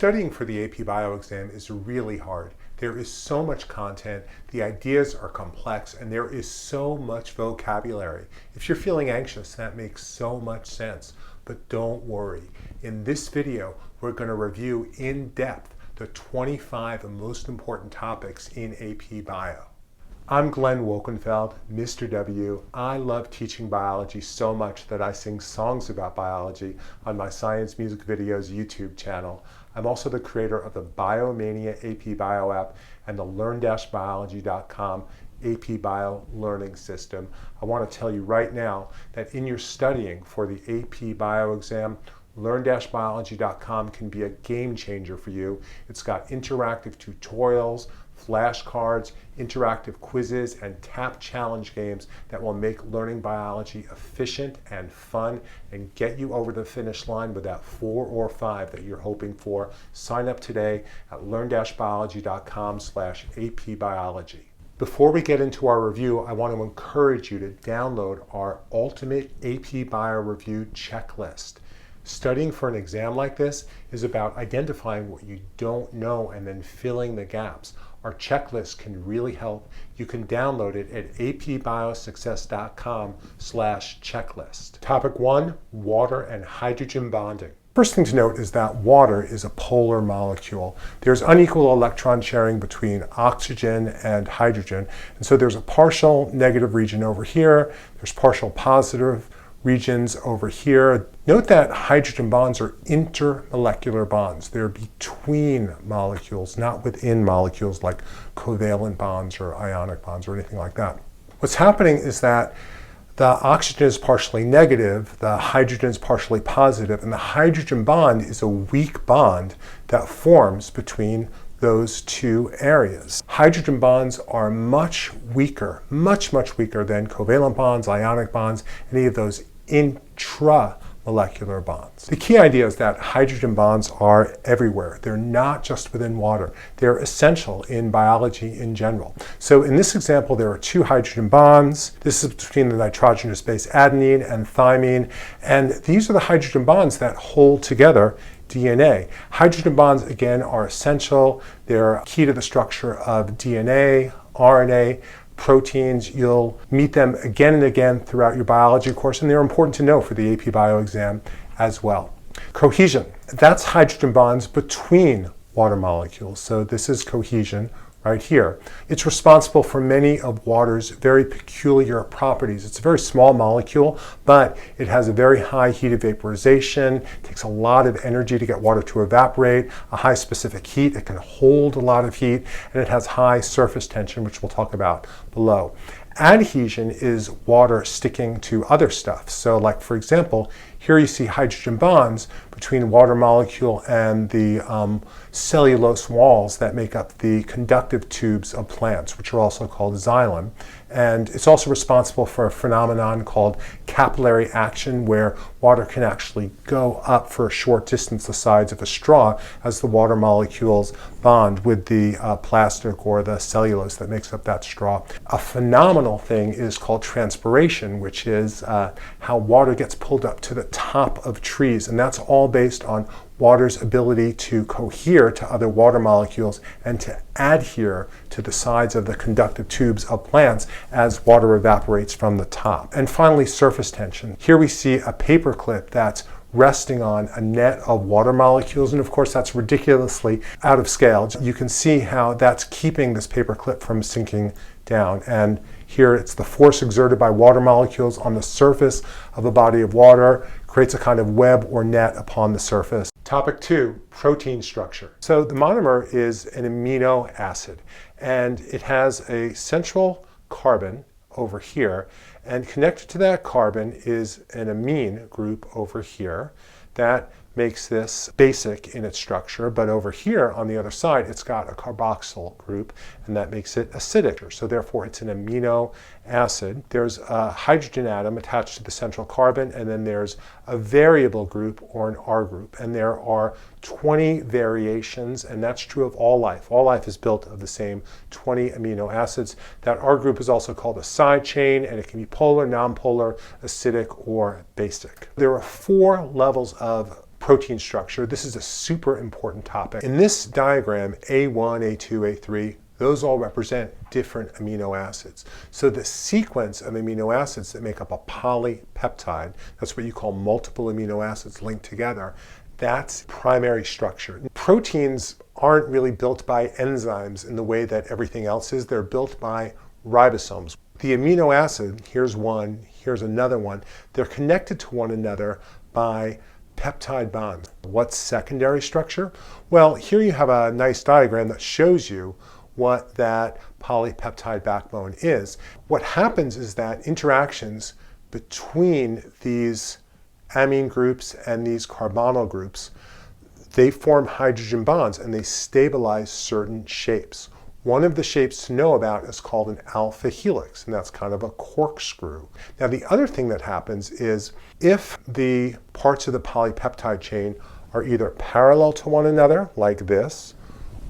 Studying for the AP Bio exam is really hard. There is so much content, the ideas are complex, and there is so much vocabulary. If you're feeling anxious, that makes so much sense. But don't worry. In this video, we're going to review in depth the 25 most important topics in AP Bio. I'm Glenn Wolkenfeld, Mr. W. I love teaching biology so much that I sing songs about biology on my Science Music Videos YouTube channel. I'm also the creator of the Biomania AP Bio App and the learn-biology.com AP Bio learning system. I want to tell you right now that in your studying for the AP Bio exam, learn-biology.com can be a game changer for you. It's got interactive tutorials, flashcards, interactive quizzes, and tap challenge games that will make learning biology efficient and fun and get you over the finish line with that 4 or 5 that you're hoping for. Sign up today at learn-biology.com/APbiology. Before we get into our review, I want to encourage you to download our ultimate AP Bio review checklist. Studying for an exam like this is about identifying what you don't know and then filling the gaps. Our checklist can really help. You can download it at apbiosuccess.com/checklist. Topic 1, water and hydrogen bonding. First thing to note is that water is a polar molecule. There's unequal electron sharing between oxygen and hydrogen. And so there's a partial negative region over here. There's partial positive regions over here. Note that hydrogen bonds are intermolecular bonds. They're between molecules, not within molecules like covalent bonds or ionic bonds or anything like that. What's happening is that the oxygen is partially negative, the hydrogen is partially positive, and the hydrogen bond is a weak bond that forms between those two areas. Hydrogen bonds are much weaker, much weaker than covalent bonds, ionic bonds, any of those intramolecular bonds. The key idea is that hydrogen bonds are everywhere. They're not just within water. They're essential in biology in general. So in this example, there are 2 hydrogen bonds. This is between the nitrogenous base adenine and thymine. And these are the hydrogen bonds that hold together DNA. Hydrogen bonds, again, are essential. They're key to the structure of DNA, RNA, proteins. You'll meet them again and again throughout your biology course, and they're important to know for the AP Bio exam as well. Cohesion, that's hydrogen bonds between water molecules. So this is cohesion right here. It's responsible for many of water's very peculiar properties. It's a very small molecule, but it has a very high heat of vaporization. It takes a lot of energy to get water to evaporate, a high specific heat. It can hold a lot of heat, and it has high surface tension, which we'll talk about below. Adhesion is water sticking to other stuff. So like, for example, here you see hydrogen bonds between the water molecule and the cellulose walls that make up the conductive tubes of plants, which are also called xylem. And it's also responsible for a phenomenon called capillary action, where water can actually go up for a short distance the sides of a straw as the water molecules bond with the plastic or the cellulose that makes up that straw. A phenomenal thing is called transpiration, which is how water gets pulled up to the top of trees, and that's all based on water's ability to cohere to other water molecules and to adhere to the sides of the conductive tubes of plants as water evaporates from the top. And finally, surface tension. Here we see a paper clip that's resting on a net of water molecules, and of course that's ridiculously out of scale. You can see how that's keeping this paper clip from sinking down. And here it's the force exerted by water molecules on the surface of a body of water, creates a kind of web or net upon the surface. Topic 2, protein structure. So the monomer is an amino acid, and it has a central carbon over here, and connected to that carbon is an amine group over here that makes this basic in its structure, but over here on the other side it's got a carboxyl group, and that makes it acidic. So therefore it's an amino acid. There's a hydrogen atom attached to the central carbon, and then there's a variable group or an R group, and there are 20 variations, and that's true of all life. All life is built of the same 20 amino acids. That R group is also called a side chain, and it can be polar, nonpolar, acidic, or basic. There are 4 levels of protein structure. This is a super important topic. In this diagram, A1, A2, A3, those all represent different amino acids. So the sequence of amino acids that make up a polypeptide, that's what you call multiple amino acids linked together, that's primary structure. Proteins aren't really built by enzymes in the way that everything else is. They're built by ribosomes. The amino acid, here's one, here's another one, they're connected to one another by peptide bonds. What's secondary structure? Well, here you have a nice diagram that shows you what that polypeptide backbone is. What happens is that interactions between these amine groups and these carbonyl groups, they form hydrogen bonds and they stabilize certain shapes. One of the shapes to know about is called an alpha helix, and that's kind of a corkscrew. Now, the other thing that happens is if the parts of the polypeptide chain are either parallel to one another, like this,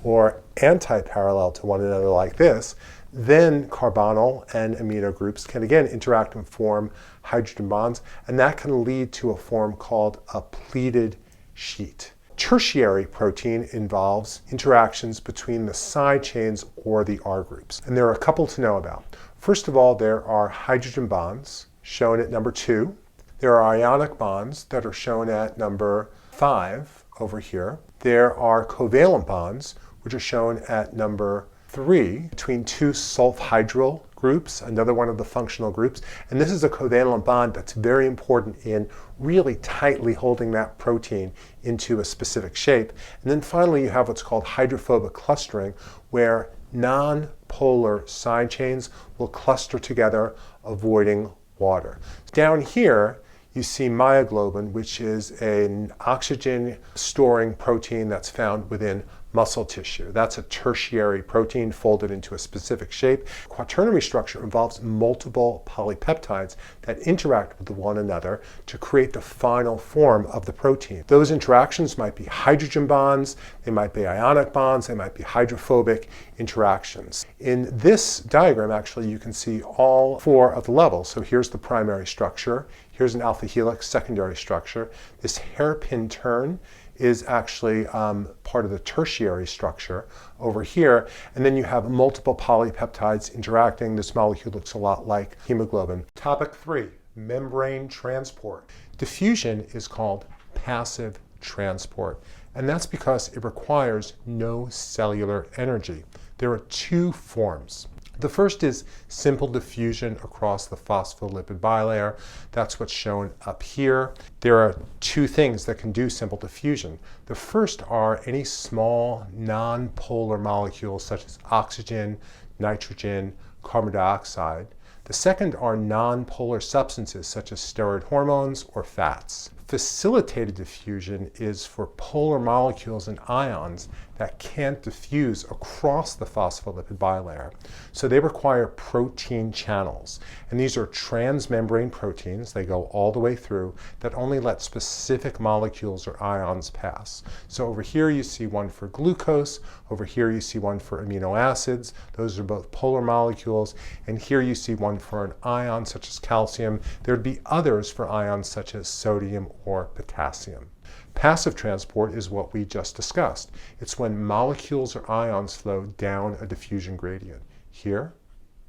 or anti-parallel to one another, like this, then carbonyl and amino groups can again interact and form hydrogen bonds, and that can lead to a form called a pleated sheet. Tertiary protein involves interactions between the side chains or the R groups. And there are a couple to know about. First of all, there are hydrogen bonds shown at number 2. There are ionic bonds that are shown at number 5 over here. There are covalent bonds, which are shown at number 3 between two sulfhydryl groups, another one of the functional groups. And this is a covalent bond that's very important in really tightly holding that protein into a specific shape. And then finally, you have what's called hydrophobic clustering, where non-polar side chains will cluster together, avoiding water. Down here, you see myoglobin, which is an oxygen storing protein that's found within muscle tissue. That's a tertiary protein folded into a specific shape. Quaternary structure involves multiple polypeptides that interact with one another to create the final form of the protein. Those interactions might be hydrogen bonds, they might be ionic bonds, they might be hydrophobic interactions. In this diagram, actually, you can see all 4 of the levels. So here's the primary structure. Here's an alpha helix secondary structure. This hairpin turn is actually part of the tertiary structure over here. And then you have multiple polypeptides interacting. This molecule looks a lot like hemoglobin. Topic 3, membrane transport. Diffusion is called passive transport, and that's because it requires no cellular energy. There are 2 forms. The first is simple diffusion across the phospholipid bilayer. That's what's shown up here. There are 2 things that can do simple diffusion. The first are any small non-polar molecules such as oxygen, nitrogen, carbon dioxide. The second are non-polar substances such as steroid hormones or fats. Facilitated diffusion is for polar molecules and ions that can't diffuse across the phospholipid bilayer. So they require protein channels. And these are transmembrane proteins, they go all the way through, that only let specific molecules or ions pass. So over here you see one for glucose, over here you see one for amino acids, those are both polar molecules, and here you see one for an ion such as calcium. There'd be others for ions such as sodium or potassium. Passive transport is what we just discussed. It's when molecules or ions flow down a diffusion gradient. Here,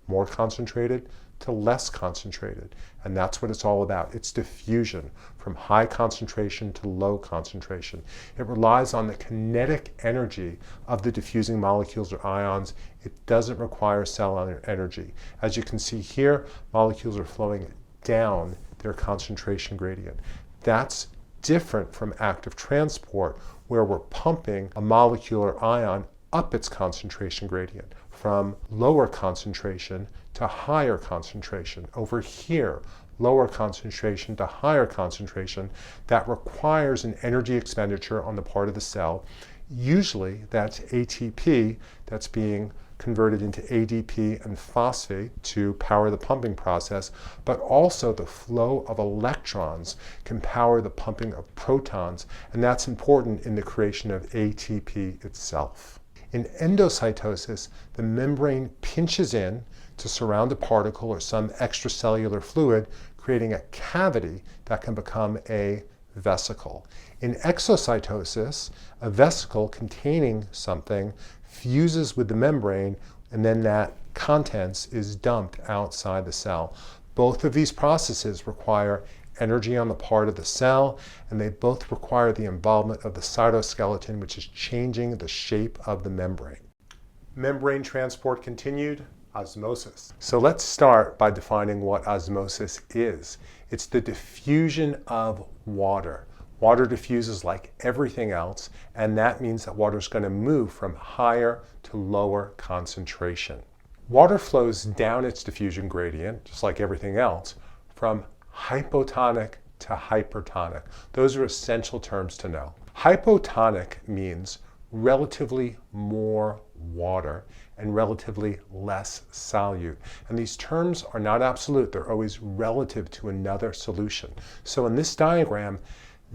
more concentrated to less concentrated. And that's what it's all about. It's diffusion from high concentration to low concentration. It relies on the kinetic energy of the diffusing molecules or ions. It doesn't require cell energy. As you can see here, molecules are flowing down their concentration gradient. That's different from active transport, where we're pumping a molecule or ion up its concentration gradient from lower concentration to higher concentration. Over here, lower concentration to higher concentration, that requires an energy expenditure on the part of the cell. Usually that's ATP that's being converted into ADP and phosphate to power the pumping process, but also the flow of electrons can power the pumping of protons, and that's important in the creation of ATP itself. In endocytosis, the membrane pinches in to surround a particle or some extracellular fluid, creating a cavity that can become a vesicle. In exocytosis, a vesicle containing something fuses with the membrane, and then that contents is dumped outside the cell. Both of these processes require energy on the part of the cell, and they both require the involvement of the cytoskeleton, which is changing the shape of the membrane. Membrane transport continued, osmosis. So let's start by defining what osmosis is. It's the diffusion of water. Water diffuses like everything else, and that means that water is going to move from higher to lower concentration. Water flows down its diffusion gradient, just like everything else, from hypotonic to hypertonic. Those are essential terms to know. Hypotonic means relatively more water and relatively less solute. And these terms are not absolute. They're always relative to another solution. So in this diagram,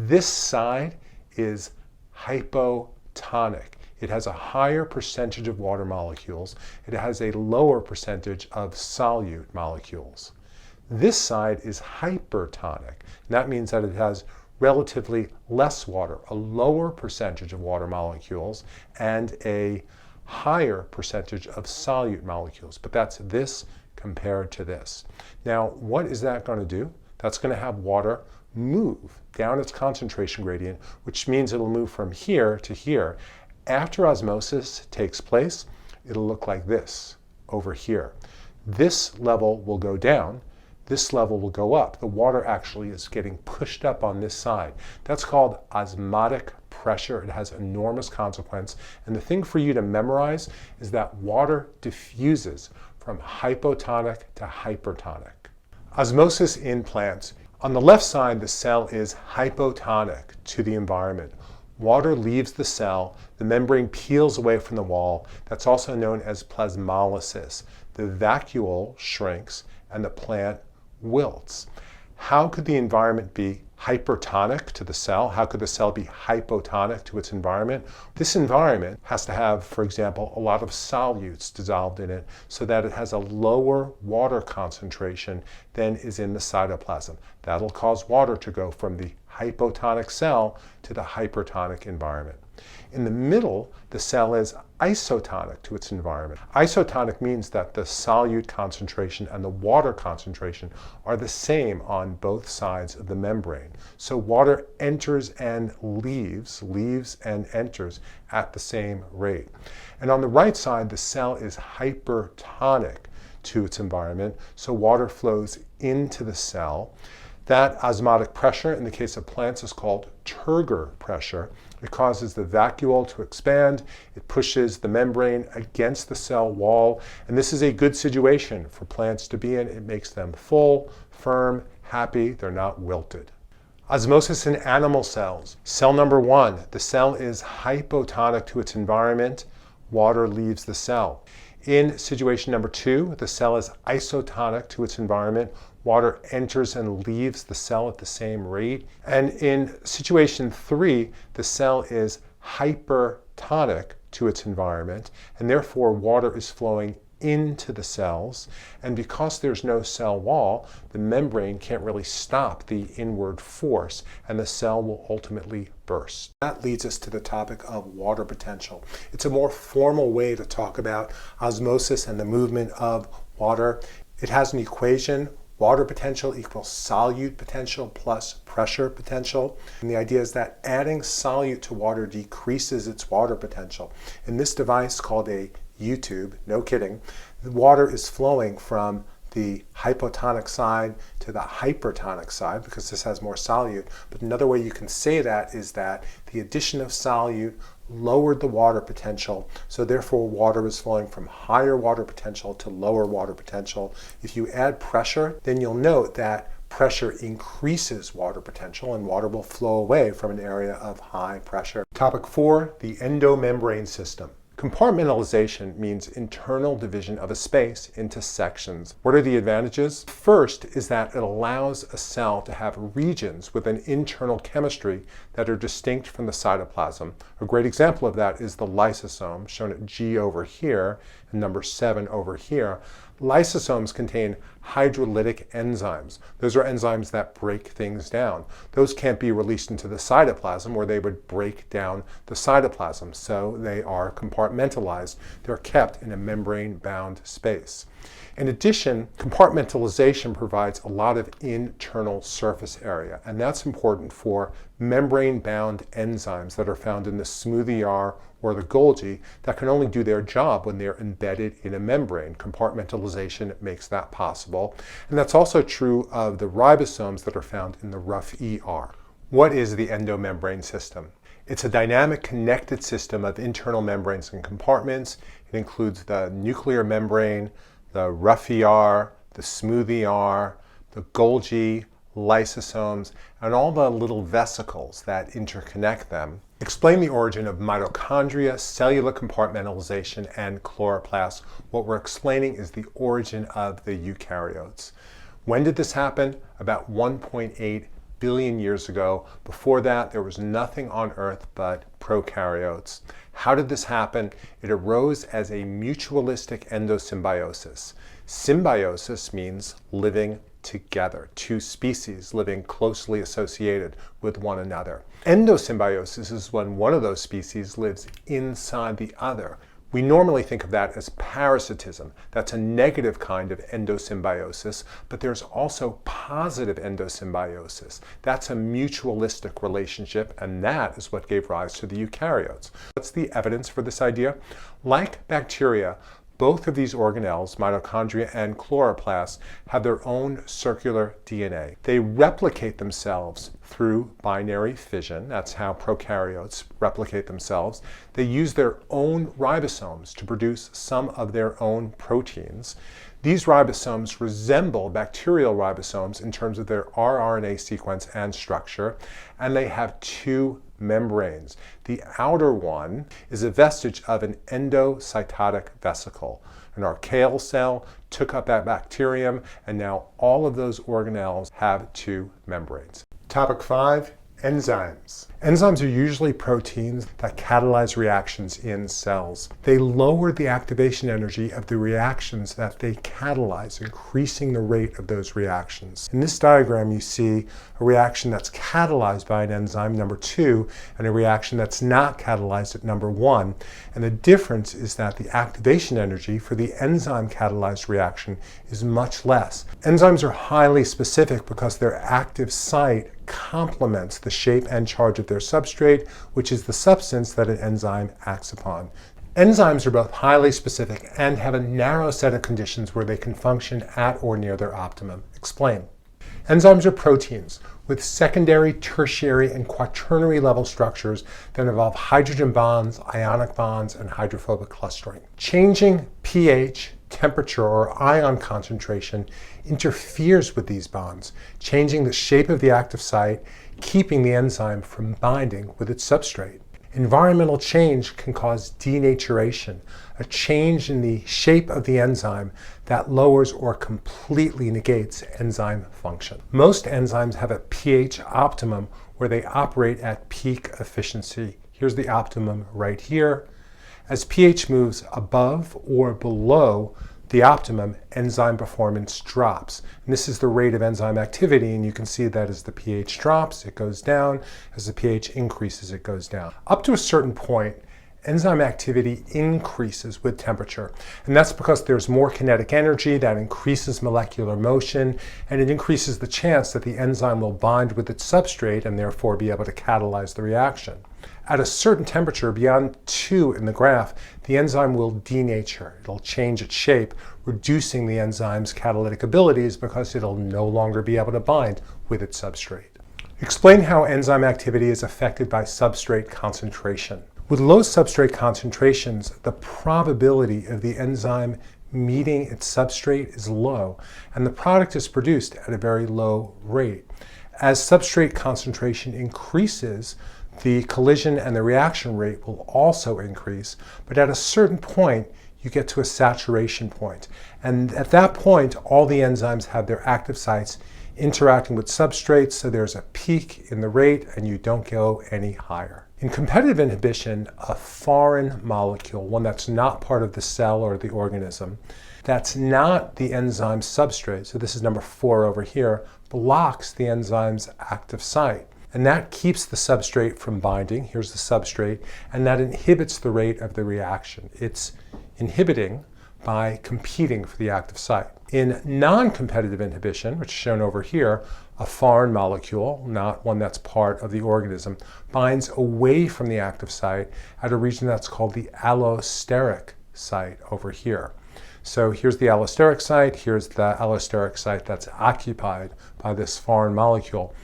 this side is hypotonic. It has a higher percentage of water molecules. It has a lower percentage of solute molecules. This side is hypertonic. And that means that it has relatively less water, a lower percentage of water molecules, and a higher percentage of solute molecules. But that's this compared to this. Now, what is that going to do? That's going to have water move down its concentration gradient, which means it'll move from here to here. After osmosis takes place, it'll look like this over here. This level will go down. This level will go up. The water actually is getting pushed up on this side. That's called osmotic pressure. It has enormous consequence. And the thing for you to memorize is that water diffuses from hypotonic to hypertonic. Osmosis in plants. On the left side, the cell is hypotonic to the environment. Water leaves the cell. The membrane peels away from the wall. That's also known as plasmolysis. The vacuole shrinks and the plant wilts. How could the environment be hypertonic to the cell? How could the cell be hypotonic to its environment? This environment has to have, for example, a lot of solutes dissolved in it so that it has a lower water concentration than is in the cytoplasm. That'll cause water to go from the hypotonic cell to the hypertonic environment. In the middle, the cell is isotonic to its environment. Isotonic means that the solute concentration and the water concentration are the same on both sides of the membrane. So water enters and leaves and enters at the same rate. And on the right side, the cell is hypertonic to its environment, so water flows into the cell. That osmotic pressure in the case of plants is called turgor pressure. It causes the vacuole to expand. It pushes the membrane against the cell wall. And this is a good situation for plants to be in. It makes them full, firm, happy. They're not wilted. Osmosis in animal cells. Cell number 1, the cell is hypotonic to its environment. Water leaves the cell. In situation number 2, the cell is isotonic to its environment. Water enters and leaves the cell at the same rate. And in situation 3, the cell is hypertonic to its environment, and therefore water is flowing into the cells. And because there's no cell wall, the membrane can't really stop the inward force, and the cell will ultimately burst. That leads us to the topic of water potential. It's a more formal way to talk about osmosis and the movement of water. It has an equation. Water potential equals solute potential plus pressure potential. And the idea is that adding solute to water decreases its water potential. In this device called a U-tube, no kidding, the water is flowing from the hypotonic side to the hypertonic side because this has more solute. But another way you can say that is that the addition of solute lowered the water potential, so therefore water is flowing from higher water potential to lower water potential. If you add pressure, then you'll note that pressure increases water potential and water will flow away from an area of high pressure. Topic 4, the endomembrane system. Compartmentalization means internal division of a space into sections. What are the advantages? First is that it allows a cell to have regions with an internal chemistry that are distinct from the cytoplasm. A great example of that is the lysosome, shown at G over here and number 7 over here. Lysosomes contain hydrolytic enzymes. Those are enzymes that break things down. Those can't be released into the cytoplasm where they would break down the cytoplasm, so they are compartmentalized. They're kept in a membrane-bound space. In addition, compartmentalization provides a lot of internal surface area, and that's important for membrane-bound enzymes that are found in the smooth ER or the Golgi that can only do their job when they're embedded in a membrane. Compartmentalization makes that possible. And that's also true of the ribosomes that are found in the rough ER. What is the endomembrane system? It's a dynamic connected system of internal membranes and compartments. It includes the nuclear membrane, the rough ER, the smooth ER, the Golgi, lysosomes, and all the little vesicles that interconnect them. Explain the origin of mitochondria, cellular compartmentalization, and chloroplasts. What we're explaining is the origin of the eukaryotes. When did this happen? About 1.8 billion years ago. Before that, there was nothing on Earth but prokaryotes. How did this happen? It arose as a mutualistic endosymbiosis. Symbiosis means living together, two species living closely associated with one another. Endosymbiosis is when one of those species lives inside the other. We normally think of that as parasitism. That's a negative kind of endosymbiosis, but there's also positive endosymbiosis. That's a mutualistic relationship, and that is what gave rise to the eukaryotes. What's the evidence for this idea? Like bacteria, both of these organelles, mitochondria and chloroplasts, have their own circular DNA. They replicate themselves through binary fission. That's how prokaryotes replicate themselves. They use their own ribosomes to produce some of their own proteins. These ribosomes resemble bacterial ribosomes in terms of their rRNA sequence and structure, and they have two membranes. The outer one is a vestige of an endocytotic vesicle. An archaeal cell took up that bacterium, and now all of those organelles have two membranes. Topic 5, enzymes. Enzymes are usually proteins that catalyze reactions in cells. They lower the activation energy of the reactions that they catalyze, increasing the rate of those reactions. In this diagram, you see a reaction that's catalyzed by an enzyme, number 2, and a reaction that's not catalyzed at number 1. And the difference is that the activation energy for the enzyme catalyzed reaction is much less. Enzymes are highly specific because their active site complements the shape and charge of their substrate, which is the substance that an enzyme acts upon. Enzymes are both highly specific and have a narrow set of conditions where they can function at or near their optimum. Explain. Enzymes are proteins with secondary, tertiary, and quaternary level structures that involve hydrogen bonds, ionic bonds, and hydrophobic clustering. Changing pH, temperature, or ion concentration interferes with these bonds, changing the shape of the active site, keeping the enzyme from binding with its substrate. Environmental change can cause denaturation, a change in the shape of the enzyme that lowers or completely negates enzyme function. Most enzymes have a pH optimum where they operate at peak efficiency. Here's the optimum right here. As pH moves above or below the optimum, enzyme performance drops. And this is the rate of enzyme activity, and you can see that as the pH drops, it goes down. As the pH increases, it goes down. Up to a certain point, enzyme activity increases with temperature. And that's because there's more kinetic energy that increases molecular motion, and it increases the chance that the enzyme will bind with its substrate and therefore be able to catalyze the reaction. At a certain temperature, beyond 2 in the graph, the enzyme will denature. It'll change its shape, reducing the enzyme's catalytic abilities because it'll no longer be able to bind with its substrate. Explain how enzyme activity is affected by substrate concentration. With low substrate concentrations, the probability of the enzyme meeting its substrate is low, and the product is produced at a very low rate. As substrate concentration increases, the collision and the reaction rate will also increase, but at a certain point, you get to a saturation point. And at that point, all the enzymes have their active sites interacting with substrates, so there's a peak in the rate and you don't go any higher. In competitive inhibition, a foreign molecule, one that's not part of the cell or the organism, that's not the enzyme substrate, so this is number 4 over here, blocks the enzyme's active site. And that keeps the substrate from binding. Here's the substrate. And that inhibits the rate of the reaction. It's inhibiting by competing for the active site. In non-competitive inhibition, which is shown over here, a foreign molecule, not one that's part of the organism, binds away from the active site at a region that's called the allosteric site over here. So here's the allosteric site, here's the allosteric site that's occupied by this foreign molecule.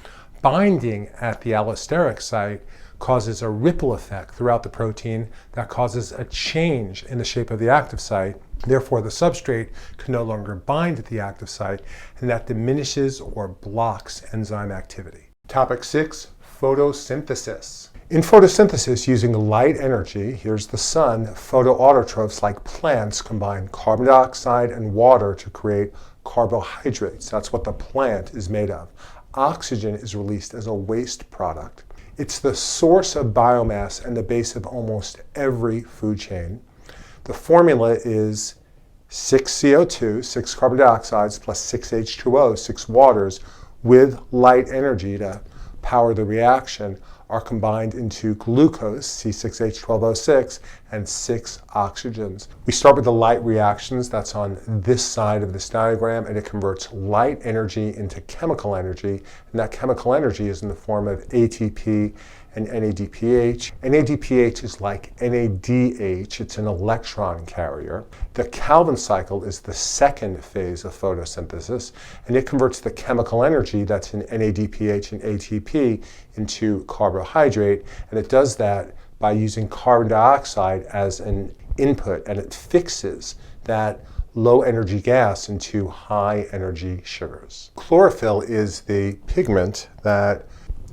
Binding at the allosteric site causes a ripple effect throughout the protein that causes a change in the shape of the active site. Therefore, the substrate can no longer bind at the active site, and that diminishes or blocks enzyme activity. Topic 6, photosynthesis. In photosynthesis, using light energy, here's the sun, photoautotrophs like plants combine carbon dioxide and water to create carbohydrates. That's what the plant is made of. Oxygen is released as a waste product. It's the source of biomass and the base of almost every food chain. The formula is 6 CO2, 6 carbon dioxides, plus 6 H2O, 6 waters, with light energy to power the reaction, are combined into glucose, C6H12O6, and 6 oxygens. We start with the light reactions, that's on this side of this diagram, and it converts light energy into chemical energy, and that chemical energy is in the form of ATP and NADPH. NADPH is like NADH, it's an electron carrier. The Calvin cycle is the second phase of photosynthesis, and it converts the chemical energy that's in NADPH and ATP into carbohydrate, and it does that by using carbon dioxide as an input, and it fixes that low energy gas into high energy sugars. Chlorophyll is the pigment that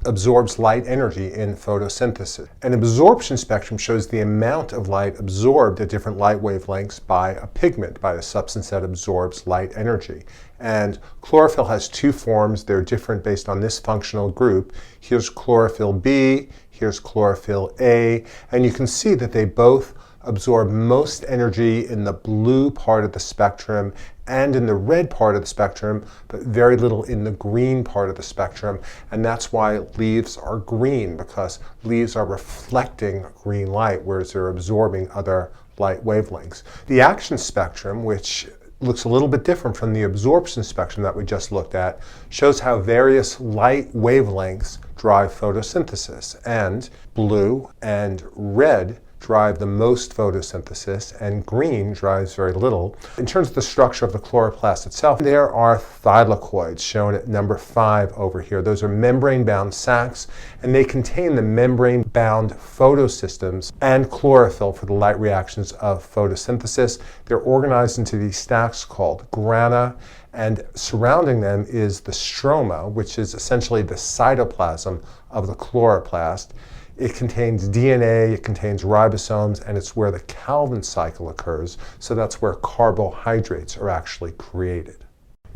absorbs light energy in photosynthesis. An absorption spectrum shows the amount of light absorbed at different light wavelengths by a pigment, by a substance that absorbs light energy. And chlorophyll has 2 forms. They're different based on this functional group. Here's chlorophyll B, here's chlorophyll A, and you can see that they both absorb most energy in the blue part of the spectrum and in the red part of the spectrum, but very little in the green part of the spectrum. And that's why leaves are green, because leaves are reflecting green light, whereas they're absorbing other light wavelengths. The action spectrum, which looks a little bit different from the absorption spectrum that we just looked at, shows how various light wavelengths drive photosynthesis. And blue and red drive the most photosynthesis, and green drives very little. In terms of the structure of the chloroplast itself, there are thylakoids shown at number 5 over here. Those are membrane-bound sacs, and they contain the membrane-bound photosystems and chlorophyll for the light reactions of photosynthesis. They're organized into these stacks called grana, and surrounding them is the stroma, which is essentially the cytoplasm of the chloroplast. It contains DNA, it contains ribosomes, and it's where the Calvin cycle occurs, so that's where carbohydrates are actually created.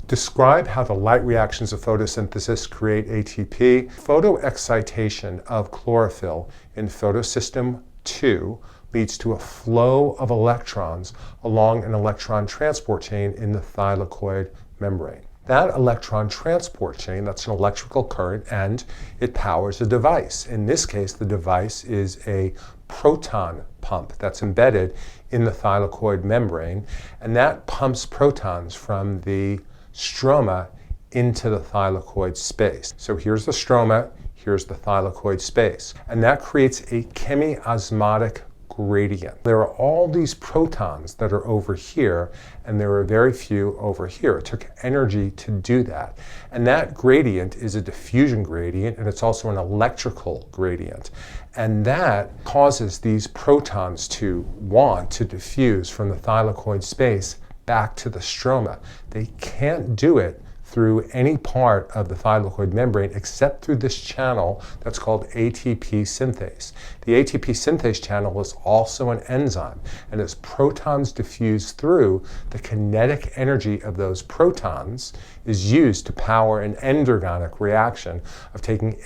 Describe how the light reactions of photosynthesis create ATP. Photoexcitation of chlorophyll in photosystem 2 leads to a flow of electrons along an electron transport chain in the thylakoid membrane. That electron transport chain, that's an electrical current, and it powers a device. In this case, the device is a proton pump that's embedded in the thylakoid membrane, and that pumps protons from the stroma into the thylakoid space. So here's the stroma, here's the thylakoid space, and that creates a chemiosmotic gradient. There are all these protons that are over here, and there are very few over here. It took energy to do that. And that gradient is a diffusion gradient, and it's also an electrical gradient. And that causes these protons to want to diffuse from the thylakoid space back to the stroma. They can't do it through any part of the thylakoid membrane except through this channel that's called ATP synthase. The ATP synthase channel is also an enzyme, and as protons diffuse through, the kinetic energy of those protons is used to power an endergonic reaction of taking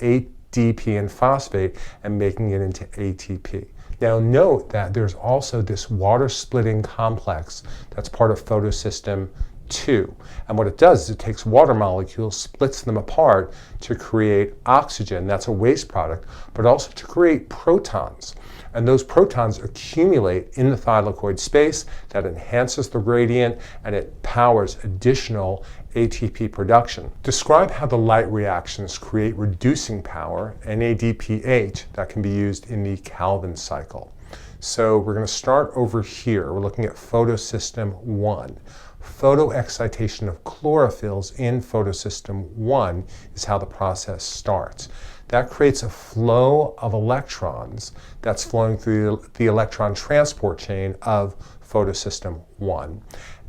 DP and phosphate and making it into ATP. Now note that there's also this water splitting complex that's part of photosystem 2. And what it does is it takes water molecules, splits them apart to create oxygen, that's a waste product, but also to create protons. And those protons accumulate in the thylakoid space. That enhances the gradient and it powers additional ATP production. Describe how the light reactions create reducing power, NADPH, that can be used in the Calvin cycle. So we're going to start over here. We're looking at photosystem 1. Photoexcitation of chlorophylls in photosystem 1 is how the process starts. That creates a flow of electrons that's flowing through the electron transport chain of photosystem 1.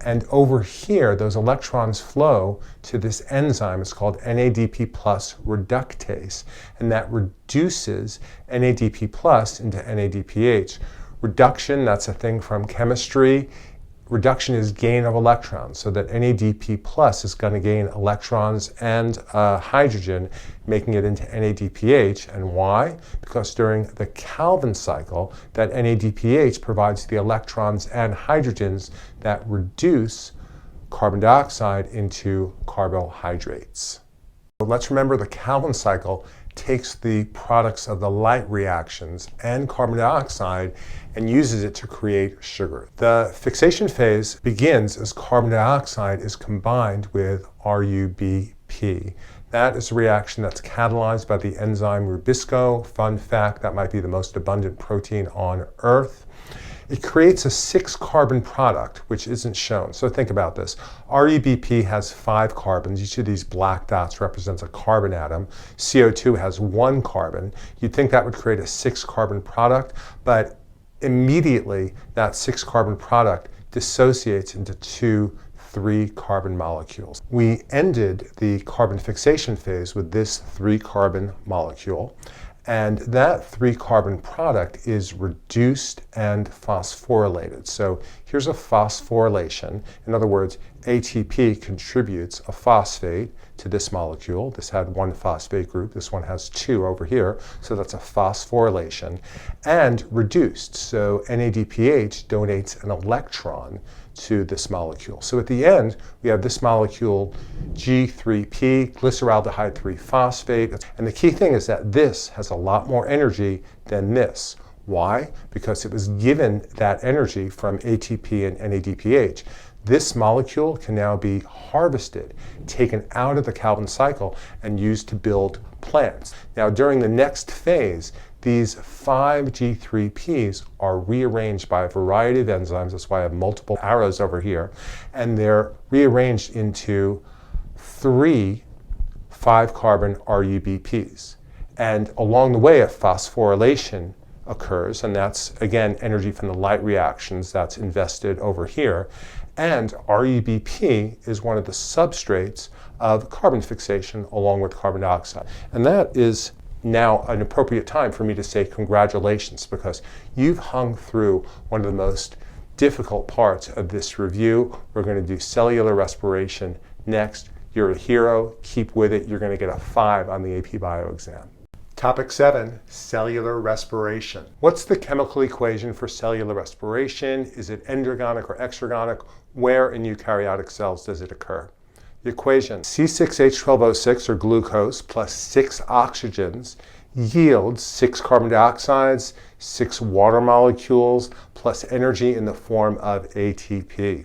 And over here, those electrons flow to this enzyme. It's called NADP plus reductase, and that reduces NADP plus into NADPH. Reduction, that's a thing from chemistry. Reduction is gain of electrons, so that NADP plus is going to gain electrons and hydrogen, making it into NADPH. And why? Because during the Calvin cycle, that NADPH provides the electrons and hydrogens that reduce carbon dioxide into carbohydrates. So let's remember the Calvin cycle takes the products of the light reactions and carbon dioxide and uses it to create sugar. The fixation phase begins as carbon dioxide is combined with RUBP. That is a reaction that's catalyzed by the enzyme Rubisco. Fun fact, that might be the most abundant protein on Earth. It creates a 6-carbon product, which isn't shown. So think about this. RUBP has 5 carbons. Each of these black dots represents a carbon atom. CO2 has 1 carbon. You'd think that would create a 6-carbon product, but immediately that 6-carbon product dissociates into 2 3-carbon molecules. We ended the carbon fixation phase with this 3-carbon molecule. And that 3-carbon product is reduced and phosphorylated. So here's a phosphorylation. In other words, ATP contributes a phosphate to this molecule. This had 1 phosphate group. This one has 2 over here. So that's a phosphorylation. And reduced. So NADPH donates an electron to this molecule. So at the end, we have this molecule G3P, glyceraldehyde 3-phosphate. And the key thing is that this has a lot more energy than this. Why? Because it was given that energy from ATP and NADPH. This molecule can now be harvested, taken out of the Calvin cycle, and used to build plants. Now, during the next phase, these 5 G3Ps are rearranged by a variety of enzymes. That's why I have multiple arrows over here. And they're rearranged into 3 5-carbon RUBPs. And along the way, a phosphorylation occurs, and that's, again, energy from the light reactions that's invested over here. And RUBP is one of the substrates of carbon fixation along with carbon dioxide. And that is now an appropriate time for me to say congratulations, because you've hung through one of the most difficult parts of this review. We're going to do cellular respiration next. You're a hero. Keep with it. You're going to get a 5 on the AP Bio exam. Topic 7, cellular respiration. What's the chemical equation for cellular respiration? Is it endergonic or exergonic? Where in eukaryotic cells does it occur? The equation, C6H12O6, or glucose, plus 6 oxygens yields 6 carbon dioxides, 6 water molecules, plus energy in the form of ATP.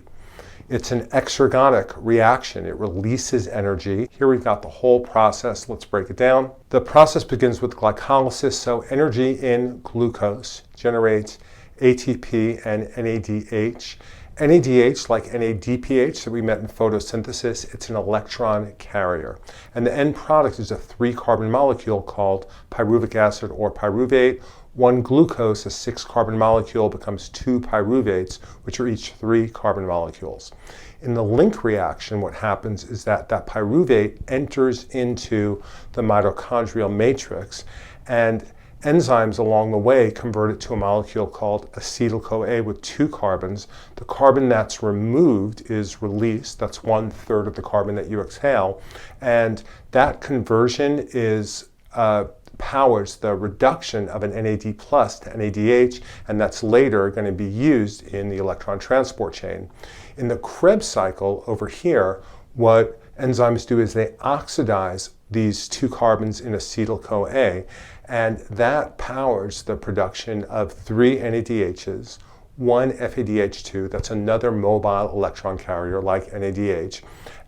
It's an exergonic reaction. It releases energy. Here we've got the whole process. Let's break it down. The process begins with glycolysis, so energy in glucose generates ATP and NADH. NADH, like NADPH that we met in photosynthesis, it's an electron carrier. And the end product is a 3-carbon molecule called pyruvic acid or pyruvate. 1 glucose, a 6-carbon molecule, becomes 2 pyruvates, which are each 3-carbon molecules. In the link reaction, what happens is that that pyruvate enters into the mitochondrial matrix, and enzymes along the way convert it to a molecule called acetyl-CoA with 2 carbons. The carbon that's removed is released. That's 1/3 of the carbon that you exhale. And that conversion is powers the reduction of an NAD plus to NADH, and that's later going to be used in the electron transport chain. In the Krebs cycle over here, what enzymes do is they oxidize these two carbons in acetyl-CoA, and that powers the production of 3 NADHs, 1 FADH2, that's another mobile electron carrier like NADH,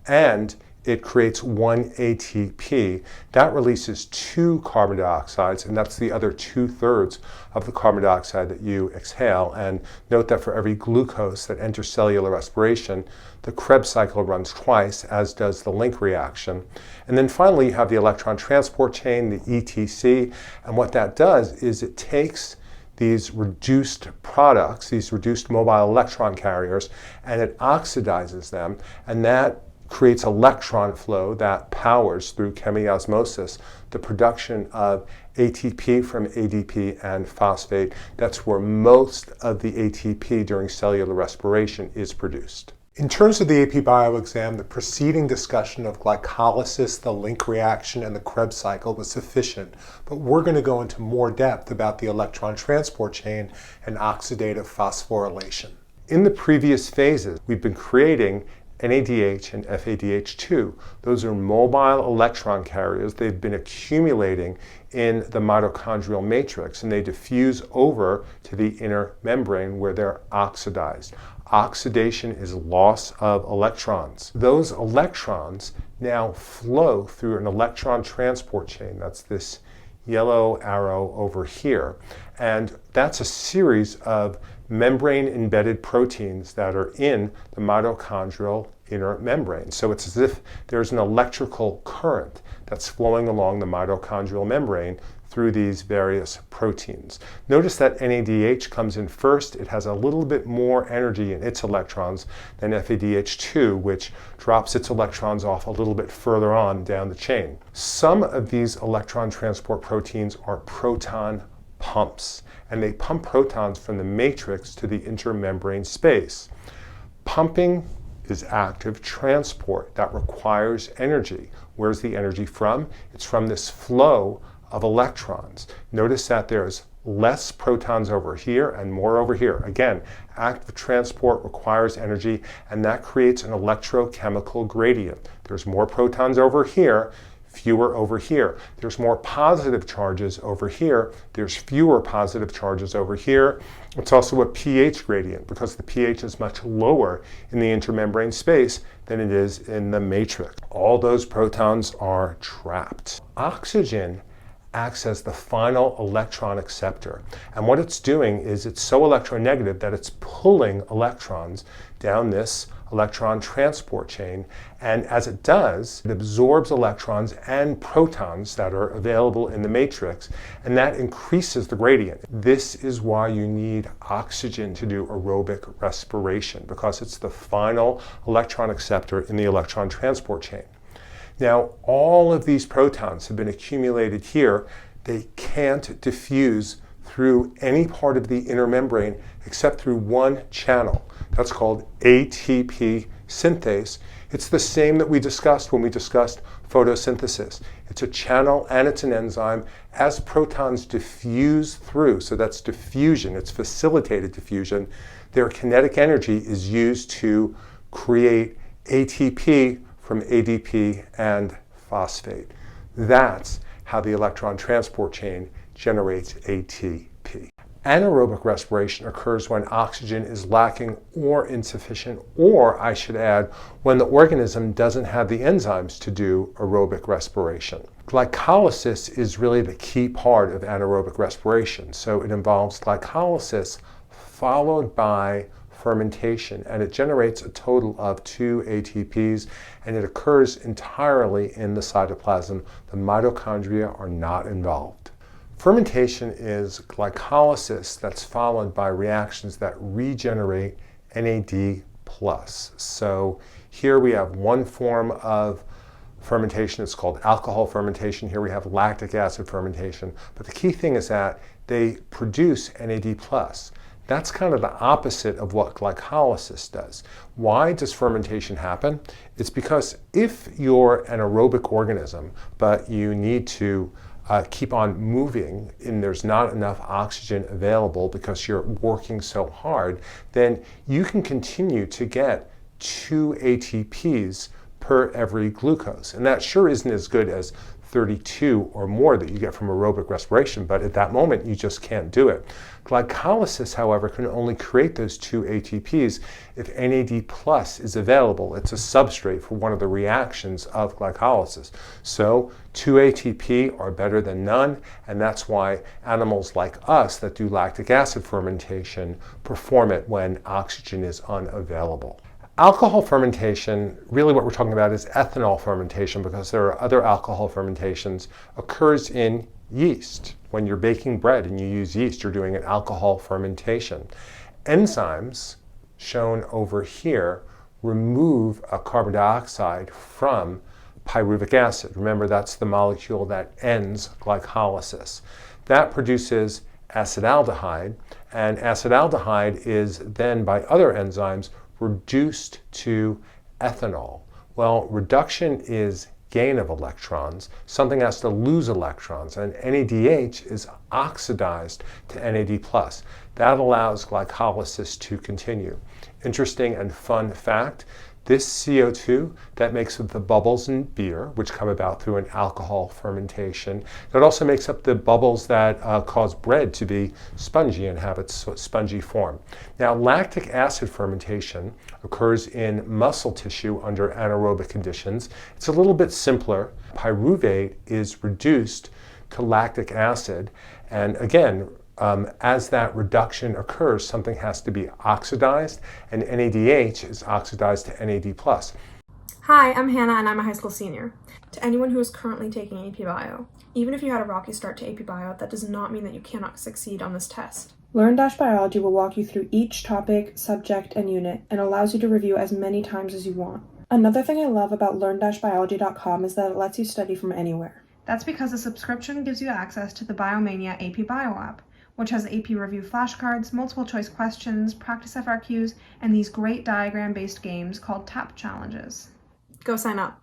and it creates 1 ATP. That releases 2 carbon dioxides, and that's the other 2/3 of the carbon dioxide that you exhale. And note that for every glucose that enters cellular respiration, the Krebs cycle runs twice, as does the link reaction. And then finally, you have the electron transport chain, the ETC, and what that does is it takes these reduced products, these reduced mobile electron carriers, and it oxidizes them, and that creates electron flow that powers, through chemiosmosis, the production of ATP from ADP and phosphate. That's where most of the ATP during cellular respiration is produced. In terms of the AP Bio exam, the preceding discussion of glycolysis, the link reaction, and the Krebs cycle was sufficient, but we're going to go into more depth about the electron transport chain and oxidative phosphorylation. In the previous phases, we've been creating NADH and FADH2. Those are mobile electron carriers. They've been accumulating in the mitochondrial matrix, and they diffuse over to the inner membrane where they're oxidized. Oxidation is loss of electrons. Those electrons now flow through an electron transport chain. That's this yellow arrow over here. And that's a series of membrane-embedded proteins that are in the mitochondrial inner membrane. So it's as if there's an electrical current that's flowing along the mitochondrial membrane through these various proteins. Notice that NADH comes in first. It has a little bit more energy in its electrons than FADH2, which drops its electrons off a little bit further on down the chain. Some of these electron transport proteins are proton pumps, and they pump protons from the matrix to the intermembrane space. Pumping is active transport that requires energy. Where's the energy from? It's from this flow of electrons. Notice that there's less protons over here and more over here. Again, active transport requires energy, and that creates an electrochemical gradient. There's more protons over here, fewer over here. There's more positive charges over here. There's fewer positive charges over here. It's also a pH gradient because the pH is much lower in the intermembrane space than it is in the matrix. All those protons are trapped. Oxygen acts as the final electron acceptor. And what it's doing is it's so electronegative that it's pulling electrons down this electron transport chain, and as it does, it absorbs electrons and protons that are available in the matrix, and that increases the gradient. This is why you need oxygen to do aerobic respiration, because it's the final electron acceptor in the electron transport chain. Now, all of these protons have been accumulated here. They can't diffuse through any part of the inner membrane except through one channel. That's called ATP synthase. It's the same that we discussed when we discussed photosynthesis. It's a channel and it's an enzyme. As protons diffuse through, so that's diffusion, it's facilitated diffusion, their kinetic energy is used to create ATP from ADP and phosphate. That's how the electron transport chain generates ATP. Anaerobic respiration occurs when oxygen is lacking or insufficient, or I should add, when the organism doesn't have the enzymes to do aerobic respiration. Glycolysis is really the key part of anaerobic respiration. So it involves glycolysis followed by fermentation, and it generates a total of 2 ATPs, and it occurs entirely in the cytoplasm. The mitochondria are not involved. Fermentation is glycolysis that's followed by reactions that regenerate NAD+. So here we have one form of fermentation. It's called alcohol fermentation. Here we have lactic acid fermentation. But the key thing is that they produce NAD+. That's kind of the opposite of what glycolysis does. Why does fermentation happen? It's because if you're an aerobic organism, but you need to keep on moving and there's not enough oxygen available because you're working so hard, then you can continue to get 2 ATPs per every glucose. And that sure isn't as good as 32 or more that you get from aerobic respiration, but at that moment you just can't do it. Glycolysis, however, can only create those 2 ATPs if NAD+ is available. It's a substrate for one of the reactions of glycolysis. So 2 ATP are better than none, and that's why animals like us that do lactic acid fermentation perform it when oxygen is unavailable. Alcohol fermentation, really what we're talking about is ethanol fermentation, because there are other alcohol fermentations, occurs in yeast. When you're baking bread and you use yeast, you're doing an alcohol fermentation. Enzymes, shown over here, remove a carbon dioxide from pyruvic acid. Remember, that's the molecule that ends glycolysis. That produces acetaldehyde, and acetaldehyde is then, by other enzymes, reduced to ethanol. Well, reduction is gain of electrons. Something has to lose electrons, and NADH is oxidized to NAD+. That allows glycolysis to continue. Interesting and fun fact, this CO2 that makes up the bubbles in beer, which come about through an alcohol fermentation, that also makes up the bubbles that cause bread to be spongy and have its spongy form. Now, lactic acid fermentation occurs in muscle tissue under anaerobic conditions. It's a little bit simpler. Pyruvate is reduced to lactic acid, and again, as that reduction occurs, something has to be oxidized, and NADH is oxidized to NAD+. Hi, I'm Hannah, and I'm a high school senior. To anyone who is currently taking AP Bio, even if you had a rocky start to AP Bio, that does not mean that you cannot succeed on this test. Learn-Biology will walk you through each topic, subject, and unit, and allows you to review as many times as you want. Another thing I love about learn-biology.com is that it lets you study from anywhere. That's because the subscription gives you access to the Biomania AP Bio App, which has AP review flashcards, multiple choice questions, practice FRQs, and these great diagram-based games called TAP challenges. Go sign up.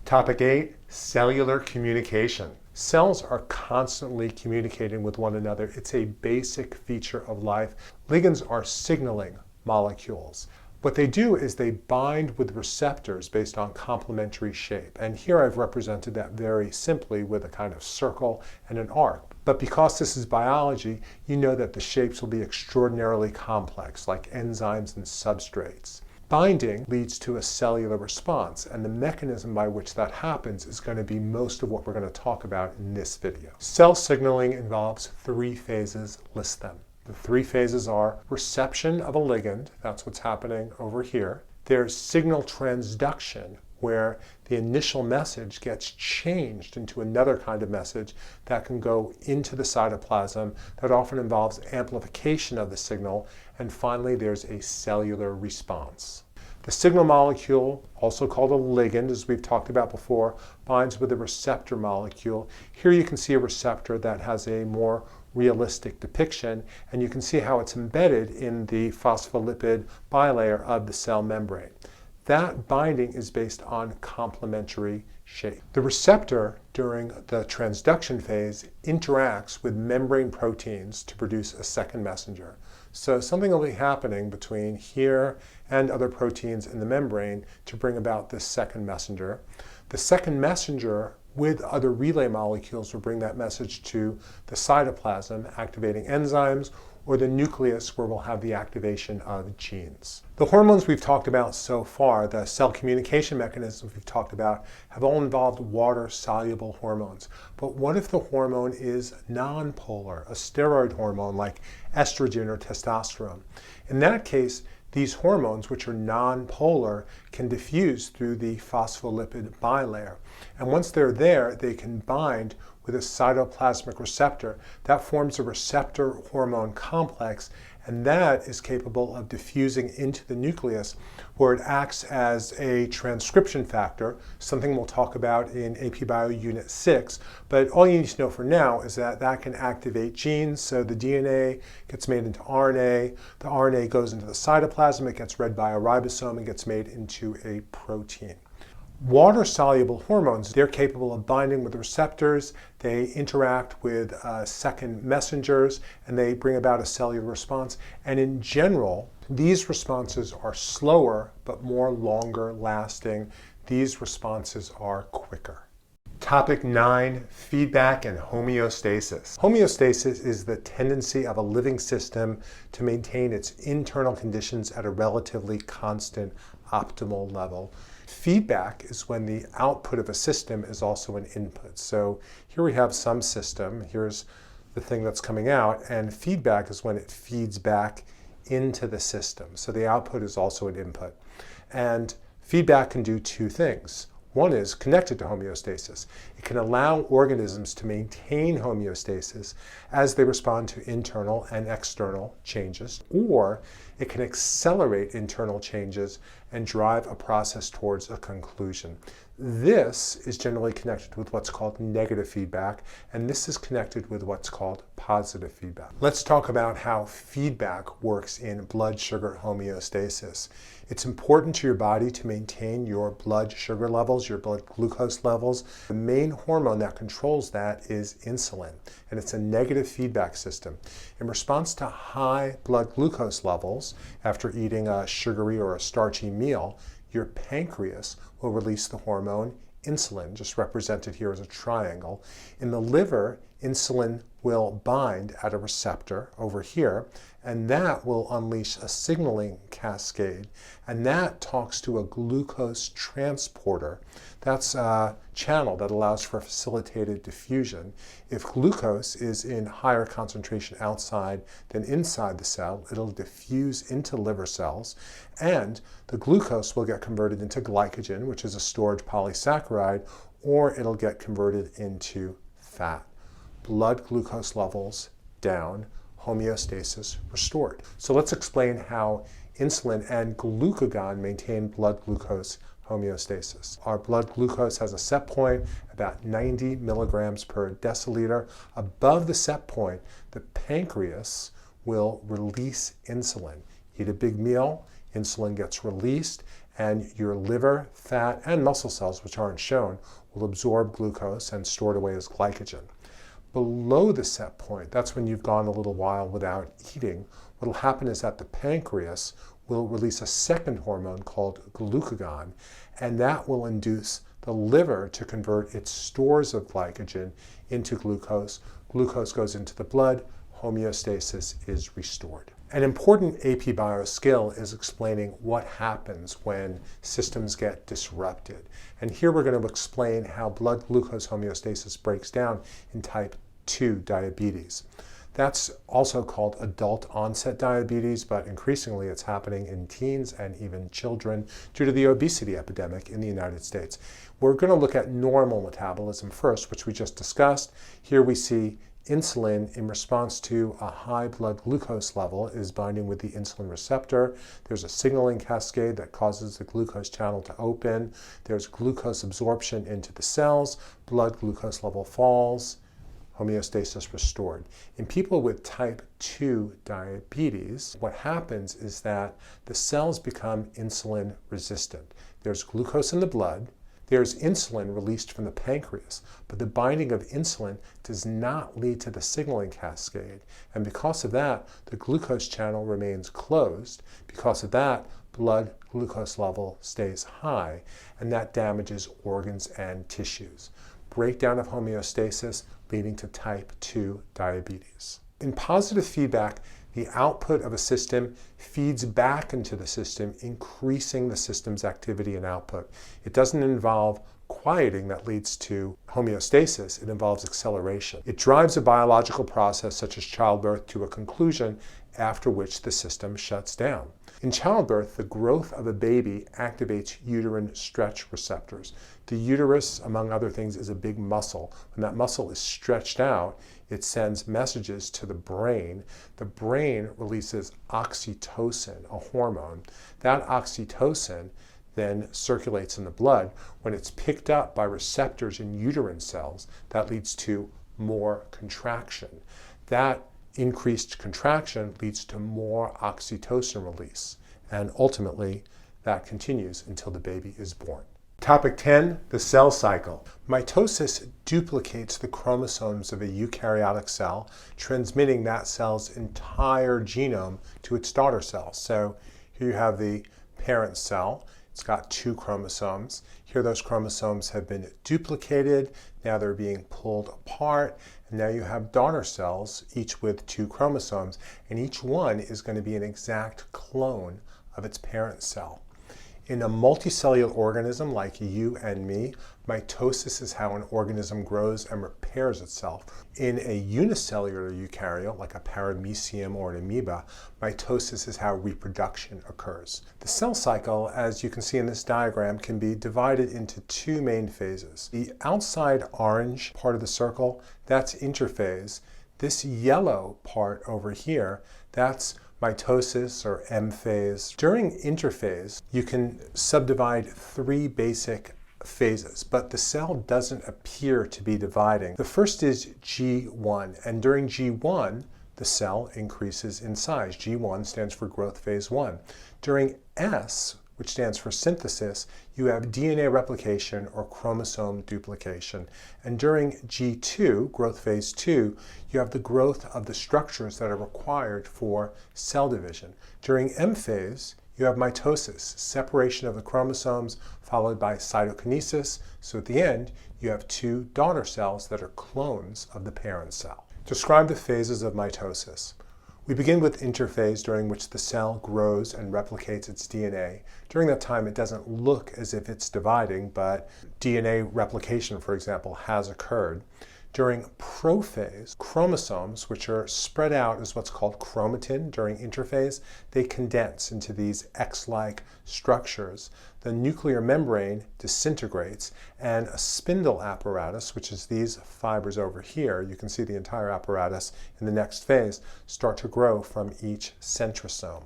Topic 8, cellular communication. Cells are constantly communicating with one another. It's a basic feature of life. Ligands are signaling molecules. What they do is they bind with receptors based on complementary shape. And here I've represented that very simply with a kind of circle and an arc. But because this is biology, you know that the shapes will be extraordinarily complex, like enzymes and substrates. Binding leads to a cellular response, and the mechanism by which that happens is going to be most of what we're going to talk about in this video. Cell signaling involves 3 phases. List them. The 3 phases are reception of a ligand, that's what's happening over here. There's signal transduction, where the initial message gets changed into another kind of message that can go into the cytoplasm. That often involves amplification of the signal. And finally, there's a cellular response. The signal molecule, also called a ligand, as we've talked about before, binds with a receptor molecule. Here you can see a receptor that has a more realistic depiction, and you can see how it's embedded in the phospholipid bilayer of the cell membrane. That binding is based on complementary shape. The receptor, during the transduction phase, interacts with membrane proteins to produce a second messenger. So something will be happening between here and other proteins in the membrane to bring about this second messenger. The second messenger with other relay molecules will bring that message to the cytoplasm, activating enzymes, or the nucleus, where we'll have the activation of genes. The hormones we've talked about so far, the cell communication mechanisms we've talked about, have all involved water-soluble hormones. But what if the hormone is nonpolar, a steroid hormone like estrogen or testosterone? In that case, these hormones, which are nonpolar, can diffuse through the phospholipid bilayer. And once they're there, they can bind with a cytoplasmic receptor. That forms a receptor hormone complex, and that is capable of diffusing into the nucleus, where it acts as a transcription factor, something we'll talk about in AP Bio Unit 6. But all you need to know for now is that that can activate genes. So the DNA gets made into RNA. The RNA goes into the cytoplasm. It gets read by a ribosome and gets made into a protein. Water-soluble hormones, they're capable of binding with receptors, they interact with second messengers, and they bring about a cellular response. And in general, these responses are slower but more longer lasting. These responses are quicker. Topic 9, feedback and homeostasis. Homeostasis is the tendency of a living system to maintain its internal conditions at a relatively constant, optimal level. Feedback is when the output of a system is also an input. So here we have some system, here's the thing that's coming out, and feedback is when it feeds back into the system. So the output is also an input. And feedback can do two things. One is connected to homeostasis. It can allow organisms to maintain homeostasis as they respond to internal and external changes, or it can accelerate internal changes and drive a process towards a conclusion. This is generally connected with what's called negative feedback, and this is connected with what's called positive feedback. Let's talk about how feedback works in blood sugar homeostasis. It's important to your body to maintain your blood sugar levels, your blood glucose levels. The main hormone that controls that is insulin, and it's a negative feedback system. In response to high blood glucose levels after eating a sugary or a starchy meal, your pancreas will release the hormone insulin, just represented here as a triangle. In the liver, insulin will bind at a receptor over here, and that will unleash a signaling cascade, and that talks to a glucose transporter. That's a channel that allows for facilitated diffusion. If glucose is in higher concentration outside than inside the cell, it'll diffuse into liver cells, and the glucose will get converted into glycogen, which is a stored polysaccharide, or it'll get converted into fat. Blood glucose levels down, homeostasis restored. So let's explain how insulin and glucagon maintain blood glucose homeostasis. Our blood glucose has a set point about 90 milligrams per deciliter. Above the set point, the pancreas will release insulin. Eat a big meal, insulin gets released, and your liver, fat, and muscle cells, which aren't shown, will absorb glucose and store it away as glycogen. Below the set point, that's when you've gone a little while without eating, what will happen is that the pancreas will release a second hormone called glucagon, and that will induce the liver to convert its stores of glycogen into glucose. Glucose goes into the blood, homeostasis is restored. An important AP Bio skill is explaining what happens when systems get disrupted. And here we're going to explain how blood glucose homeostasis breaks down in type 2 diabetes. That's also called adult onset diabetes, but increasingly it's happening in teens and even children due to the obesity epidemic in the United States. We're going to look at normal metabolism first, which we just discussed. Here we see insulin, in response to a high blood glucose level, is binding with the insulin receptor. There's a signaling cascade that causes the glucose channel to open. There's glucose absorption into the cells. Blood glucose level falls. Homeostasis restored. In people with type 2 diabetes, what happens is that the cells become insulin resistant. There's glucose in the blood. There's insulin released from the pancreas, but the binding of insulin does not lead to the signaling cascade. And because of that, the glucose channel remains closed. Because of that, blood glucose level stays high, and that damages organs and tissues. Breakdown of homeostasis leading to type 2 diabetes. In positive feedback, the output of a system feeds back into the system, increasing the system's activity and output. It doesn't involve quieting that leads to homeostasis, it involves acceleration. It drives a biological process such as childbirth to a conclusion, after which the system shuts down. In childbirth, the growth of a baby activates uterine stretch receptors. The uterus, among other things, is a big muscle. When that muscle is stretched out, it sends messages to the brain. The brain releases oxytocin, a hormone. That oxytocin then circulates in the blood. When it's picked up by receptors in uterine cells, that leads to more contraction. That increased contraction leads to more oxytocin release, and ultimately that continues until the baby is born. Topic 10, the cell cycle. Mitosis duplicates the chromosomes of a eukaryotic cell, transmitting that cell's entire genome to its daughter cells. So here you have the parent cell. It's got 2 chromosomes. Here those chromosomes have been duplicated. Now they're being pulled apart. And now you have daughter cells, each with 2 chromosomes. And each one is going to be an exact clone of its parent cell. In a multicellular organism like you and me, mitosis is how an organism grows and repairs itself. In a unicellular eukaryote, like a paramecium or an amoeba, mitosis is how reproduction occurs. The cell cycle, as you can see in this diagram, can be divided into 2 main phases. The outside orange part of the circle, that's interphase. This yellow part over here, that's mitosis or M phase. During interphase, you can subdivide 3 basic phases, but the cell doesn't appear to be dividing. The first is G1, and during G1, the cell increases in size. G1 stands for growth phase 1. During S, which stands for synthesis, you have DNA replication or chromosome duplication. And during G2, growth phase 2, you have the growth of the structures that are required for cell division. During M phase, you have mitosis, separation of the chromosomes followed by cytokinesis. So at the end, you have 2 daughter cells that are clones of the parent cell. Describe the phases of mitosis. We begin with interphase, during which the cell grows and replicates its DNA. During that time, it doesn't look as if it's dividing, but DNA replication, for example, has occurred. During prophase, chromosomes, which are spread out as what's called chromatin during interphase, they condense into these X-like structures. The nuclear membrane disintegrates, and a spindle apparatus, which is these fibers over here, you can see the entire apparatus in the next phase, start to grow from each centrosome.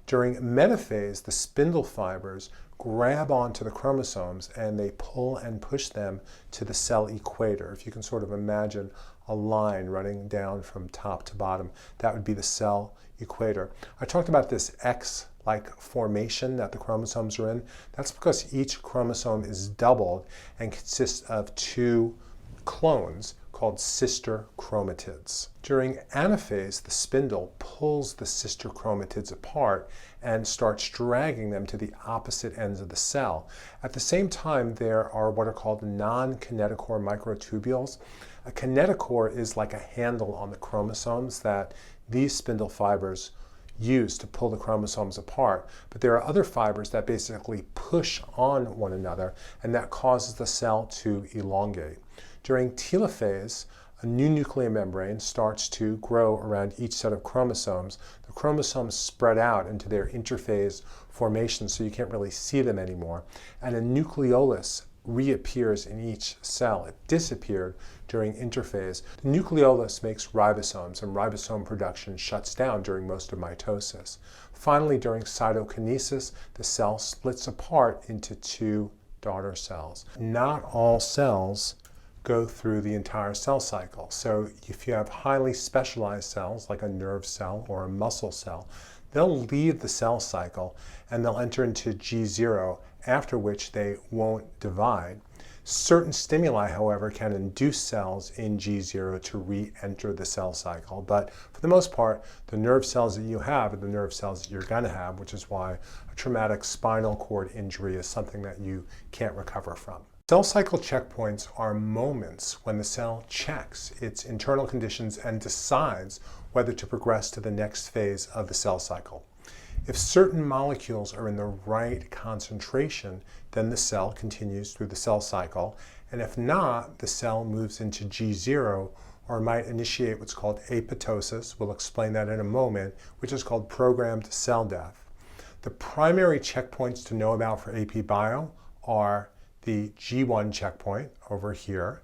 During metaphase, the spindle fibers grab onto the chromosomes and they pull and push them to the cell equator. If you can sort of imagine a line running down from top to bottom, that would be the cell equator. I talked about this X-like formation that the chromosomes are in. That's because each chromosome is doubled and consists of 2 clones called sister chromatids. During anaphase, the spindle pulls the sister chromatids apart and starts dragging them to the opposite ends of the cell. At the same time, there are what are called non-kinetochore microtubules. A kinetochore is like a handle on the chromosomes that these spindle fibers use to pull the chromosomes apart. But there are other fibers that basically push on one another, and that causes the cell to elongate. During telophase, a new nuclear membrane starts to grow around each set of chromosomes. The chromosomes spread out into their interphase formation, so you can't really see them anymore. And a nucleolus reappears in each cell. It disappeared during interphase. The nucleolus makes ribosomes, and ribosome production shuts down during most of mitosis. Finally, during cytokinesis, the cell splits apart into 2 daughter cells. Not all cells go through the entire cell cycle. So if you have highly specialized cells, like a nerve cell or a muscle cell, they'll leave the cell cycle and they'll enter into G0, after which they won't divide. Certain stimuli, however, can induce cells in G0 to re-enter the cell cycle. But for the most part, the nerve cells that you have are the nerve cells that you're going to have, which is why a traumatic spinal cord injury is something that you can't recover from. Cell cycle checkpoints are moments when the cell checks its internal conditions and decides whether to progress to the next phase of the cell cycle. If certain molecules are in the right concentration, then the cell continues through the cell cycle, and if not, the cell moves into G0 or might initiate what's called apoptosis. We'll explain that in a moment, which is called programmed cell death. The primary checkpoints to know about for AP Bio are the G1 checkpoint over here,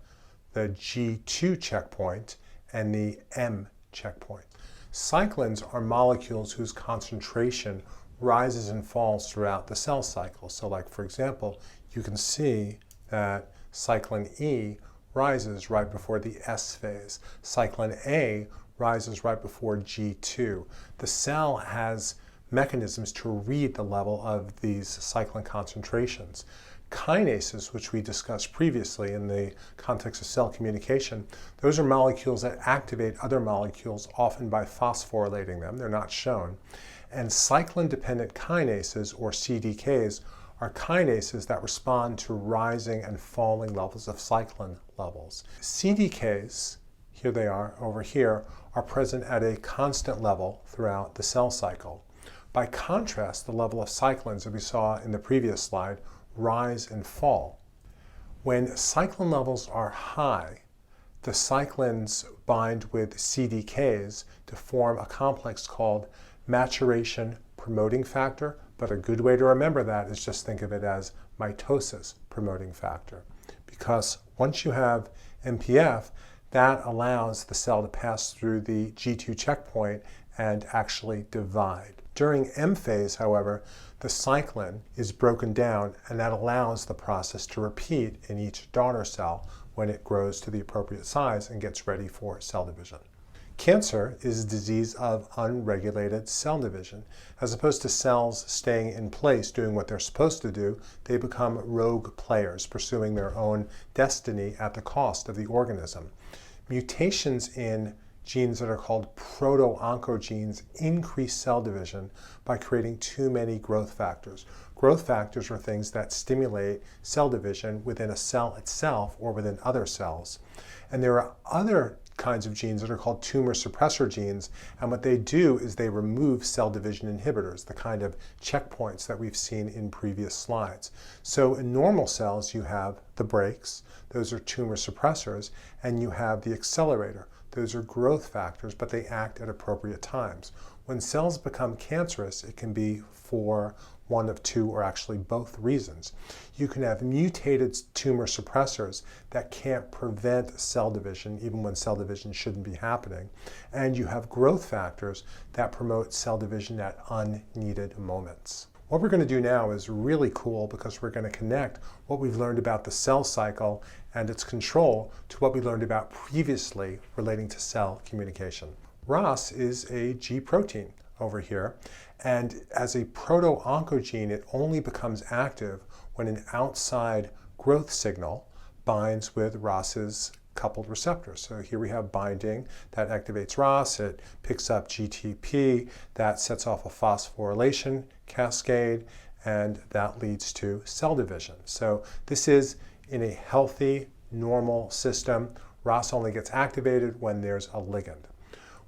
the G2 checkpoint, and the M checkpoint. Cyclins are molecules whose concentration rises and falls throughout the cell cycle. So like, for example, you can see that cyclin E rises right before the S phase. Cyclin A rises right before G2. The cell has mechanisms to read the level of these cyclin concentrations. Kinases, which we discussed previously in the context of cell communication, those are molecules that activate other molecules, often by phosphorylating them. They're not shown. And cyclin-dependent kinases, or CDKs, are kinases that respond to rising and falling levels of cyclin levels. CDKs, here they are over here, are present at a constant level throughout the cell cycle. By contrast, the level of cyclins that we saw in the previous slide rise and fall. When cyclin levels are high, the cyclins bind with CDKs to form a complex called maturation promoting factor, but a good way to remember that is just think of it as mitosis promoting factor. Because once you have MPF, that allows the cell to pass through the G2 checkpoint and actually divide. During M phase, however, the cyclin is broken down, and that allows the process to repeat in each daughter cell when it grows to the appropriate size and gets ready for cell division. Cancer is a disease of unregulated cell division. As opposed to cells staying in place doing what they're supposed to do, they become rogue players, pursuing their own destiny at the cost of the organism. Mutations in genes that are called proto-oncogenes increase cell division by creating too many growth factors. Growth factors are things that stimulate cell division within a cell itself or within other cells. And there are other kinds of genes that are called tumor suppressor genes, and what they do is they remove cell division inhibitors, the kind of checkpoints that we've seen in previous slides. So in normal cells you have the brakes, those are tumor suppressors, and you have the accelerator. Those are growth factors, but they act at appropriate times. When cells become cancerous, it can be for one of two or actually both reasons. You can have mutated tumor suppressors that can't prevent cell division, even when cell division shouldn't be happening. And you have growth factors that promote cell division at unneeded moments. What we're going to do now is really cool because we're going to connect what we've learned about the cell cycle and its control to what we learned about previously relating to cell communication. ROS is a G protein over here, and as a proto-oncogene, it only becomes active when an outside growth signal binds with ROS's coupled receptors. So here we have binding that activates ROS, it picks up GTP, that sets off a phosphorylation cascade, and that leads to cell division. So this is in a healthy, normal system. ROS only gets activated when there's a ligand.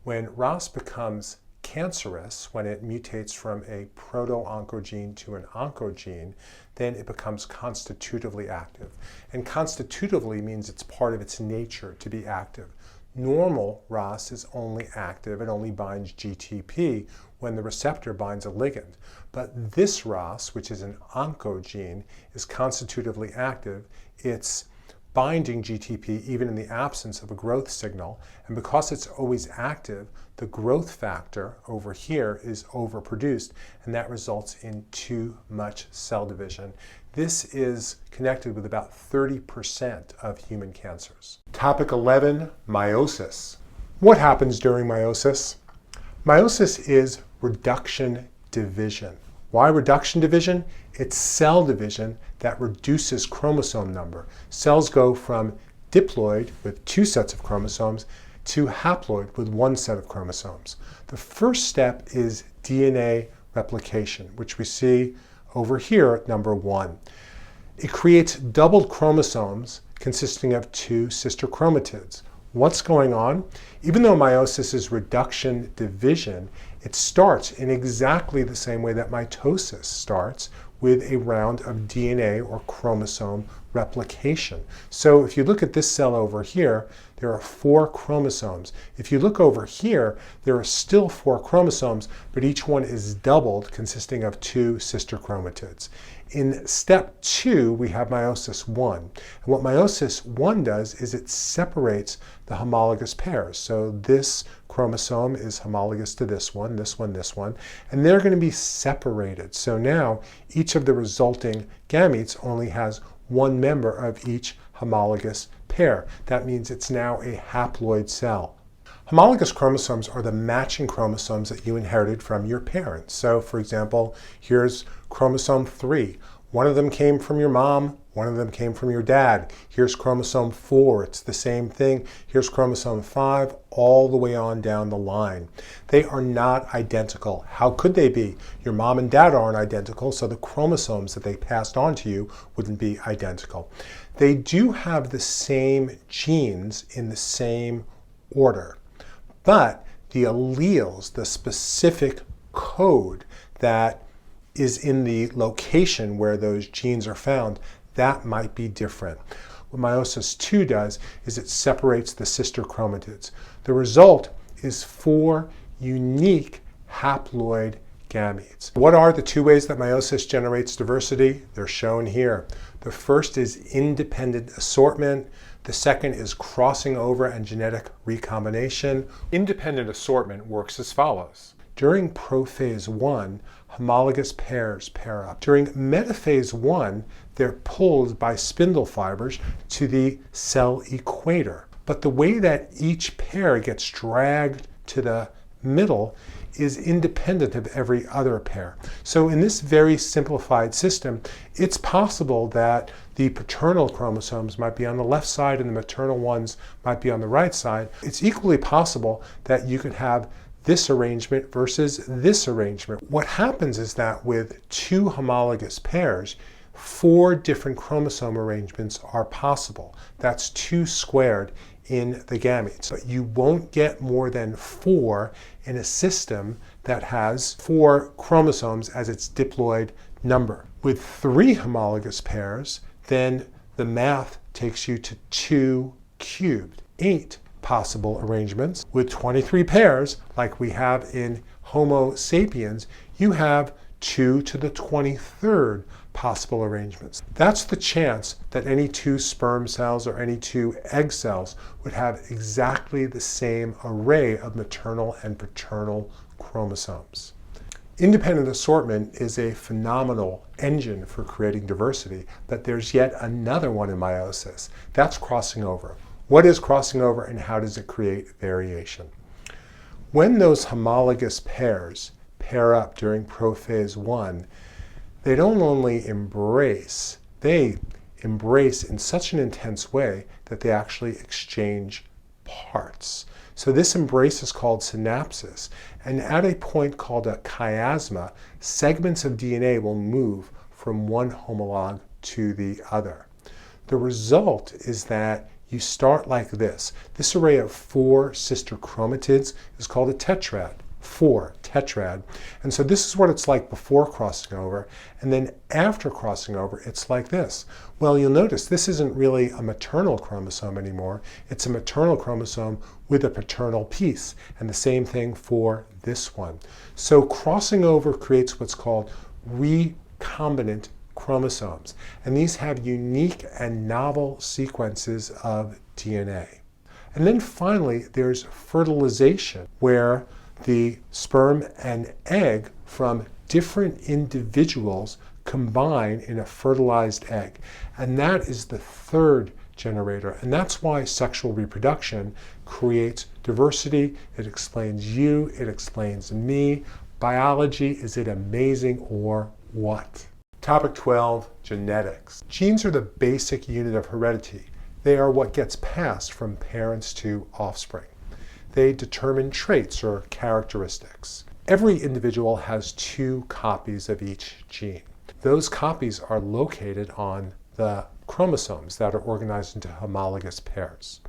When ROS becomes cancerous, when it mutates from a proto-oncogene to an oncogene, then it becomes constitutively active. And constitutively means it's part of its nature to be active. Normal ROS is only active, it only binds GTP when the receptor binds a ligand. But this ROS, which is an oncogene, is constitutively active. It's binding GTP even in the absence of a growth signal, and because it's always active, the growth factor over here is overproduced, and that results in too much cell division. This is connected with about 30% of human cancers. Topic 11, meiosis. What happens during meiosis? Meiosis is reduction division. Why reduction division? It's cell division that reduces chromosome number. Cells go from diploid with 2 sets of chromosomes to haploid with 1 set of chromosomes. The first step is DNA replication, which we see over here at number 1. It creates doubled chromosomes consisting of 2 sister chromatids. What's going on? Even though meiosis is reduction division, it starts in exactly the same way that mitosis starts, with a round of DNA or chromosome replication. So if you look at this cell over here, there are 4 chromosomes. If you look over here, there are still 4 chromosomes, but each one is doubled, consisting of 2 sister chromatids. In step 2, we have meiosis 1. And what meiosis 1 does is it separates the homologous pairs. So this chromosome is homologous to this one, this one, this one, and they're going to be separated. So now each of the resulting gametes only has 1 member of each homologous pair. That means it's now a haploid cell. Homologous chromosomes are the matching chromosomes that you inherited from your parents. So for example, here's chromosome 3. One of them came from your mom, one of them came from your dad. Here's chromosome 4, it's the same thing. Here's chromosome 5, all the way on down the line. They are not identical. How could they be? Your mom and dad aren't identical, so the chromosomes that they passed on to you wouldn't be identical. They do have the same genes in the same order, but the alleles, the specific code that is in the location where those genes are found, that might be different. What meiosis II does is it separates the sister chromatids. The result is 4 unique haploid gametes. What are the 2 ways that meiosis generates diversity? They're shown here. The first is independent assortment. The second is crossing over and genetic recombination. Independent assortment works as follows. During prophase 1, homologous pairs pair up. During metaphase 1, they're pulled by spindle fibers to the cell equator. But the way that each pair gets dragged to the middle is independent of every other pair. So in this very simplified system, it's possible that the paternal chromosomes might be on the left side and the maternal ones might be on the right side. It's equally possible that you could have this arrangement versus this arrangement. What happens is that with 2 homologous pairs, 4 different chromosome arrangements are possible. That's 2 squared in the gametes. But you won't get more than 4 in a system that has 4 chromosomes as its diploid number. With 3 homologous pairs, then the math takes you to 2 cubed, 8 possible arrangements. With 23 pairs, like we have in Homo sapiens, you have 2 to the 23rd possible arrangements. That's the chance that any 2 sperm cells or any 2 egg cells would have exactly the same array of maternal and paternal chromosomes. Independent assortment is a phenomenal engine for creating diversity, but there's yet another one in meiosis. That's crossing over. What is crossing over and how does it create variation? When those homologous pairs pair up during prophase 1, they don't only embrace, they embrace in such an intense way that they actually exchange parts. So this embrace is called synapsis, and at a point called a chiasma, segments of DNA will move from one homolog to the other. The result is that you start like this. This array of 4 sister chromatids is called a tetrad. 4 tetrad. And so this is what it's like before crossing over, and then after crossing over it's like this. Well, you'll notice this isn't really a maternal chromosome anymore. It's a maternal chromosome with a paternal piece, and the same thing for this one. So crossing over creates what's called recombinant chromosomes, and these have unique and novel sequences of DNA. And then finally there's fertilization, where the sperm and egg from different individuals combine in a fertilized egg, and that is the 3rd generator, and that's why sexual reproduction creates diversity. It explains you, it explains me. Biology, is it amazing or what? Topic 12, genetics. Genes are the basic unit of heredity. They are what gets passed from parents to offspring. They determine traits or characteristics. Every individual has 2 copies of each gene. Those copies are located on the chromosomes that are organized into homologous pairs.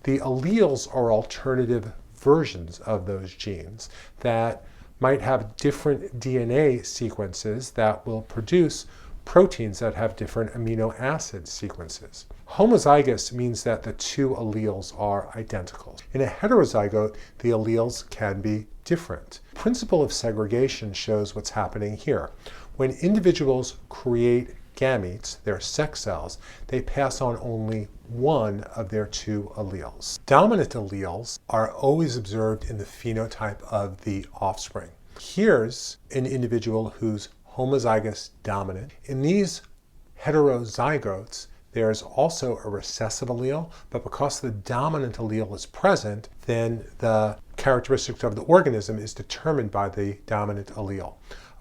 The alleles are alternative versions of those genes that might have different DNA sequences that will produce proteins that have different amino acid sequences. Homozygous means that the 2 alleles are identical. In a heterozygote, the alleles can be different. The principle of segregation shows what's happening here. When individuals create gametes, their sex cells, they pass on only one of their 2 alleles. Dominant alleles are always observed in the phenotype of the offspring. Here's an individual who's homozygous dominant. In these heterozygotes, there's also a recessive allele, but because the dominant allele is present, then the characteristics of the organism is determined by the dominant allele.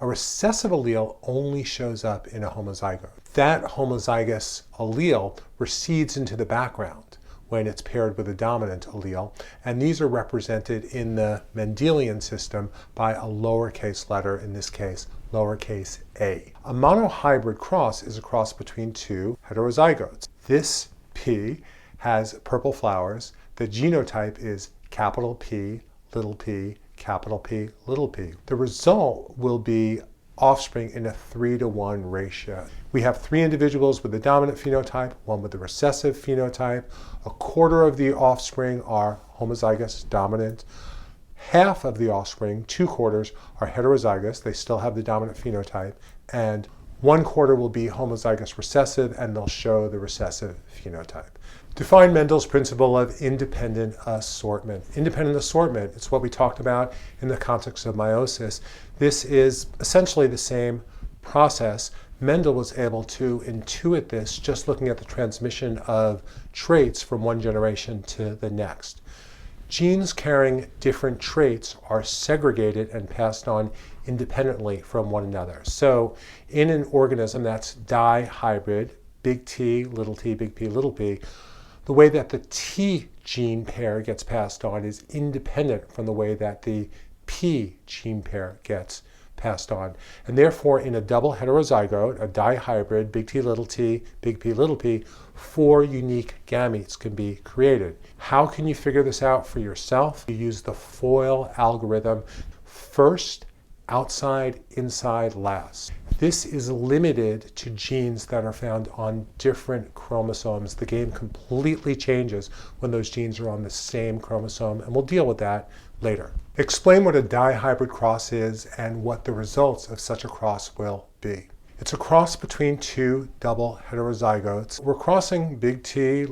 A recessive allele only shows up in a homozygote. That homozygous allele recedes into the background when it's paired with a dominant allele, and these are represented in the Mendelian system by a lowercase letter, in this case, lowercase a. A monohybrid cross is a cross between two heterozygotes. This P has purple flowers. The genotype is capital P, little p, capital P, little p. The result will be offspring in a 3-to-1 ratio. We have 3 individuals with the dominant phenotype, 1 with the recessive phenotype. A quarter of the offspring are homozygous dominant. Half of the offspring, 2/4, are heterozygous. They still have the dominant phenotype. And 1/4 will be homozygous recessive, and they'll show the recessive phenotype. Define Mendel's principle of independent assortment. Independent assortment, it's what we talked about in the context of meiosis. This is essentially the same process. Mendel was able to intuit this just looking at the transmission of traits from one generation to the next. Genes carrying different traits are segregated and passed on independently from one another. So in an organism that's dihybrid, big T, big P, little p, the way that the T gene pair gets passed on is independent from the way that the P gene pair gets passed on. And therefore, in a double heterozygote, a dihybrid, big T, big P, little p, 4 unique gametes can be created. How can you figure this out for yourself? You use the FOIL algorithm. First, outside, inside, last. This is limited to genes that are found on different chromosomes. The game completely changes when those genes are on the same chromosome, and we'll deal with that later. Explain what a dihybrid cross is and what the results of such a cross will be. It's a cross between 2 double heterozygotes. We're crossing big T,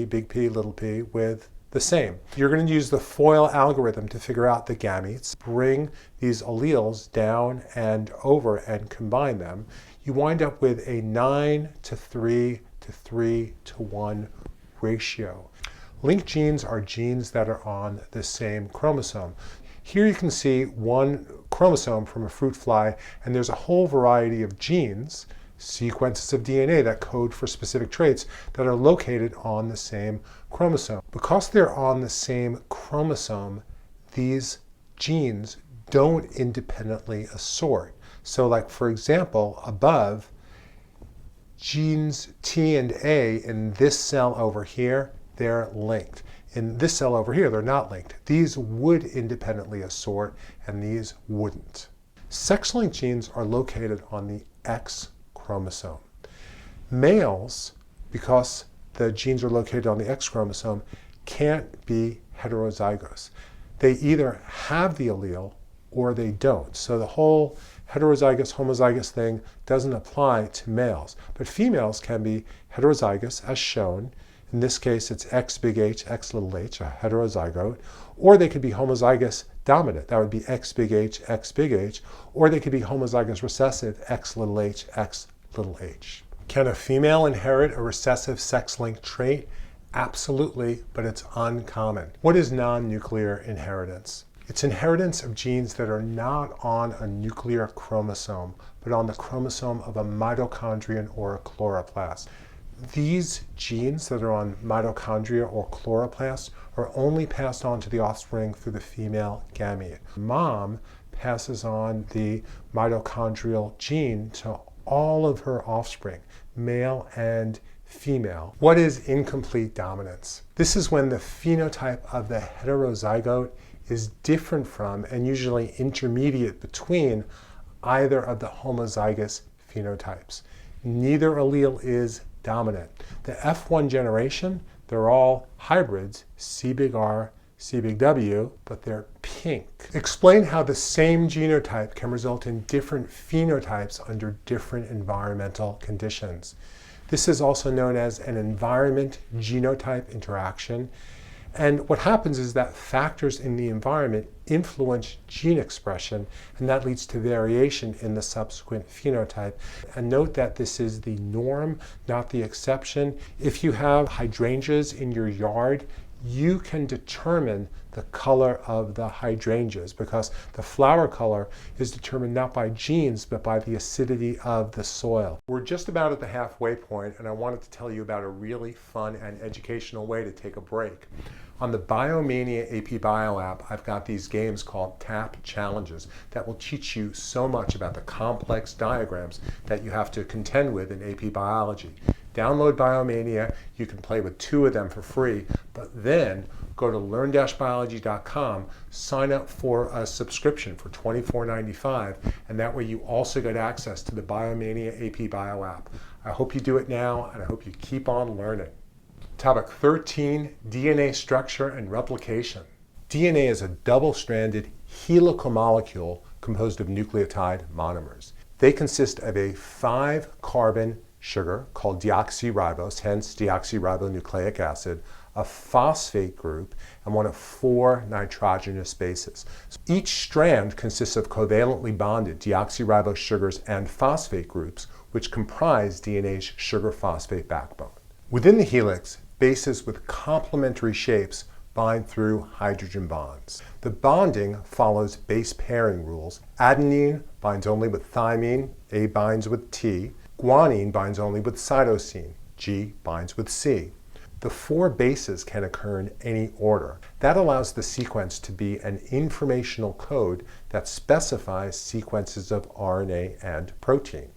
big P, little p with the same. You're going to use the FOIL algorithm to figure out the gametes, bring these alleles down and over and combine them. You wind up with a 9-to-3 to 3-to-1 ratio. Linked genes are genes that are on the same chromosome. Here you can see one chromosome from a fruit fly, and there's a whole variety of genes, sequences of DNA that code for specific traits that are located on the same chromosome. Because they're on the same chromosome, these genes don't independently assort. So like, for example, above, genes T and A in this cell over here, they're linked. In this cell over here, they're not linked. These would independently assort, and these wouldn't. Sex-linked genes are located on the X chromosome. Males, because the genes are located on the X chromosome, can't be heterozygous. They either have the allele or they don't. So the whole heterozygous, homozygous thing doesn't apply to males. But females can be heterozygous, as shown. In this case, it's X big H, X little h, a heterozygote. Or they could be homozygous dominant. That would be X big H, X big H. Or they could be homozygous recessive, X little h, X little h. Can a female inherit a recessive sex-linked trait? Absolutely, but it's uncommon. What is non-nuclear inheritance? It's inheritance of genes that are not on a nuclear chromosome, but on the chromosome of a mitochondrion or a chloroplast. These genes that are on mitochondria or chloroplasts are only passed on to the offspring through the female gamete. Mom passes on the mitochondrial gene to all of her offspring, male and female. What is incomplete dominance? This is when the phenotype of the heterozygote is different from and usually intermediate between either of the homozygous phenotypes. Neither allele is dominant. The F1 generation, they're all hybrids, C big R, C big W, but they're pink. Explain how the same genotype can result in different phenotypes under different environmental conditions. This is also known as an environment-genotype interaction. And what happens is that factors in the environment influence gene expression, and that leads to variation in the subsequent phenotype. And note that this is the norm, not the exception. If you have hydrangeas in your yard, you can determine the color of the hydrangeas, because the flower color is determined not by genes but by the acidity of the soil. We're just about at the halfway point, and I wanted to tell you about a really fun and educational way to take a break. On the Biomania AP Bio App, I've got these games called Tap Challenges that will teach you so much about the complex diagrams that you have to contend with in AP Biology. Download Biomania, you can play with 2 of them for free, but then go to learn-biology.com, sign up for a subscription for $24.95, and that way you also get access to the Biomania AP Bio App. I hope you do it now, and I hope you keep on learning. Topic 13, DNA structure and replication. DNA is a double-stranded helical molecule composed of nucleotide monomers. They consist of a 5-carbon sugar called deoxyribose, hence deoxyribonucleic acid, a phosphate group, and one of 4 nitrogenous bases. So each strand consists of covalently bonded deoxyribose sugars and phosphate groups, which comprise DNA's sugar-phosphate backbone. Within the helix, bases with complementary shapes bind through hydrogen bonds. The bonding follows base pairing rules. Adenine binds only with thymine, A binds with T. Guanine binds only with cytosine, G binds with C. The 4 bases can occur in any order. That allows the sequence to be an informational code that specifies sequences of RNA and protein.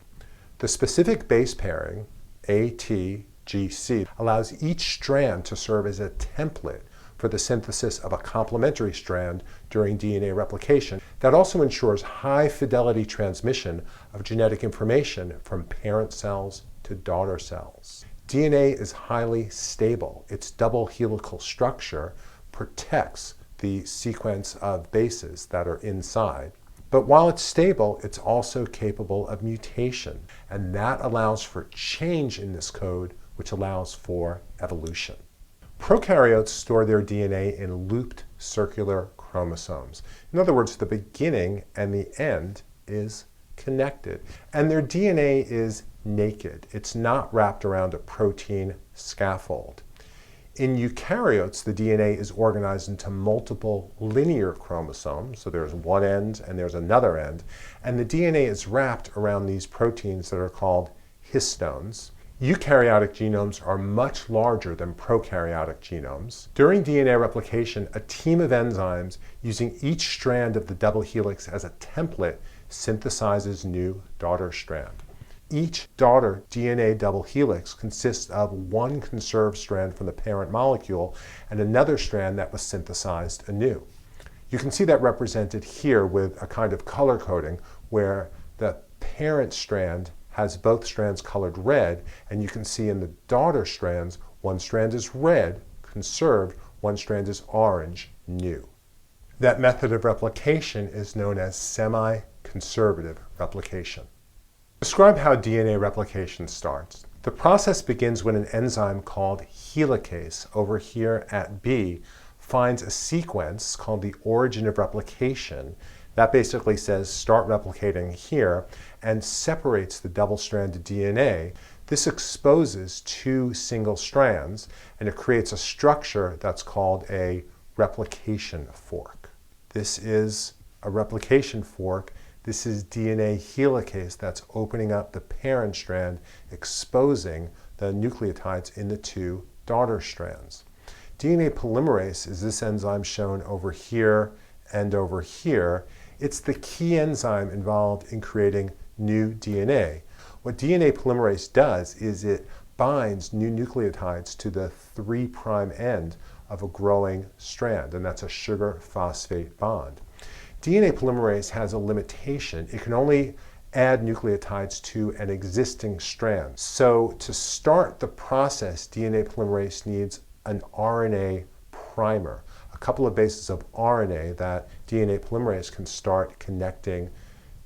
The specific base pairing, ATGC, allows each strand to serve as a template for the synthesis of a complementary strand during DNA replication. That also ensures high fidelity transmission of genetic information from parent cells to daughter cells. DNA is highly stable. Its double helical structure protects the sequence of bases that are inside. But while it's stable, it's also capable of mutation, and that allows for change in this code, which allows for evolution. Prokaryotes store their DNA in looped circular chromosomes. In other words, the beginning and the end is connected, and their DNA is naked. It's not wrapped around a protein scaffold. In eukaryotes, the DNA is organized into multiple linear chromosomes, so there's one end and there's another end, and the DNA is wrapped around these proteins that are called histones. Eukaryotic genomes are much larger than prokaryotic genomes. During DNA replication, a team of enzymes using each strand of the double helix as a template synthesizes new daughter strand. Each daughter DNA double helix consists of one conserved strand from the parent molecule and another strand that was synthesized anew. You can see that represented here with a kind of color coding where the parent strand has both strands colored red, and you can see in the daughter strands, one strand is red, conserved, one strand is orange, new. That method of replication is known as semi-conservative replication. Describe how DNA replication starts. The process begins when an enzyme called helicase over here at B finds a sequence called the origin of replication that basically says start replicating here and separates the double-stranded DNA. This exposes 2 single strands and it creates a structure that's called a replication fork. This is a replication fork. This is DNA helicase that's opening up the parent strand, exposing the nucleotides in the 2 daughter strands. DNA polymerase is this enzyme shown over here and over here. It's the key enzyme involved in creating new DNA. What DNA polymerase does is it binds new nucleotides to the 3' end of a growing strand, and that's a sugar-phosphate bond. DNA polymerase has a limitation. It can only add nucleotides to an existing strand. So to start the process, DNA polymerase needs an RNA primer, a couple of bases of RNA that DNA polymerase can start connecting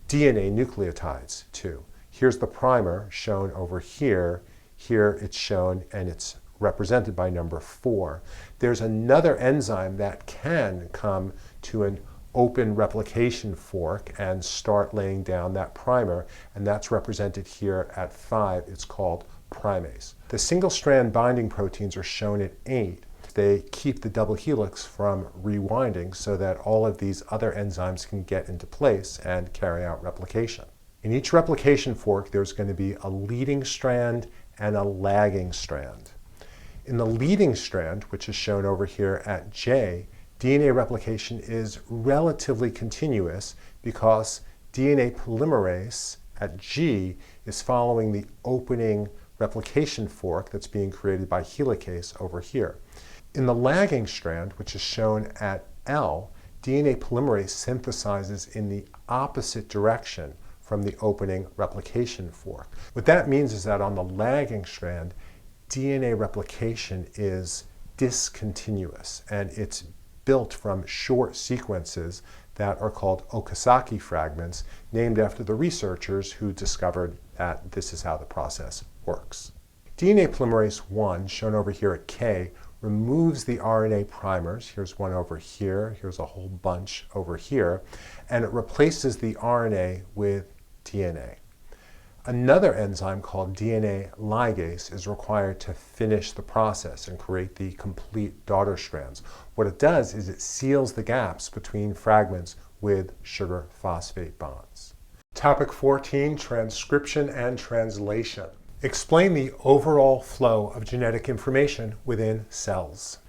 DNA nucleotides to. Here's the primer shown over here. Here it's shown and it's represented by number 4. There's another enzyme that can come to an open replication fork and start laying down that primer, and that's represented here at 5. It's called primase. The single strand binding proteins are shown at 8. they keep the double helix from rewinding so that all of these other enzymes can get into place and carry out replication. In each replication fork, there's going to be a leading strand and a lagging strand. In the leading strand, which is shown over here at J, DNA replication is relatively continuous because DNA polymerase at G is following the opening replication fork that's being created by helicase over here. In the lagging strand, which is shown at L, DNA polymerase synthesizes in the opposite direction from the opening replication fork. What that means is that on the lagging strand, DNA replication is discontinuous, and it's built from short sequences that are called Okazaki fragments, named after the researchers who discovered that this is how the process works. DNA polymerase 1, shown over here at K, removes the RNA primers. Here's one over here, here's a whole bunch over here, and it replaces the RNA with DNA. Another enzyme called DNA ligase is required to finish the process and create the complete daughter strands. What it does is it seals the gaps between fragments with sugar phosphate bonds. Topic 14, Transcription and Translation. Explain the overall flow of genetic information within cells.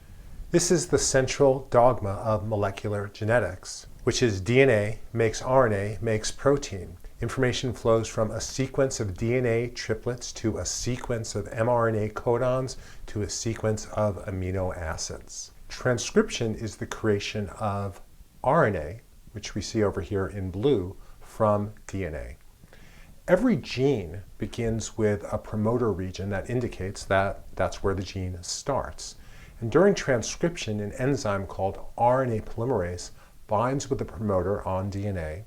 This is the central dogma of molecular genetics, which is DNA makes RNA makes protein. Information flows from a sequence of DNA triplets to a sequence of mRNA codons to a sequence of amino acids. Transcription is the creation of RNA, which we see over here in blue, from DNA. Every gene begins with a promoter region that indicates that that's where the gene starts. And during transcription, an enzyme called RNA polymerase binds with the promoter on DNA.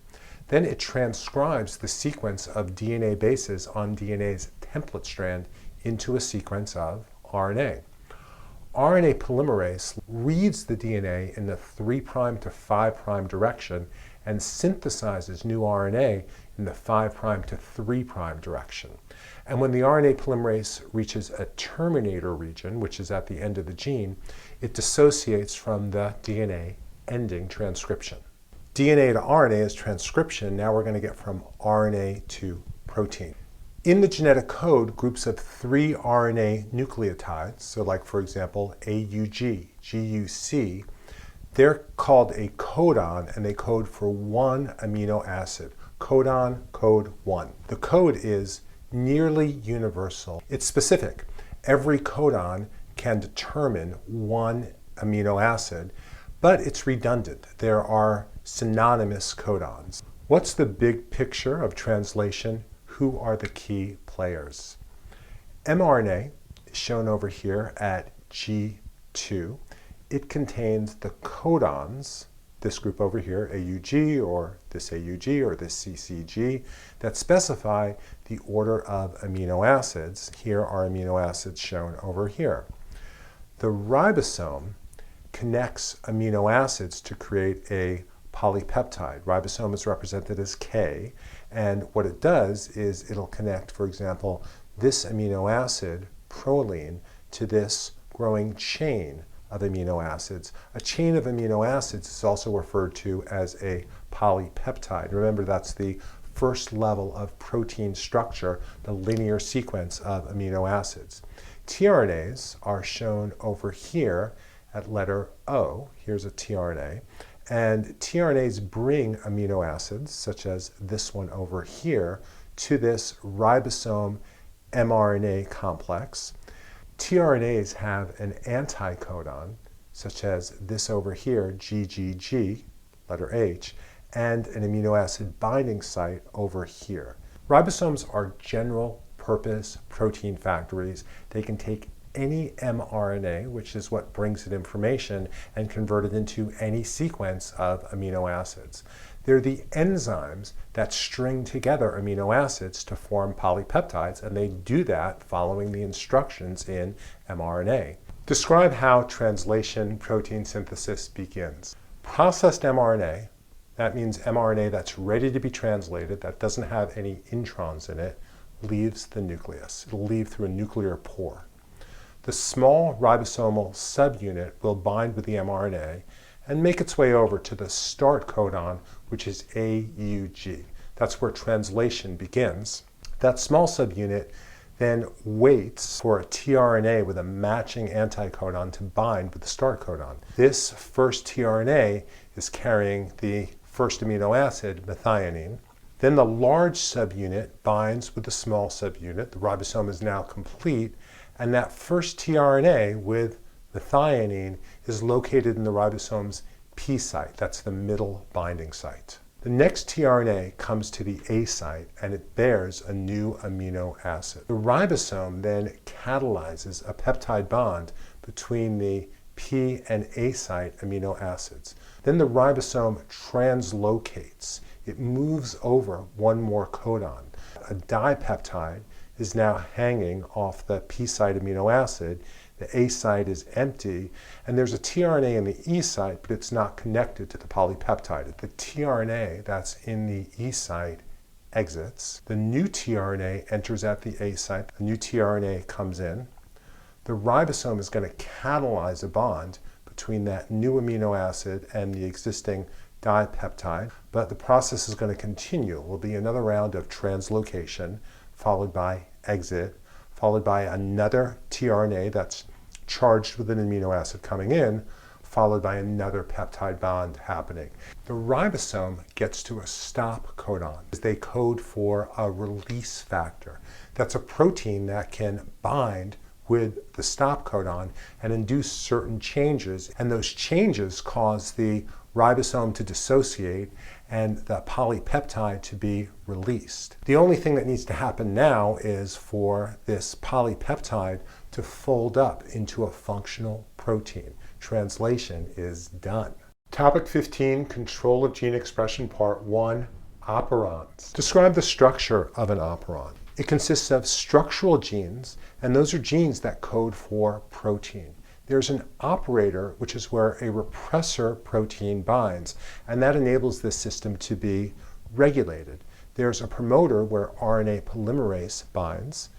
Then it transcribes the sequence of DNA bases on DNA's template strand into a sequence of RNA. RNA polymerase reads the DNA in the 3' to 5' direction and synthesizes new RNA in the 5' to 3' direction. And when the RNA polymerase reaches a terminator region, which is at the end of the gene, it dissociates from the DNA ending transcription. DNA to RNA is transcription. Now we're going to get from RNA to protein. In the genetic code, groups of 3 RNA nucleotides, so like for example AUG, GUC, they're called a codon and they code for one amino acid. Codon code 1. The code is nearly universal. It's specific. Every codon can determine one amino acid, but it's redundant. There are synonymous codons. What's the big picture of translation? Who are the key players? mRNA is shown over here at G2. It contains the codons, this group over here, AUG, or this AUG, or this CCG, that specify the order of amino acids. Here are amino acids shown over here. The ribosome connects amino acids to create a polypeptide. Ribosome is represented as K, and what it does is it'll connect, for example, this amino acid, proline, to this growing chain of amino acids. A chain of amino acids is also referred to as a polypeptide. Remember, that's the first level of protein structure, the linear sequence of amino acids. tRNAs are shown over here at letter O. Here's a tRNA. And tRNAs bring amino acids, such as this one over here, to this ribosome mRNA complex. tRNAs have an anticodon, such as this over here, GGG, letter H, and an amino acid binding site over here. Ribosomes are general purpose protein factories. They can take any mRNA, which is what brings it information, and convert it into any sequence of amino acids. They're the enzymes that string together amino acids to form polypeptides, and they do that following the instructions in mRNA. Describe how translation protein synthesis begins. Processed mRNA, that means mRNA that's ready to be translated, that doesn't have any introns in it, leaves the nucleus. It'll leave through a nuclear pore. the small ribosomal subunit will bind with the mRNA and make its way over to the start codon, which is AUG. That's where translation begins. That small subunit then waits for a tRNA with a matching anticodon to bind with the start codon. This first tRNA is carrying the first amino acid, methionine. Then the large subunit binds with the small subunit. The ribosome is now complete, and that first tRNA with methionine is located in the ribosome's P site. That's the middle binding site. The next tRNA comes to the A site and it bears a new amino acid. The ribosome then catalyzes a peptide bond between the P and A site amino acids. Then the ribosome translocates. It moves over one more codon. A dipeptide is now hanging off the P site amino acid. The A site is empty, and there's a tRNA in the E site, but it's not connected to the polypeptide. The tRNA that's in the E site exits. The new tRNA enters at the A site. A new tRNA comes in. The ribosome is going to catalyze a bond between that new amino acid and the existing dipeptide, but the process is going to continue. It will be another round of translocation, followed by exit, followed by another tRNA that's charged with an amino acid coming in, followed by another peptide bond happening. The ribosome gets to a stop codon. They code for a release factor. That's a protein that can bind with the stop codon and induce certain changes, and those changes cause the ribosome to dissociate and the polypeptide to be released. The only thing that needs to happen now is for this polypeptide to fold up into a functional protein. Translation is done. Topic 15, Control of Gene Expression, Part 1, Operons. Describe the structure of an operon. It consists of structural genes, and those are genes that code for protein. There's an operator, which is where a repressor protein binds, and that enables this system to be regulated. There's a promoter where RNA polymerase binds,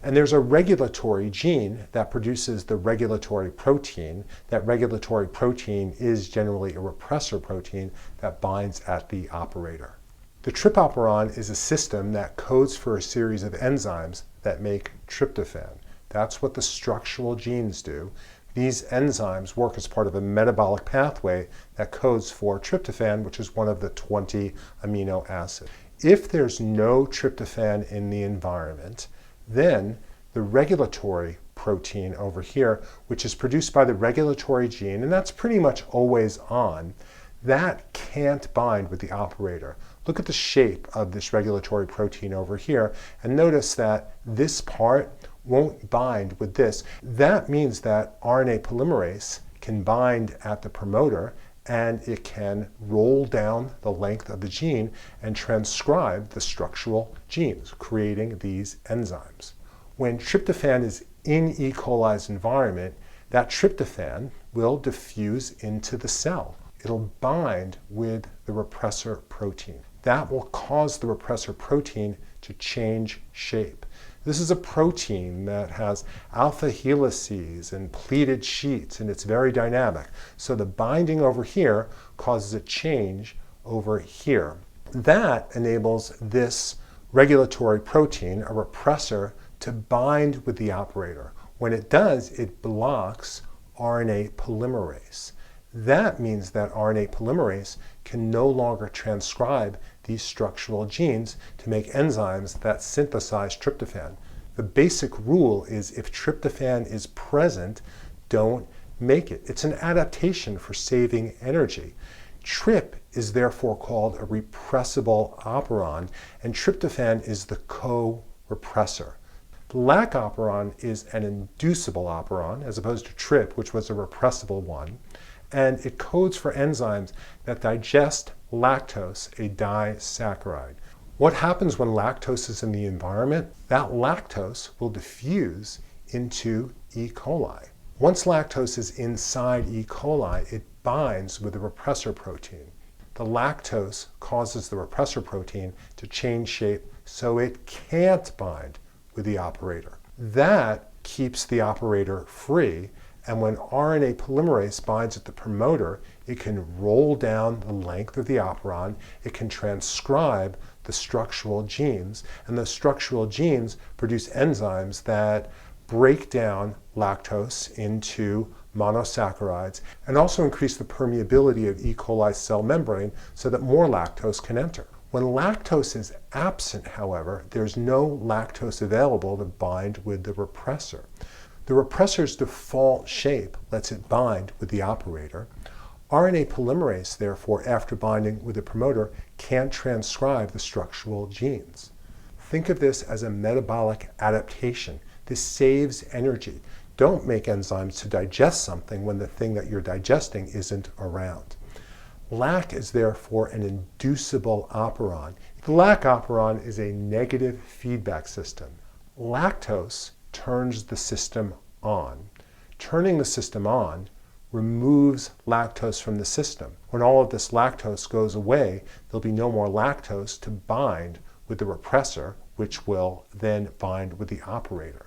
and there's a regulatory gene that produces the regulatory protein. That regulatory protein is generally a repressor protein that binds at the operator. The tripoperon is a system that codes for a series of enzymes that make tryptophan. That's what the structural genes do. These enzymes work as part of a metabolic pathway that codes for tryptophan, which is one of the 20 amino acids. If there's no tryptophan in the environment, then the regulatory protein over here, which is produced by the regulatory gene, and that's pretty much always on, that can't bind with the operator. Look at the shape of this regulatory protein over here, and notice that this part won't bind with this. That means that RNA polymerase can bind at the promoter, and it can roll down the length of the gene and transcribe the structural genes, creating these enzymes. When tryptophan is in E. coli's environment, that tryptophan will diffuse into the cell. It'll bind with the repressor protein. That will cause the repressor protein to change shape. This is a protein that has alpha helices and pleated sheets, and it's very dynamic. So the binding over here causes a change over here. That enables this regulatory protein, a repressor, to bind with the operator. When it does, it blocks RNA polymerase. That means that RNA polymerase can no longer transcribe these structural genes to make enzymes that synthesize tryptophan. The basic rule is if tryptophan is present, don't make it. It's an adaptation for saving energy. Tryp is therefore called a repressible operon, and tryptophan is the co-repressor. The lac operon is an inducible operon, as opposed to tryp, which was a repressible one, and it codes for enzymes that digest lactose, a disaccharide. What happens when lactose is in the environment? That lactose will diffuse into E. coli. Once lactose is inside E. coli, it binds with the repressor protein. The lactose causes the repressor protein to change shape so it can't bind with the operator. That keeps the operator free, and when RNA polymerase binds at the promoter, it can roll down the length of the operon, it can transcribe the structural genes, and those structural genes produce enzymes that break down lactose into monosaccharides and also increase the permeability of E. coli cell membrane so that more lactose can enter. When lactose is absent, however, there's no lactose available to bind with the repressor. The repressor's default shape lets it bind with the operator. RNA polymerase, therefore, after binding with the promoter, can't transcribe the structural genes. Think of this as a metabolic adaptation. This saves energy. Don't make enzymes to digest something when the thing that you're digesting isn't around. Lac is therefore an inducible operon. The lac operon is a negative feedback system. Lactose turns the system on. Turning the system on removes lactose from the system. When all of this lactose goes away, there'll be no more lactose to bind with the repressor, which will then bind with the operator.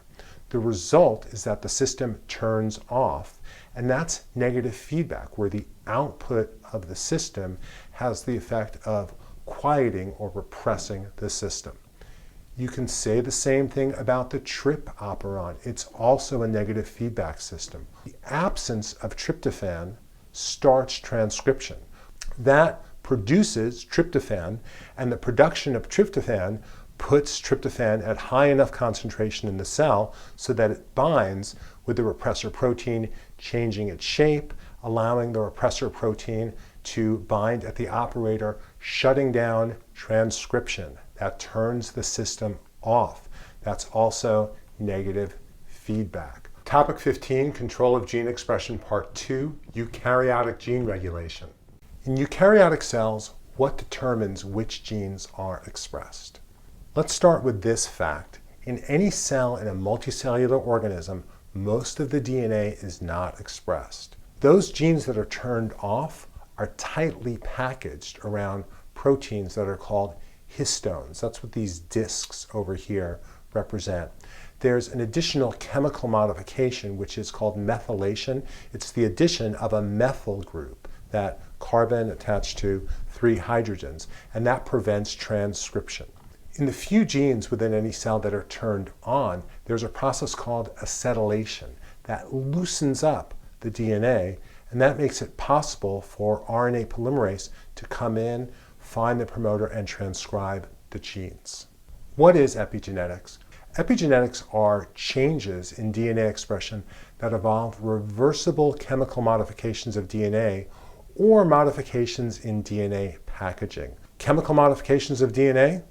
The result is that the system turns off, and that's negative feedback, where the output of the system has the effect of quieting or repressing the system. You can say the same thing about the trip operon. It's also a negative feedback system. The absence of tryptophan starts transcription. That produces tryptophan, and the production of tryptophan puts tryptophan at high enough concentration in the cell so that it binds with the repressor protein, changing its shape, allowing the repressor protein to bind at the operator, shutting down transcription. That turns the system off. That's also negative feedback. Topic 15, control of gene expression, part 2, eukaryotic gene regulation. In eukaryotic cells, what determines which genes are expressed? Let's start with this fact. In any cell in a multicellular organism, most of the DNA is not expressed. Those genes that are turned off are tightly packaged around proteins that are called histones. That's what these discs over here represent. There's an additional chemical modification which is called methylation. It's the addition of a methyl group, that carbon attached to 3 hydrogens, and that prevents transcription. In the few genes within any cell that are turned on, there's a process called acetylation that loosens up the DNA, and that makes it possible for RNA polymerase to come in, find the promoter, and transcribe the genes. What is epigenetics? Epigenetics are changes in DNA expression that involve reversible chemical modifications of DNA or modifications in DNA packaging. Chemical modifications of DNA?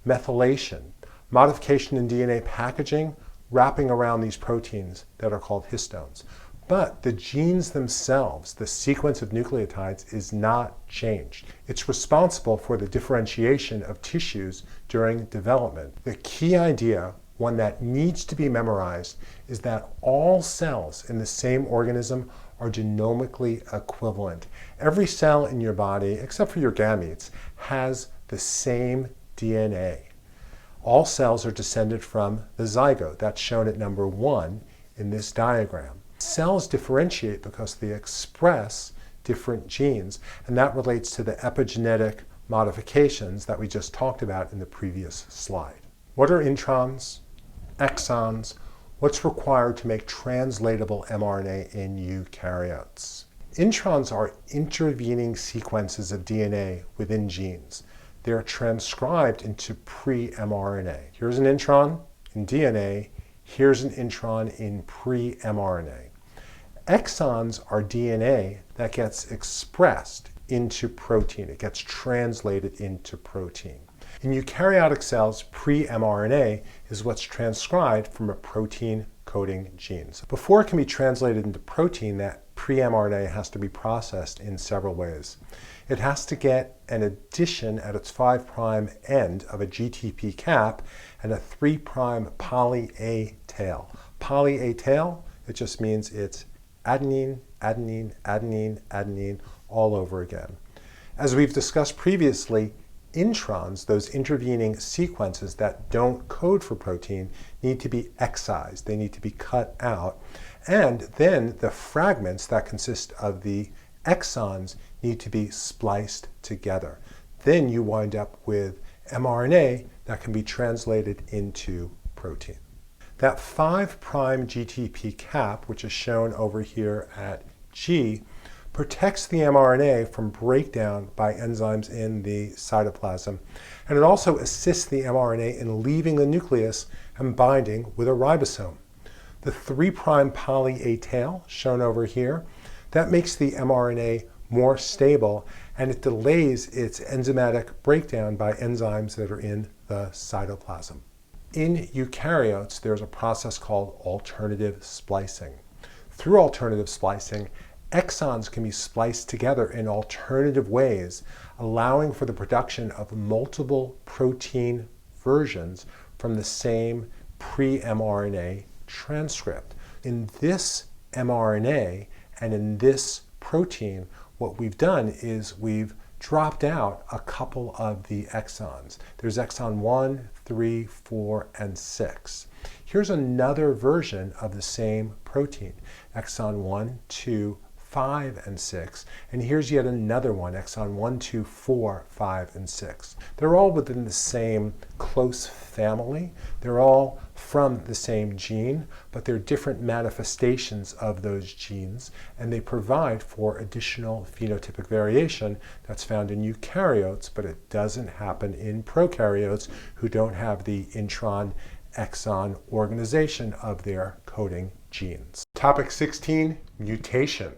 Methylation. Modification in DNA packaging, wrapping around these proteins that are called histones. But the genes themselves, the sequence of nucleotides, is not changed. It's responsible for the differentiation of tissues during development. The key idea, one that needs to be memorized, is that all cells in the same organism are genomically equivalent. Every cell in your body, except for your gametes, has the same DNA. All cells are descended from the zygote. That's shown at number 1 in this diagram. Cells differentiate because they express different genes, and that relates to the epigenetic modifications that we just talked about in the previous slide. What are introns, exons? What's required to make translatable mRNA in eukaryotes? Introns are intervening sequences of DNA within genes. They're transcribed into pre-mRNA. Here's an intron in DNA. Here's an intron in pre-mRNA. Exons are DNA that gets expressed into protein. It gets translated into protein. In eukaryotic cells, pre-mRNA is what's transcribed from a protein-coding gene. So before it can be translated into protein, that pre-mRNA has to be processed in several ways. It has to get an addition at its 5' end of a GTP cap and a 3' poly A tail. Poly A tail, it just means it's adenine, adenine, adenine, adenine all over again. As we've discussed previously, introns, those intervening sequences that don't code for protein, need to be excised. They need to be cut out. And then the fragments that consist of the exons need to be spliced together. Then you wind up with mRNA that can be translated into protein. That 5' GTP cap, which is shown over here at G, protects the mRNA from breakdown by enzymes in the cytoplasm, and it also assists the mRNA in leaving the nucleus and binding with a ribosome. The 3' poly A tail, shown over here, that makes the mRNA more stable, and it delays its enzymatic breakdown by enzymes that are in the cytoplasm. In eukaryotes, there's a process called alternative splicing. Through alternative splicing, exons can be spliced together in alternative ways, allowing for the production of multiple protein versions from the same pre-mRNA transcript. In this mRNA and in this protein, what we've done is we've dropped out a couple of the exons. There's exon 1, 3, 4, and 6. Here's another version of the same protein, exon 1, 2, 5, and 6. And here's yet another one, exon 1, 2, 4, 5, and 6. They're all within the same close family. They're all from the same gene, but they're different manifestations of those genes, and they provide for additional phenotypic variation that's found in eukaryotes, but it doesn't happen in prokaryotes who don't have the intron-exon organization of their coding genes. Topic 16, mutation.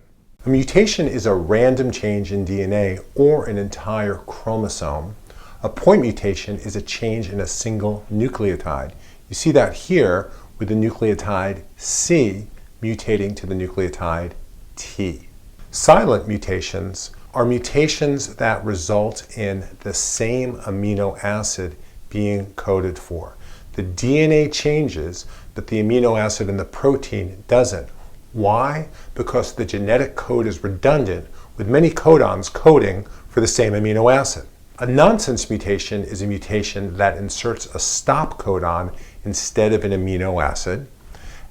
A mutation is a random change in DNA or an entire chromosome. A point mutation is a change in a single nucleotide. You see that here with the nucleotide C mutating to the nucleotide T. Silent mutations are mutations that result in the same amino acid being coded for. The DNA changes, but the amino acid in the protein doesn't. Why? Because the genetic code is redundant, with many codons coding for the same amino acid. A nonsense mutation is a mutation that inserts a stop codon instead of an amino acid,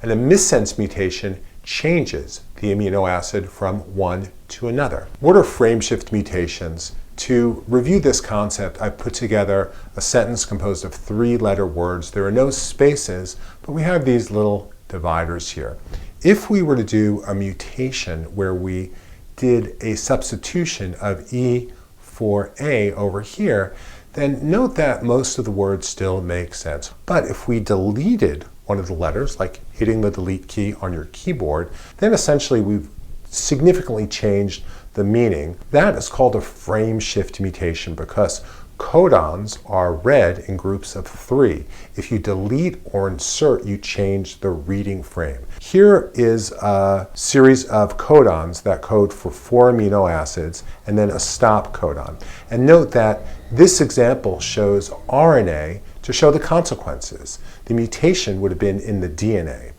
and a missense mutation changes the amino acid from one to another. What are frameshift mutations? To review this concept, I put together a sentence composed of 3-letter words. There are no spaces, but we have these little dividers here. If we were to do a mutation where we did a substitution of E for A over here, then note that most of the words still make sense. But if we deleted one of the letters, like hitting the delete key on your keyboard, then essentially we've significantly changed the meaning. That is called a frameshift mutation because codons are read in groups of 3. If you delete or insert, you change the reading frame. Here is a series of codons that code for 4 amino acids and then a stop codon. And note that this example shows RNA to show the consequences. The mutation would have been in the DNA.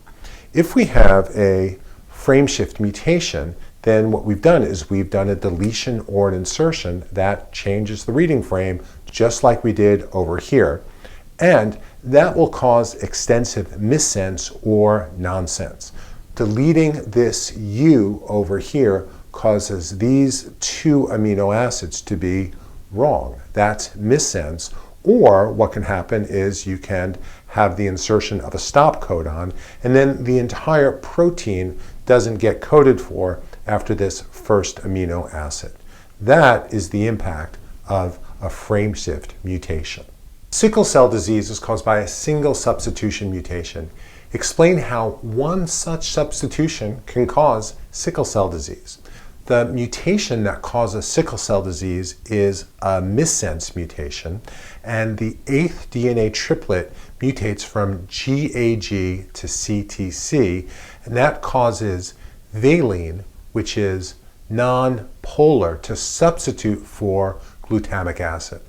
If we have a frameshift mutation, then what we've done is we've done a deletion or an insertion that changes the reading frame just like we did over here. And that will cause extensive missense or nonsense. Deleting this U over here causes these 2 amino acids to be wrong. That's missense. Or what can happen is you can have the insertion of a stop codon, and then the entire protein doesn't get coded for after this first amino acid. That is the impact of a frameshift mutation. Sickle cell disease is caused by a single substitution mutation. Explain how one such substitution can cause sickle cell disease. The mutation that causes sickle cell disease is a missense mutation, and the 8th DNA triplet mutates from GAG to CTC, and that causes valine, which is non-polar, to substitute for glutamic acid.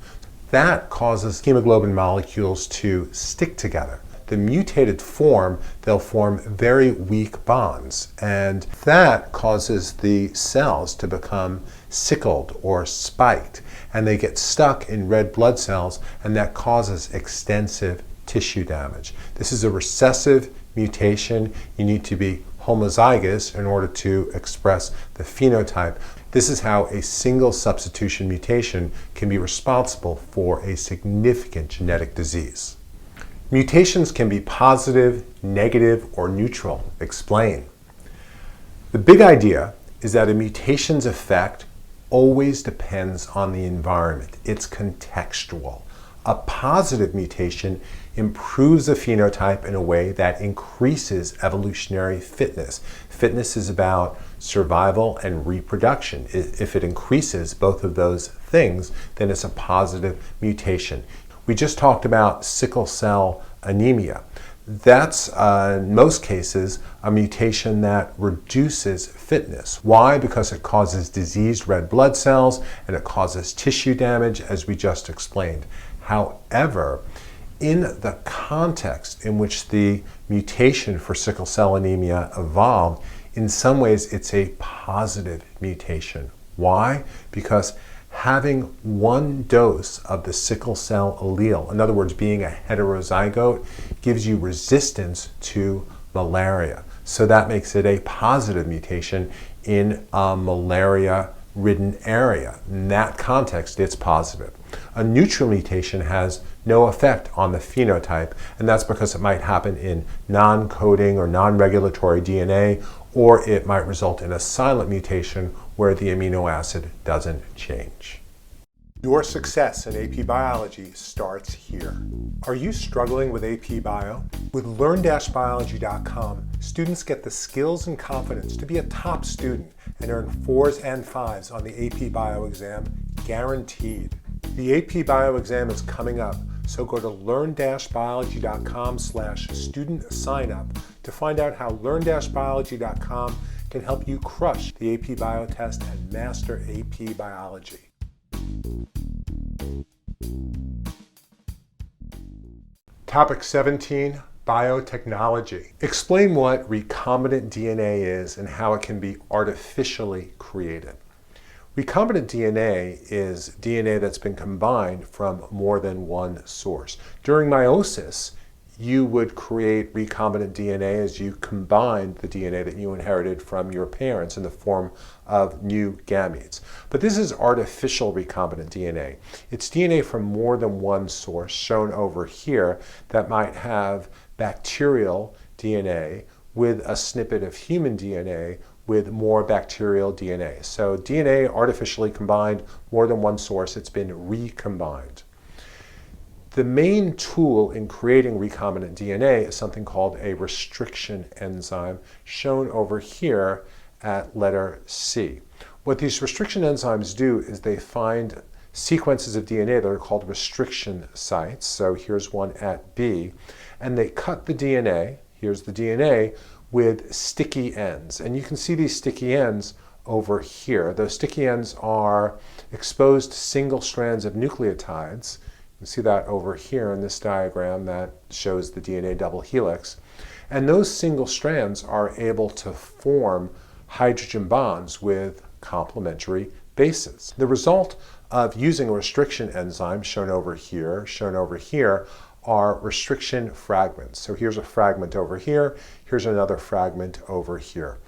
That causes hemoglobin molecules to stick together. the mutated form, they'll form very weak bonds. And that causes the cells to become sickled or spiked. And they get stuck in red blood cells, and that causes extensive tissue damage. This is a recessive mutation. You need to be homozygous in order to express the phenotype. This is how a single substitution mutation can be responsible for a significant genetic disease. Mutations can be positive, negative, or neutral. Explain. The big idea is that a mutation's effect always depends on the environment. It's contextual. A positive mutation improves a phenotype in a way that increases evolutionary fitness. Fitness is about survival and reproduction. If it increases both of those things, then it's a positive mutation. We just talked about sickle cell anemia. That's, in most cases, a mutation that reduces fitness. Why? Because it causes diseased red blood cells and it causes tissue damage, as we just explained. However, in the context in which the mutation for sickle cell anemia evolved, in some ways it's a positive mutation. Why? Because having one dose of the sickle cell allele, in other words, being a heterozygote, gives you resistance to malaria. So that makes it a positive mutation in a malaria-ridden area. In that context, it's positive. A neutral mutation has no effect on the phenotype, and that's because it might happen in non-coding or non-regulatory DNA, or it might result in a silent mutation where the amino acid doesn't change. Your success in AP Biology starts here. Are you struggling with AP Bio? With learn-biology.com, students get the skills and confidence to be a top student and earn 4s and 5s on the AP Bio exam, guaranteed. The AP Bio exam is coming up, so go to learn-biology.com/student sign-up to find out how learn-biology.com can help you crush the AP Bio test and master AP Biology. Topic 17, Biotechnology. Explain what recombinant DNA is and how it can be artificially created. Recombinant DNA is DNA that's been combined from more than one source. During meiosis, you would create recombinant DNA as you combined the DNA that you inherited from your parents in the form of new gametes. But this is artificial recombinant DNA. It's DNA from more than one source, shown over here, that might have bacterial DNA with a snippet of human DNA with more bacterial DNA. So DNA artificially combined, more than one source, it's been recombined. The main tool in creating recombinant DNA is something called a restriction enzyme, shown over here at letter C. What these restriction enzymes do is they find sequences of DNA that are called restriction sites. So here's one at B, and they cut the DNA, here's the DNA, with sticky ends. And you can see these sticky ends over here. Those sticky ends are exposed single strands of nucleotides. You can see that over here in this diagram that shows the DNA double helix. And those single strands are able to form hydrogen bonds with complementary bases. The result of using a restriction enzyme, shown over here, are restriction fragments. So here's a fragment over here, here's another fragment over here.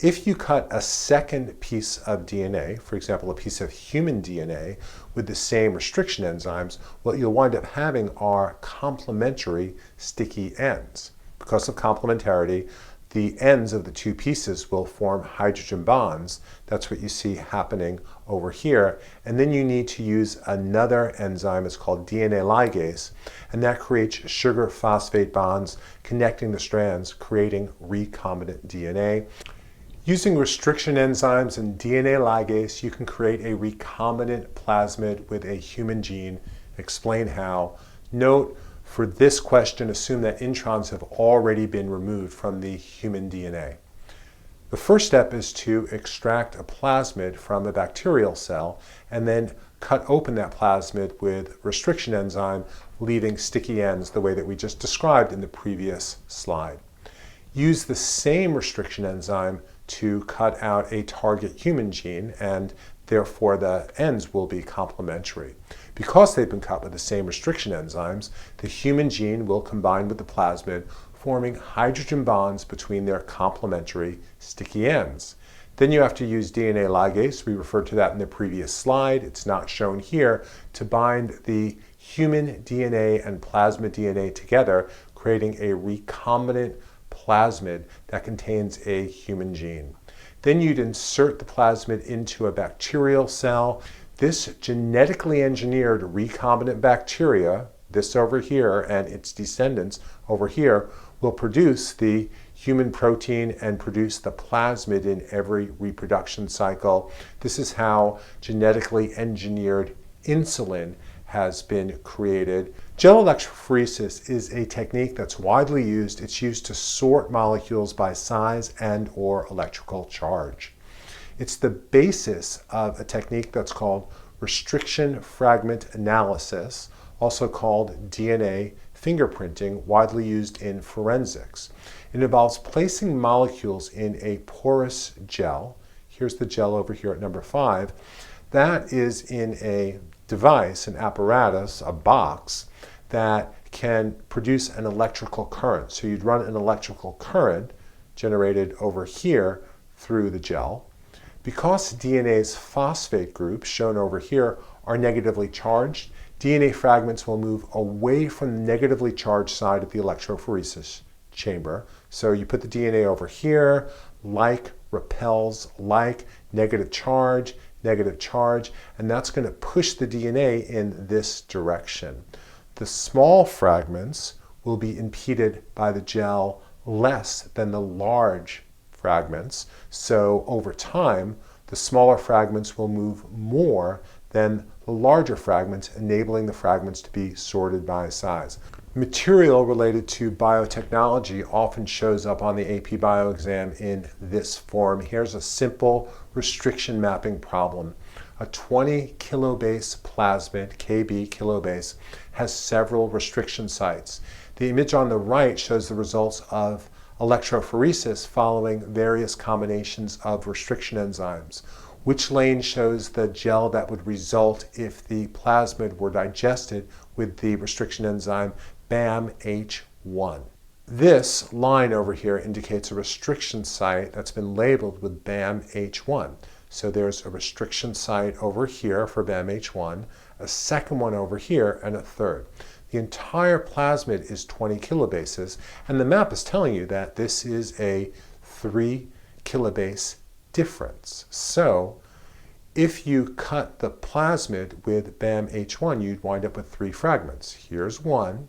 If you cut a second piece of DNA, for example, a piece of human DNA with the same restriction enzymes, what you'll wind up having are complementary sticky ends. Because of complementarity, the ends of the two pieces will form hydrogen bonds. That's what you see happening over here. And then you need to use another enzyme, it's called DNA ligase, and that creates sugar phosphate bonds connecting the strands, creating recombinant DNA. Using restriction enzymes and DNA ligase, you can create a recombinant plasmid with a human gene. Explain how. Note, for this question, assume that introns have already been removed from the human DNA. The first step is to extract a plasmid from a bacterial cell and then cut open that plasmid with restriction enzyme, leaving sticky ends the way that we just described in the previous slide. Use the same restriction enzyme to cut out a target human gene, and therefore the ends will be complementary. Because they've been cut with the same restriction enzymes, the human gene will combine with the plasmid, forming hydrogen bonds between their complementary sticky ends. Then you have to use DNA ligase. We referred to that in the previous slide. It's not shown here, to bind the human DNA and plasmid DNA together, creating a recombinant plasmid that contains a human gene. Then you'd insert the plasmid into a bacterial cell. This genetically engineered recombinant bacteria, this over here and its descendants over here, will produce the human protein and produce the plasmid in every reproduction cycle. This is how genetically engineered insulin has been created. Gel electrophoresis is a technique that's widely used. It's used to sort molecules by size and or electrical charge. It's the basis of a technique that's called restriction fragment analysis, also called DNA fingerprinting, widely used in forensics. It involves placing molecules in a porous gel. Here's the gel over here at number 5. That is in a device, an apparatus, a box, that can produce an electrical current. So you'd run an electrical current generated over here through the gel. Because DNA's phosphate groups, shown over here, are negatively charged, DNA fragments will move away from the negatively charged side of the electrophoresis chamber. So you put the DNA over here, like repels like, negative charge, and that's going to push the DNA in this direction. The small fragments will be impeded by the gel less than the large fragments. So over time, the smaller fragments will move more than the larger fragments, enabling the fragments to be sorted by size. Material related to biotechnology often shows up on the AP Bio exam in this form. Here's a simple restriction mapping problem. A 20 kilobase plasmid, KB kilobase, has several restriction sites. The image on the right shows the results of electrophoresis following various combinations of restriction enzymes. Which lane shows the gel that would result if the plasmid were digested with the restriction enzyme BAMH1? This line over here indicates a restriction site that's been labeled with BAMH1. So there's a restriction site over here for BAMH1, a second one over here, and a third. The entire plasmid is 20 kilobases, and the map is telling you that this is a 3 kilobase difference. So if you cut the plasmid with BAMH1, you'd wind up with 3 fragments. Here's one.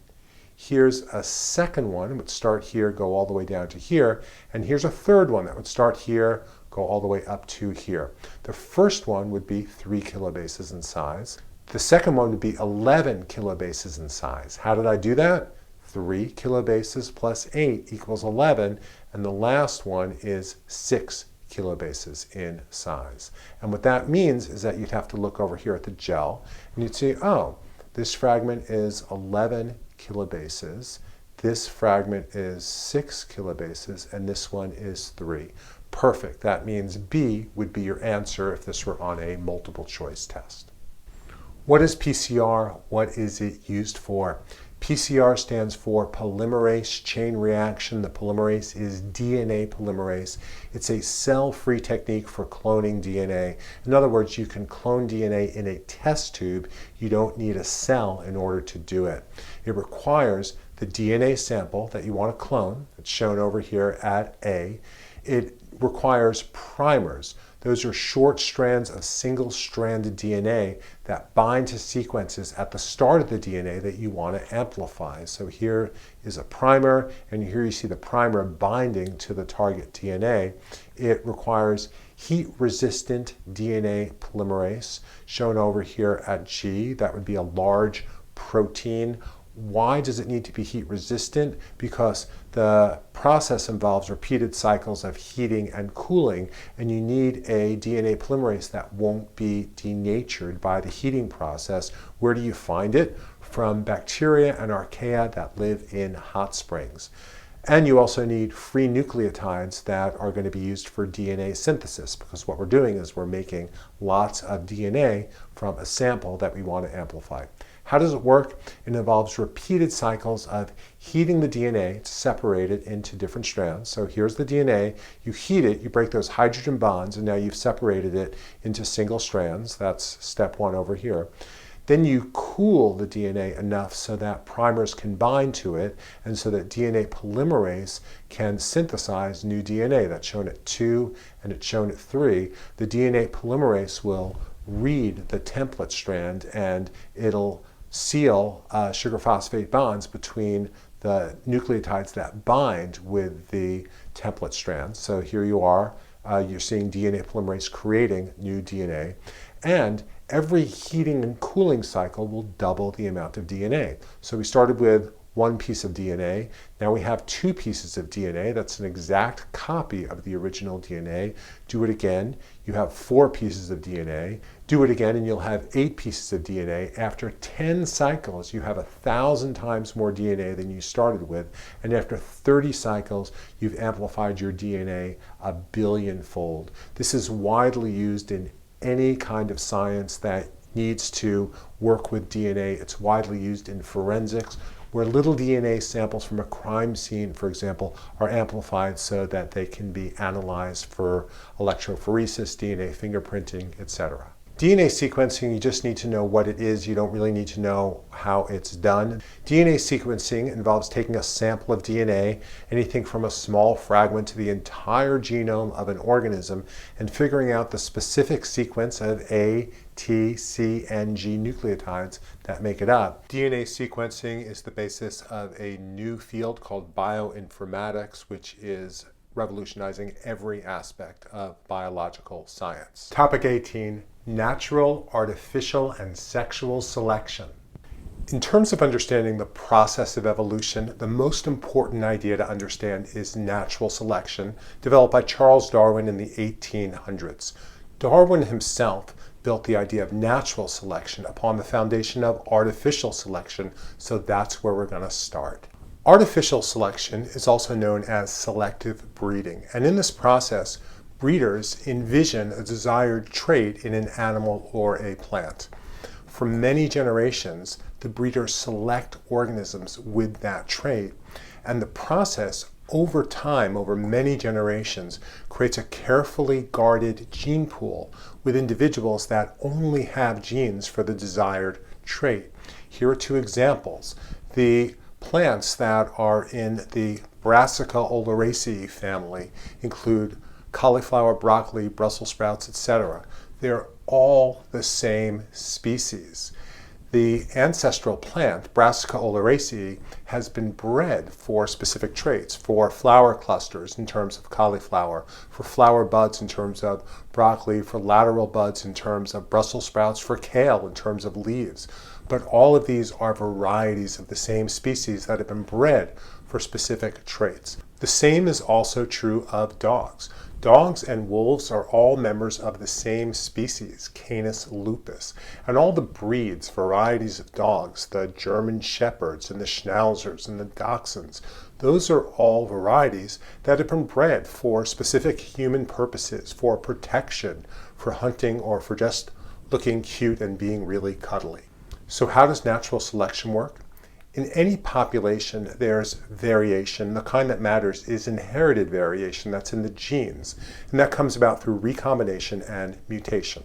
Here's a second one. It would start here, go all the way down to here. And here's a third one that would start here, go all the way up to here. The first one would be 3 kilobases in size. The second one would be 11 kilobases in size. How did I do that? 3 kilobases plus 8 equals 11. And the last one is 6 kilobases in size. And what that means is that you'd have to look over here at the gel and you'd see, oh, this fragment is 11 kilobases, this fragment is 6 kilobases, and this one is 3. Perfect. That means B would be your answer if this were on a multiple choice test. What is PCR? What is it used for? PCR stands for polymerase chain reaction. The polymerase is DNA polymerase. It's a cell-free technique for cloning DNA. In other words, you can clone DNA in a test tube. You don't need a cell in order to do it. It requires the DNA sample that you want to clone. It's shown over here at A. It requires primers. Those are short strands of single-stranded DNA that bind to sequences at the start of the DNA that you want to amplify. So here is a primer, and here you see the primer binding to the target DNA. It requires heat-resistant DNA polymerase, shown over here at G. That would be a large protein. Why does it need to be heat resistant? Because the process involves repeated cycles of heating and cooling, and you need a DNA polymerase that won't be denatured by the heating process. Where do you find it? From bacteria and archaea that live in hot springs. And you also need free nucleotides that are going to be used for DNA synthesis, because what we're doing is we're making lots of DNA from a sample that we want to amplify. How does it work? It involves repeated cycles of heating the DNA to separate it into different strands. So here's the DNA, you heat it, you break those hydrogen bonds, and now you've separated it into single strands. That's step one over here. Then you cool the DNA enough so that primers can bind to it and so that DNA polymerase can synthesize new DNA. That's shown at 2 and it's shown at 3. The DNA polymerase will read the template strand and it'll seal sugar phosphate bonds between the nucleotides that bind with the template strand. So here you are, you're seeing DNA polymerase creating new DNA. And every heating and cooling cycle will double the amount of DNA. So we started with 1 piece of DNA. Now we have 2 pieces of DNA. That's an exact copy of the original DNA. Do it again. You have 4 pieces of DNA. Do it again and you'll have 8 pieces of DNA. After 10 cycles, you have 1,000 times more DNA than you started with. And after 30 cycles, you've amplified your DNA 1 billion-fold. This is widely used in any kind of science that needs to work with DNA. It's widely used in forensics, where little DNA samples from a crime scene, for example, are amplified so that they can be analyzed for electrophoresis, DNA fingerprinting, etc. DNA sequencing, you just need to know what it is. You don't really need to know how it's done. DNA sequencing involves taking a sample of DNA, anything from a small fragment to the entire genome of an organism, and figuring out the specific sequence of A, T, C, and G nucleotides that make it up. DNA sequencing is the basis of a new field called bioinformatics, which is revolutionizing every aspect of biological science. Topic 18. Natural, artificial, and sexual selection. In terms of understanding the process of evolution, the most important idea to understand is natural selection, developed by Charles Darwin in the 1800s. Darwin himself built the idea of natural selection upon the foundation of artificial selection, so that's where we're going to start. Artificial selection is also known as selective breeding, and in this process, breeders envision a desired trait in an animal or a plant. For many generations, the breeders select organisms with that trait, and the process over time, over many generations, creates a carefully guarded gene pool with individuals that only have genes for the desired trait. Here are 2 examples. The plants that are in the Brassica oleracea family include cauliflower, broccoli, Brussels sprouts, etc. They're all the same species. The ancestral plant, Brassica oleracea, has been bred for specific traits, for flower clusters in terms of cauliflower, for flower buds in terms of broccoli, for lateral buds in terms of Brussels sprouts, for kale in terms of leaves. But all of these are varieties of the same species that have been bred for specific traits. The same is also true of dogs. Dogs and wolves are all members of the same species, Canis lupus, and all the breeds, varieties of dogs, the German Shepherds and the Schnauzers and the Dachshunds, those are all varieties that have been bred for specific human purposes, for protection, for hunting, or for just looking cute and being really cuddly. So how does natural selection work? In any population, there's variation. The kind that matters is inherited variation. That's in the genes. And that comes about through recombination and mutation.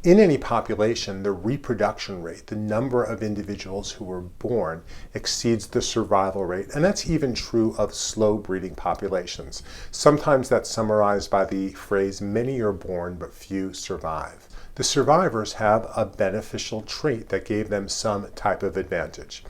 In any population, the reproduction rate, the number of individuals who were born, exceeds the survival rate. And that's even true of slow breeding populations. Sometimes that's summarized by the phrase, many are born, but few survive. The survivors have a beneficial trait that gave them some type of advantage.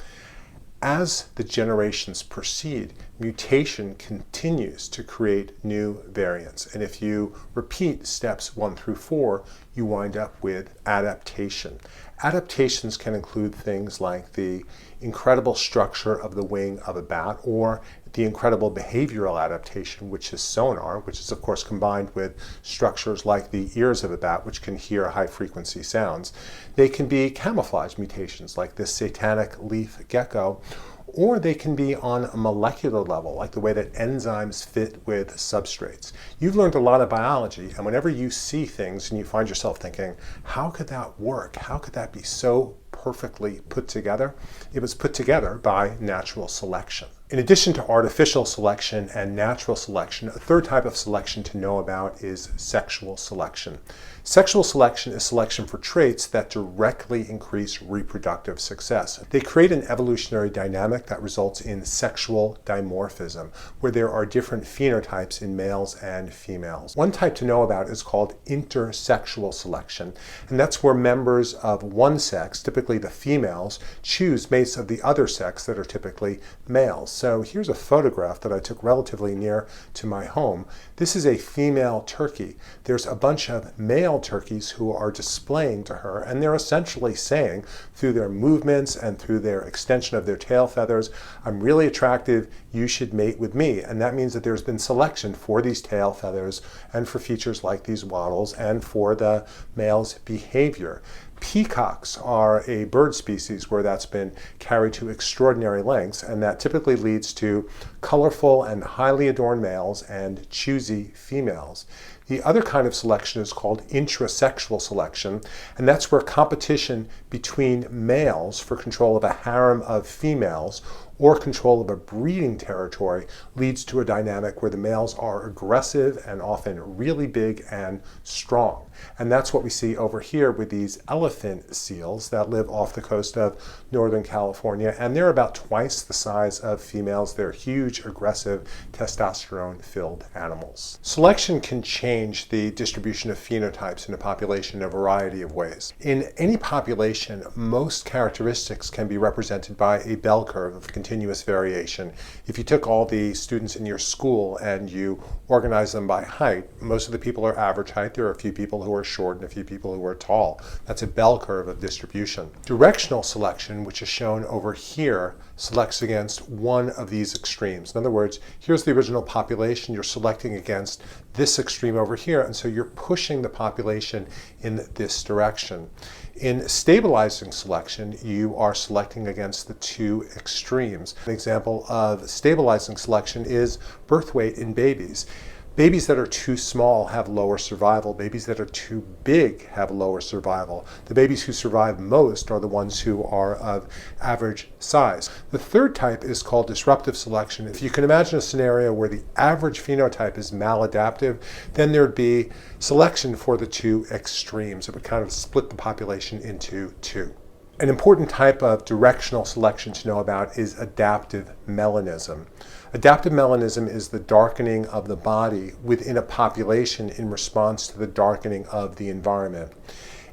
As the generations proceed, mutation continues to create new variants. And if you repeat steps 1 through 4, you wind up with adaptation. Adaptations can include things like the incredible structure of the wing of a bat, or the incredible behavioral adaptation, which is sonar, which is of course combined with structures like the ears of a bat, which can hear high frequency sounds. They can be camouflage mutations like this satanic leaf gecko, or they can be on a molecular level, like the way that enzymes fit with substrates. You've learned a lot of biology, and whenever you see things and you find yourself thinking, how could that work? How could that be so perfectly put together? It was put together by natural selection. In addition to artificial selection and natural selection, a third type of selection to know about is sexual selection. Sexual selection is selection for traits that directly increase reproductive success. They create an evolutionary dynamic that results in sexual dimorphism, where there are different phenotypes in males and females. One type to know about is called intersexual selection, and that's where members of one sex, typically the females, choose mates of the other sex that are typically males. So here's a photograph that I took relatively near to my home. This is a female turkey. There's a bunch of male turkeys who are displaying to her, and they're essentially saying through their movements and through their extension of their tail feathers, I'm really attractive, you should mate with me. And that means that there's been selection for these tail feathers and for features like these wattles and for the male's behavior. Peacocks are a bird species where that's been carried to extraordinary lengths, and that typically leads to colorful and highly adorned males and choosy females. The other kind of selection is called intrasexual selection, and that's where competition between males for control of a harem of females or control of a breeding territory leads to a dynamic where the males are aggressive and often really big and strong. And that's what we see over here with these elephant seals that live off the coast of Northern California, and they're about twice the size of females. They're huge, aggressive, testosterone-filled animals. Selection can change the distribution of phenotypes in a population in a variety of ways. In any population, most characteristics can be represented by a bell curve of continuous variation. If you took all the students in your school and you organized them by height, most of the people are average height. There are a few people who are short and a few people who are tall. That's a bell curve of distribution. Directional selection, which is shown over here, selects against one of these extremes. In other words, here's the original population. You're selecting against this extreme over here, and so you're pushing the population in this direction. In stabilizing selection, you are selecting against the two extremes. An example of stabilizing selection is birth weight in babies. Babies that are too small have lower survival. Babies that are too big have lower survival. The babies who survive most are the ones who are of average size. The third type is called disruptive selection. If you can imagine a scenario where the average phenotype is maladaptive, then there'd be selection for the two extremes. It would kind of split the population into two. An important type of directional selection to know about is adaptive melanism. Adaptive melanism is the darkening of the body within a population in response to the darkening of the environment.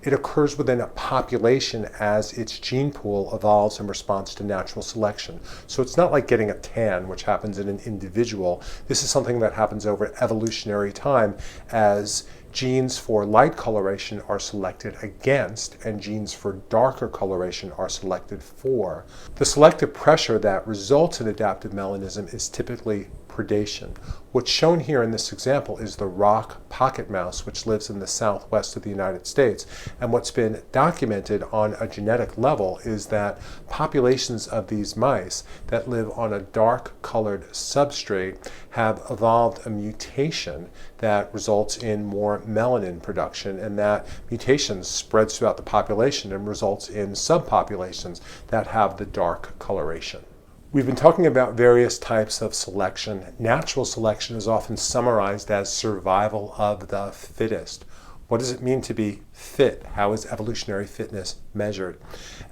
It occurs within a population as its gene pool evolves in response to natural selection. So it's not like getting a tan, which happens in an individual. This is something that happens over evolutionary time as genes for light coloration are selected against and genes for darker coloration are selected for. The selective pressure that results in adaptive melanism is typically predation. What's shown here in this example is the rock pocket mouse, which lives in the southwest of the United States. And what's been documented on a genetic level is that populations of these mice that live on a dark colored substrate have evolved a mutation that results in more melanin production, and that mutation spreads throughout the population and results in subpopulations that have the dark coloration. We've been talking about various types of selection. Natural selection is often summarized as survival of the fittest. What does it mean to be fit? How is evolutionary fitness measured?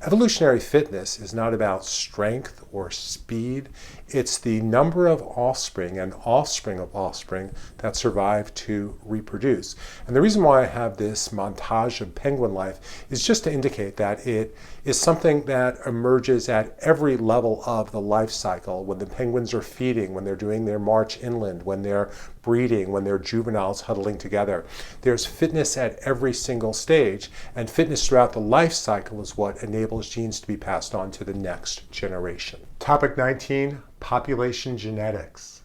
Evolutionary fitness is not about strength or speed. It's the number of offspring and offspring of offspring that survive to reproduce. And the reason why I have this montage of penguin life is just to indicate that it is something that emerges at every level of the life cycle. When the penguins are feeding, when they're doing their march inland, when they're breeding, when they're juveniles huddling together. There's fitness at every single stage, and fitness throughout the life cycle is what enables genes to be passed on to the next generation. Topic 19, population genetics.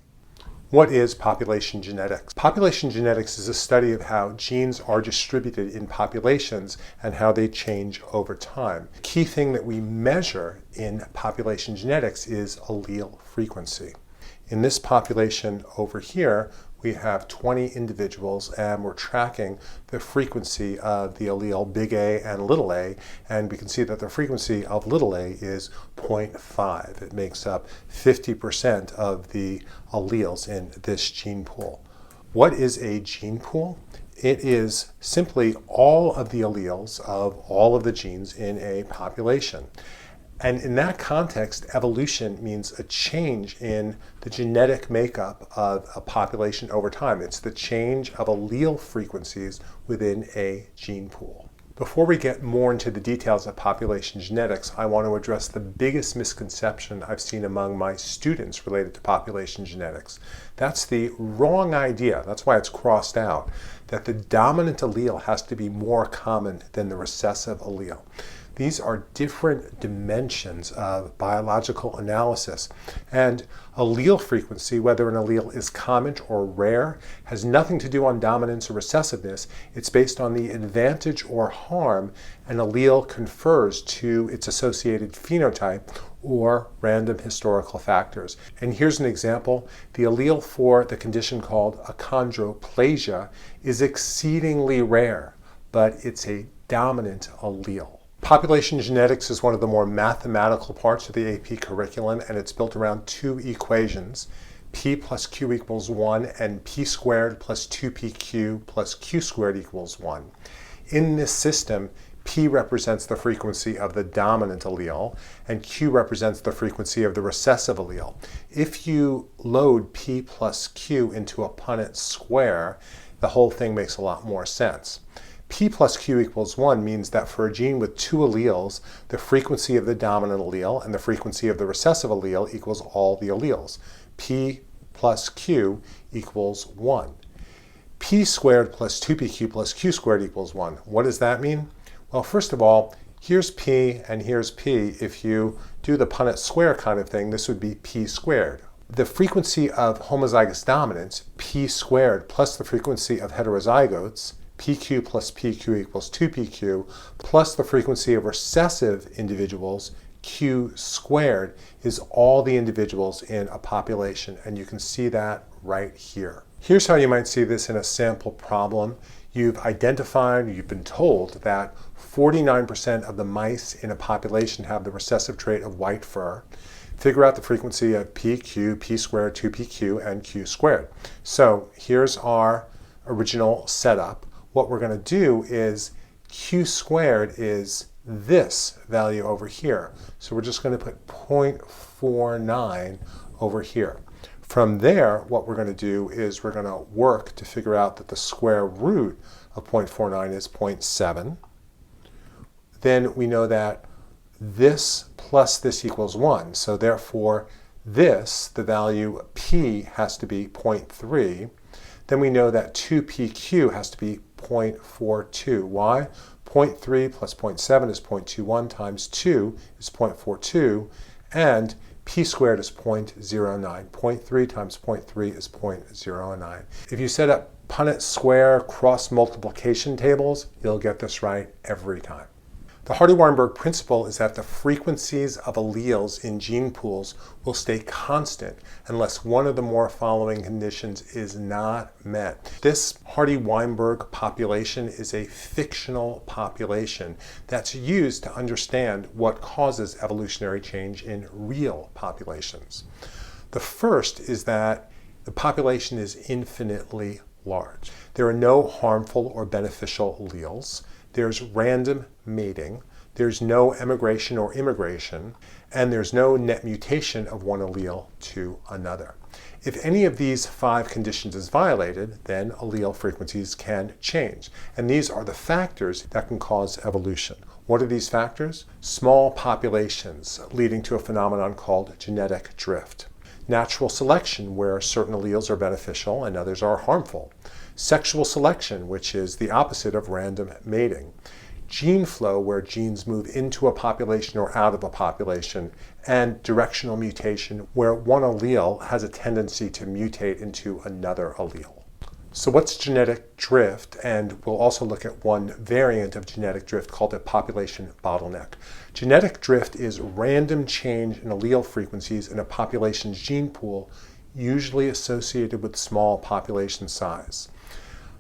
What is population genetics? Population genetics is a study of how genes are distributed in populations and how they change over time. The key thing that we measure in population genetics is allele frequency. In this population over here, we have 20 individuals, and we're tracking the frequency of the allele big A and little a, and we can see that the frequency of little a is 0.5. It makes up 50% of the alleles in this gene pool. What is a gene pool? It is simply all of the alleles of all of the genes in a population. And in that context, evolution means a change in the genetic makeup of a population over time. It's the change of allele frequencies within a gene pool. Before we get more into the details of population genetics, I want to address the biggest misconception I've seen among my students related to population genetics. That's the wrong idea, that's why it's crossed out, that the dominant allele has to be more common than the recessive allele. These are different dimensions of biological analysis. And allele frequency, whether an allele is common or rare, has nothing to do on dominance or recessiveness. It's based on the advantage or harm an allele confers to its associated phenotype or random historical factors. And here's an example. The allele for the condition called achondroplasia is exceedingly rare, but it's a dominant allele. Population genetics is one of the more mathematical parts of the AP curriculum, and it's built around two equations, p plus q equals 1 and p squared plus 2pq plus q squared equals 1. In this system, p represents the frequency of the dominant allele, and q represents the frequency of the recessive allele. If you load p plus q into a Punnett square, the whole thing makes a lot more sense. P plus Q equals 1 means that for a gene with two alleles, the frequency of the dominant allele and the frequency of the recessive allele equals all the alleles. P plus Q equals 1. P squared plus 2pq plus Q squared equals 1. What does that mean? Well, first of all, here's P and here's P. If you do the Punnett square kind of thing, this would be P squared. The frequency of homozygous dominance, P squared, plus the frequency of heterozygotes, PQ plus PQ equals 2PQ, plus the frequency of recessive individuals, Q squared, is all the individuals in a population, and you can see that right here. Here's how you might see this in a sample problem. You've identified, you've been told that 49% of the mice in a population have the recessive trait of white fur. Figure out the frequency of PQ, P squared, 2PQ, and Q squared. So here's our original setup. What we're going to do is Q squared is this value over here. So we're just going to put 0.49 over here. From there, what we're going to do is we're going to work to figure out that the square root of 0.49 is 0.7. Then we know that this plus this equals 1. So therefore, this, the value P, has to be 0.3. Then we know that 2PQ has to be 0.42. Why? 0.3 plus 0.7 is 0.21 times 2 is 0.42, and P squared is 0.09. 0.3 times 0.3 is 0.09. If you set up Punnett square cross multiplication tables, you'll get this right every time. The Hardy-Weinberg principle is that the frequencies of alleles in gene pools will stay constant unless one of the more following conditions is not met. This Hardy-Weinberg population is a fictional population that's used to understand what causes evolutionary change in real populations. The first is that the population is infinitely large. There are no harmful or beneficial alleles. There's random mating, there's no emigration or immigration, and there's no net mutation of one allele to another. If any of these 5 conditions is violated, then allele frequencies can change. And these are the factors that can cause evolution. What are these factors? Small populations leading to a phenomenon called genetic drift. Natural selection, where certain alleles are beneficial and others are harmful. sexual selection, which is the opposite of random mating, gene flow, where genes move into a population or out of a population, and directional mutation, where one allele has a tendency to mutate into another allele. So what's genetic drift? And we'll also look at one variant of genetic drift called a population bottleneck. Genetic drift is random change in allele frequencies in a population's gene pool, usually associated with small population size.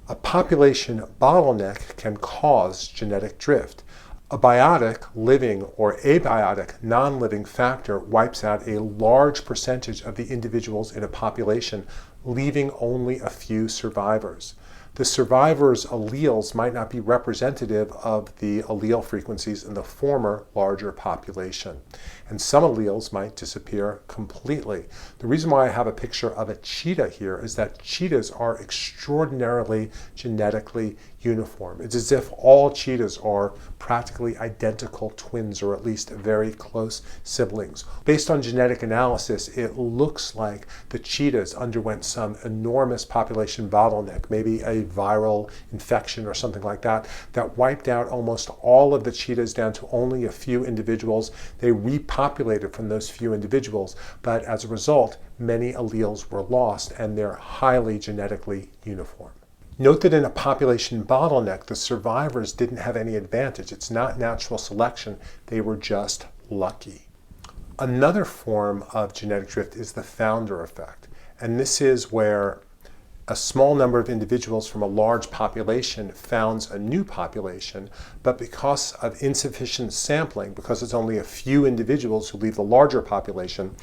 A population bottleneck can cause genetic drift. A biotic, living, or abiotic, non-living factor wipes out a large percentage of the individuals in a population, leaving only a few survivors. The survivors' alleles might not be representative of the allele frequencies in the former larger population, and some alleles might disappear completely. The reason why I have a picture of a cheetah here is that cheetahs are extraordinarily genetically uniform. It's as if all cheetahs are practically identical twins, or at least very close siblings. Based on genetic analysis, it looks like the cheetahs underwent some enormous population bottleneck, maybe a viral infection or something like that, that wiped out almost all of the cheetahs down to only a few individuals. They repopulated from those few individuals, but as a result, many alleles were lost, and they're highly genetically uniform. Note that in a population bottleneck, the survivors didn't have any advantage. It's not natural selection. They were just lucky. Another form of genetic drift is the founder effect. And this is where a small number of individuals from a large population founds a new population, but because of insufficient sampling, because it's only a few individuals who leave the larger population,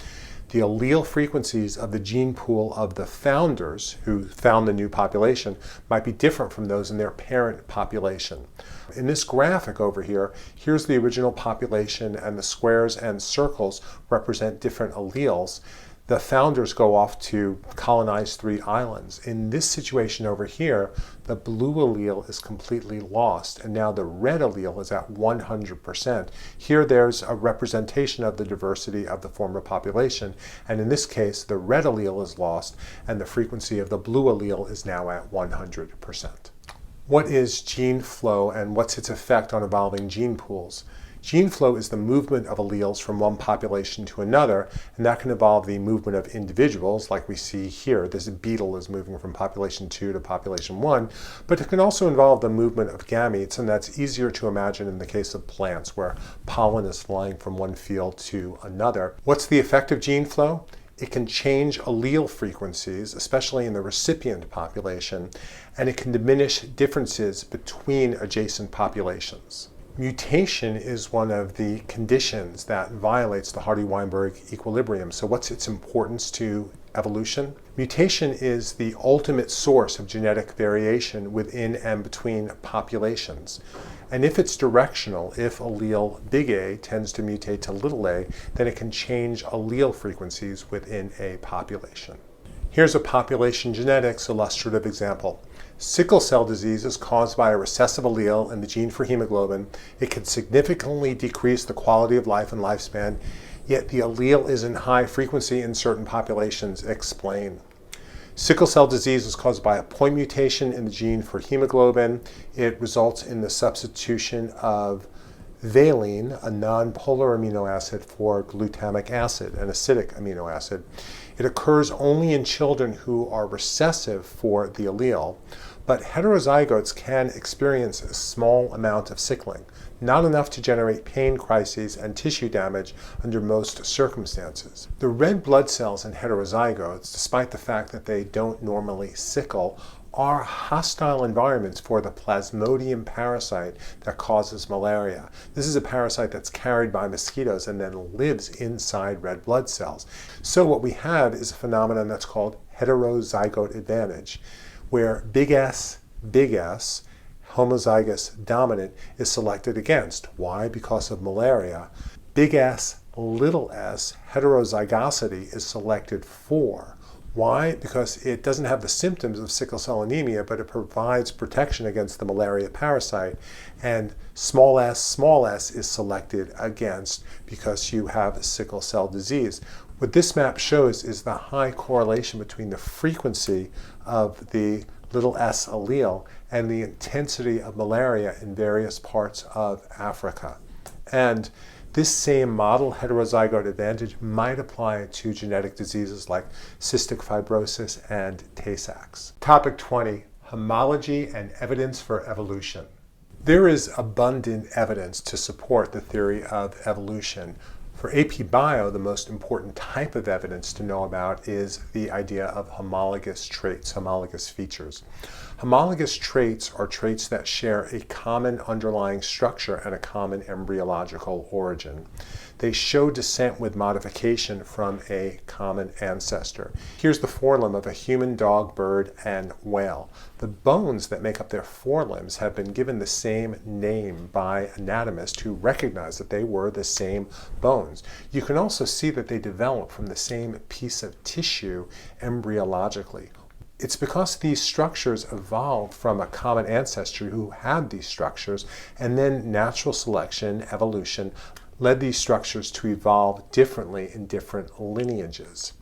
the allele frequencies of the gene pool of the founders who found the new population might be different from those in their parent population. In this graphic over here, here's the original population, and the squares and circles represent different alleles. The founders go off to colonize 3 islands. In this situation over here, the blue allele is completely lost, and now the red allele is at 100%. Here there's a representation of the diversity of the former population, and in this case, the red allele is lost, and the frequency of the blue allele is now at 100%. What is gene flow, and what's its effect on evolving gene pools? Gene flow is the movement of alleles from one population to another, and that can involve the movement of individuals, like we see here. This beetle is moving from population 2 to population 1, but it can also involve the movement of gametes, and that's easier to imagine in the case of plants, where pollen is flying from one field to another. What's the effect of gene flow? It can change allele frequencies, especially in the recipient population, and it can diminish differences between adjacent populations. Mutation is one of the conditions that violates the Hardy-Weinberg equilibrium. So what's its importance to evolution? Mutation is the ultimate source of genetic variation within and between populations. And if it's directional, if allele big A tends to mutate to little a, then it can change allele frequencies within a population. Here's a population genetics illustrative example. Sickle cell disease is caused by a recessive allele in the gene for hemoglobin. It can significantly decrease the quality of life and lifespan, yet the allele is in high frequency in certain populations. Explain. Sickle cell disease is caused by a point mutation in the gene for hemoglobin. It results in the substitution of valine, a non-polar amino acid, for glutamic acid, an acidic amino acid. It occurs only in children who are recessive for the allele, but heterozygotes can experience a small amount of sickling, not enough to generate pain crises and tissue damage under most circumstances. The red blood cells in heterozygotes, despite the fact that they don't normally sickle, are hostile environments for the Plasmodium parasite that causes malaria. This is a parasite that's carried by mosquitoes and then lives inside red blood cells. So what we have is a phenomenon that's called heterozygote advantage, where big S, homozygous dominant, is selected against. Why? Because of malaria. Big S, little s, heterozygosity, is selected for. Why? Because it doesn't have the symptoms of sickle cell anemia, but it provides protection against the malaria parasite. And small s is selected against because you have sickle cell disease. What this map shows is the high correlation between the frequency of the little s allele and the intensity of malaria in various parts of Africa. And this same model, heterozygote advantage, might apply to genetic diseases like cystic fibrosis and Tay-Sachs. Topic 20, homology and evidence for evolution. There is abundant evidence to support the theory of evolution. For AP Bio, the most important type of evidence to know about is the idea of homologous traits, homologous features. Homologous traits are traits that share a common underlying structure and a common embryological origin. They show descent with modification from a common ancestor. Here's the forelimb of a human, dog, bird, and whale. The bones that make up their forelimbs have been given the same name by anatomists who recognize that they were the same bones. You can also see that they develop from the same piece of tissue embryologically. It's because these structures evolved from a common ancestor who had these structures, and then natural selection, evolution, led these structures to evolve differently in different lineages.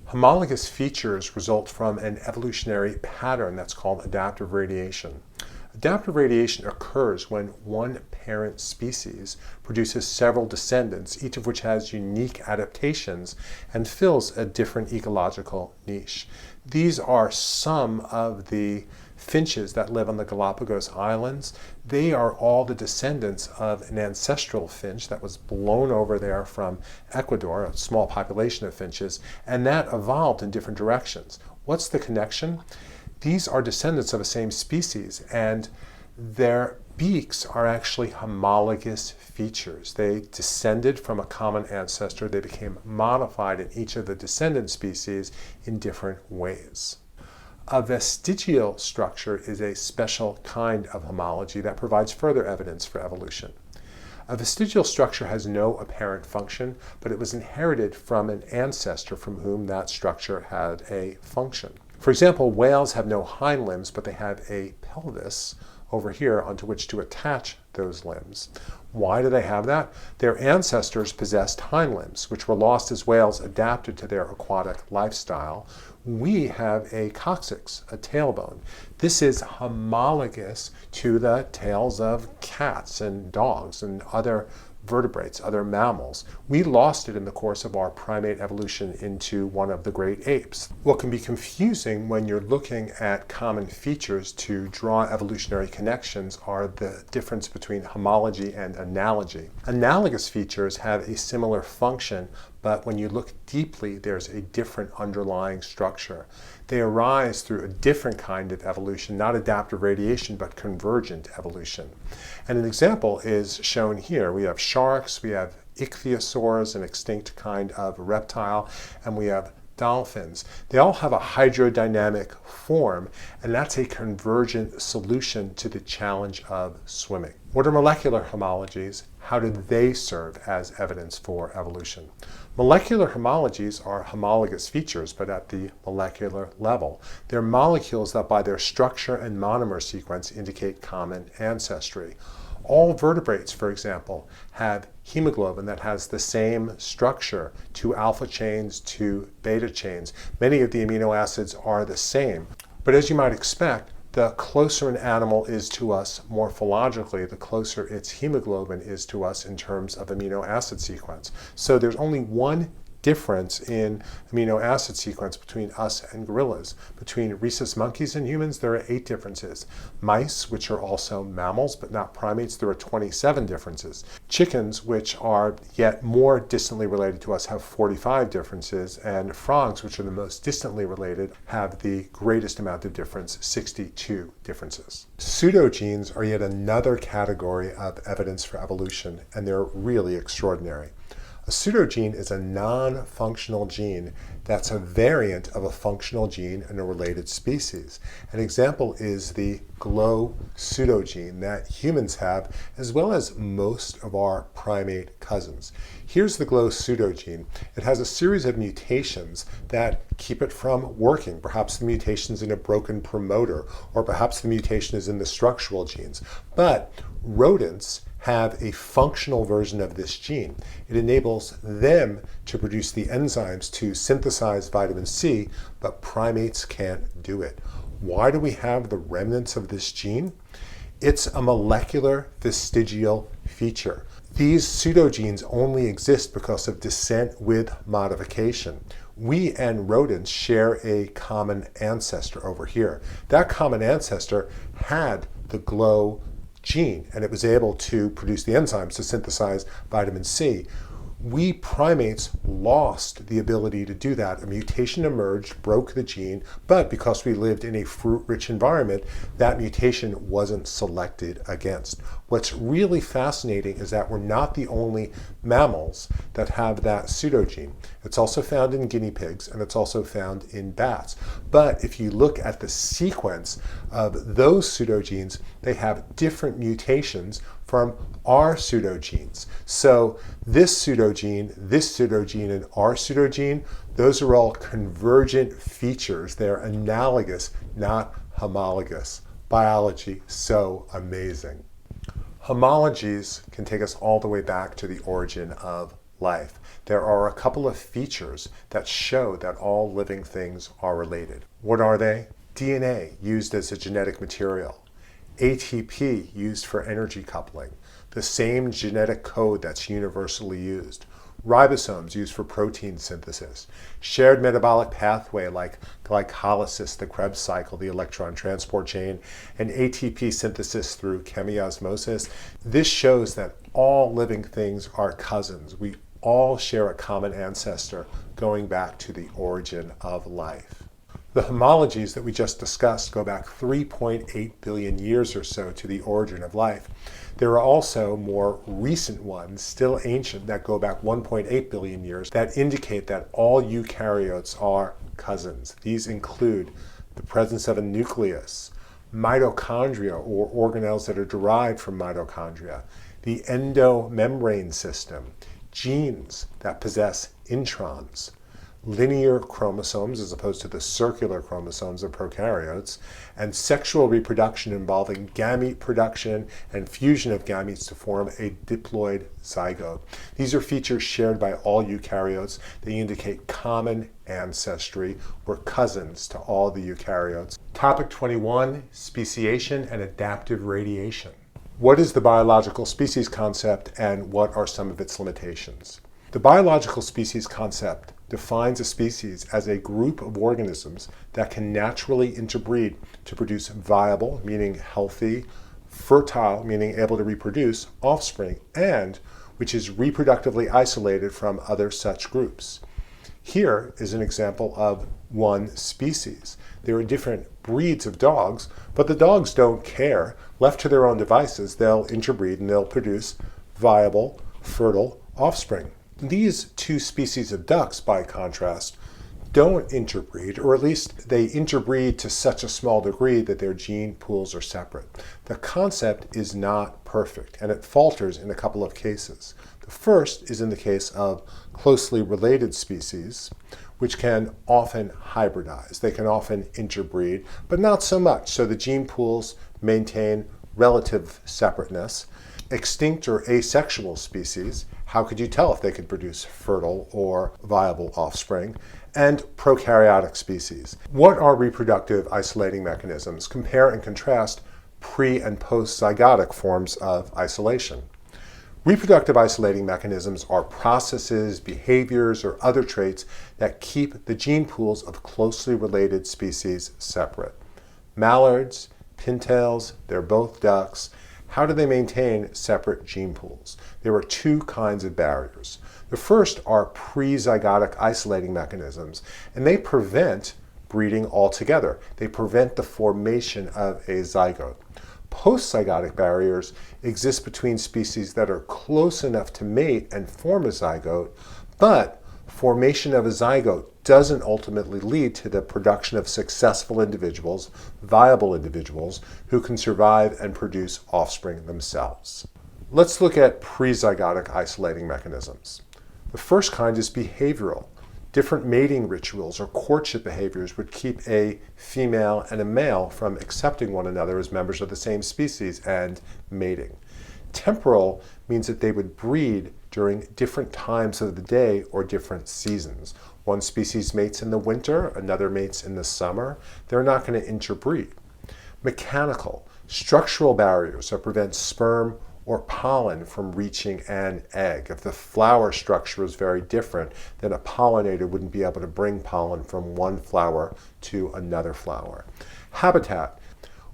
Homologous features result from an evolutionary pattern that's called adaptive radiation. Adaptive radiation occurs when one parent species produces several descendants, each of which has unique adaptations and fills a different ecological niche. These are some of the finches that live on the Galapagos Islands. They are all the descendants of an ancestral finch that was blown over there from Ecuador, a small population of finches, and that evolved in different directions. What's the connection? These are descendants of the same species, and their beaks are actually homologous features. They descended from a common ancestor. They became modified in each of the descendant species in different ways. A vestigial structure is a special kind of homology that provides further evidence for evolution. A vestigial structure has no apparent function, but it was inherited from an ancestor from whom that structure had a function. For example, whales have no hind limbs, but they have a pelvis over here onto which to attach those limbs. Why do they have that? Their ancestors possessed hind limbs, which were lost as whales adapted to their aquatic lifestyle. We have a coccyx, a tailbone. This is homologous to the tails of cats and dogs and other vertebrates, other mammals. We lost it in the course of our primate evolution into one of the great apes. What can be confusing when you're looking at common features to draw evolutionary connections are the difference between homology and analogy. Analogous features have a similar function, but when you look deeply, there's a different underlying structure. They arise through a different kind of evolution, not adaptive radiation, but convergent evolution. And an example is shown here. We have sharks, we have ichthyosaurs, an extinct kind of reptile, and we have dolphins. They all have a hydrodynamic form, and that's a convergent solution to the challenge of swimming. What are molecular homologies? How do they serve as evidence for evolution? Molecular homologies are homologous features, but at the molecular level. They're molecules that by their structure and monomer sequence indicate common ancestry. All vertebrates, for example, have hemoglobin that has the same structure, 2 alpha chains, 2 beta chains. Many of the amino acids are the same. But as you might expect, the closer an animal is to us morphologically, the closer its hemoglobin is to us in terms of amino acid sequence. So there's only one difference in amino acid sequence between us and gorillas. Between rhesus monkeys and humans, there are 8 differences. Mice, which are also mammals but not primates, there are 27 differences. Chickens, which are yet more distantly related to us, have 45 differences, and frogs, which are the most distantly related, have the greatest amount of difference, 62 differences. Pseudogenes are yet another category of evidence for evolution, and they're really extraordinary. A pseudogene is a non-functional gene that's a variant of a functional gene in a related species. An example is the glow pseudogene that humans have, as well as most of our primate cousins. Here's the glow pseudogene. It has a series of mutations that keep it from working. Perhaps the mutation's in a broken promoter, or perhaps the mutation is in the structural genes. But rodents have a functional version of this gene. It enables them to produce the enzymes to synthesize vitamin C, but primates can't do it. Why do we have the remnants of this gene? It's a molecular vestigial feature. These pseudogenes only exist because of descent with modification. We and rodents share a common ancestor over here. That common ancestor had the GLOW gene, and it was able to produce the enzymes to synthesize vitamin C. We primates lost the ability to do that. A mutation emerged, broke the gene, but because we lived in a fruit-rich environment, that mutation wasn't selected against. What's really fascinating is that we're not the only mammals that have that pseudogene. It's also found in guinea pigs, and it's also found in bats. But if you look at the sequence of those pseudogenes, they have different mutations from our pseudogenes. So this pseudogene, and our pseudogene, those are all convergent features. They're analogous, not homologous. Biology, so amazing. Homologies can take us all the way back to the origin of life. There are a couple of features that show that all living things are related. What are they? DNA used as a genetic material. ATP used for energy coupling, the same genetic code that's universally used. Ribosomes used for protein synthesis, shared metabolic pathway like glycolysis, the Krebs cycle, the electron transport chain, and ATP synthesis through chemiosmosis. This shows that all living things are cousins. We all share a common ancestor going back to the origin of life. The homologies that we just discussed go back 3.8 billion years or so to the origin of life. There are also more recent ones, still ancient, that go back 1.8 billion years that indicate that all eukaryotes are cousins. These include the presence of a nucleus, mitochondria or organelles that are derived from mitochondria, the endomembrane system, genes that possess introns, linear chromosomes as opposed to the circular chromosomes of prokaryotes, and sexual reproduction involving gamete production and fusion of gametes to form a diploid zygote. These are features shared by all eukaryotes. They indicate common ancestry. We're cousins to all the eukaryotes. Topic 21, speciation and adaptive radiation. What is the biological species concept and what are some of its limitations? The biological species concept defines a species as a group of organisms that can naturally interbreed to produce viable, meaning healthy, fertile, meaning able to reproduce, offspring, and which is reproductively isolated from other such groups. Here is an example of one species. There are different breeds of dogs, but the dogs don't care. Left to their own devices, they'll interbreed and they'll produce viable, fertile offspring. These two species of ducks, by contrast, don't interbreed, or at least they interbreed to such a small degree that their gene pools are separate. The concept is not perfect, and it falters in a couple of cases. The first is in the case of closely related species, which can often hybridize. They can often interbreed, but not so much, so the gene pools maintain relative separateness. Extinct or asexual species, how could you tell if they could produce fertile or viable offspring? And prokaryotic species. What are reproductive isolating mechanisms? Compare and contrast pre- and post-zygotic forms of isolation. Reproductive isolating mechanisms are processes, behaviors, or other traits that keep the gene pools of closely related species separate. Mallards, pintails, they're both ducks. How do they maintain separate gene pools? There are two kinds of barriers. The first are pre-zygotic isolating mechanisms, and they prevent breeding altogether. They prevent the formation of a zygote. Post-zygotic barriers exist between species that are close enough to mate and form a zygote, but formation of a zygote doesn't ultimately lead to the production of successful individuals, viable individuals, who can survive and produce offspring themselves. Let's look at pre-zygotic isolating mechanisms. The first kind is behavioral. Different mating rituals or courtship behaviors would keep a female and a male from accepting one another as members of the same species and mating. Temporal means that they would breed during different times of the day or different seasons. One species mates in the winter, another mates in the summer. They're not going to interbreed. Mechanical, structural barriers that prevent sperm or pollen from reaching an egg. If the flower structure is very different, then a pollinator wouldn't be able to bring pollen from one flower to another flower. Habitat.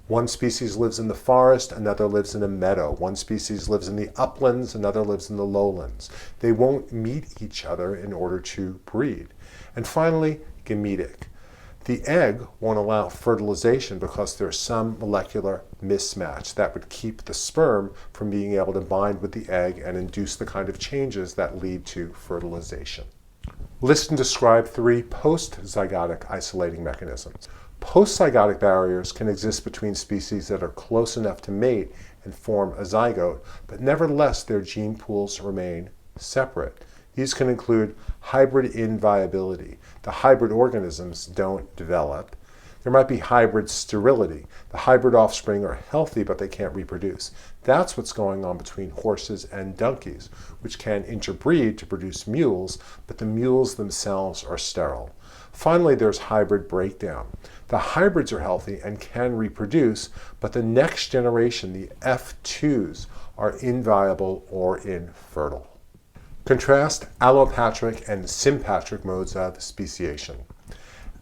One species lives in the forest, another lives in a meadow. One species lives in the uplands, another lives in the lowlands. They won't meet each other in order to breed. And finally, gametic. The egg won't allow fertilization because there's some molecular mismatch that would keep the sperm from being able to bind with the egg and induce the kind of changes that lead to fertilization. List and describe 3 post-zygotic isolating mechanisms. Post-zygotic barriers can exist between species that are close enough to mate and form a zygote, but nevertheless their gene pools remain separate. These can include hybrid inviability. The hybrid organisms don't develop. There might be hybrid sterility. The hybrid offspring are healthy, but they can't reproduce. That's what's going on between horses and donkeys, which can interbreed to produce mules, but the mules themselves are sterile. Finally, there's hybrid breakdown. The hybrids are healthy and can reproduce, but the next generation, the F2s, are inviable or infertile. Contrast allopatric and sympatric modes of speciation.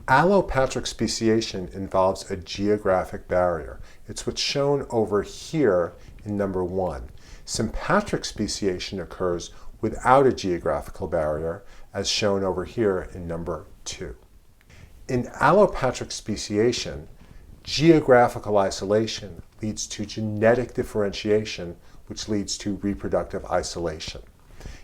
Allopatric speciation involves a geographic barrier. It's what's shown over here in number 1. Sympatric speciation occurs without a geographical barrier, as shown over here in number 2. In allopatric speciation, geographical isolation leads to genetic differentiation, which leads to reproductive isolation.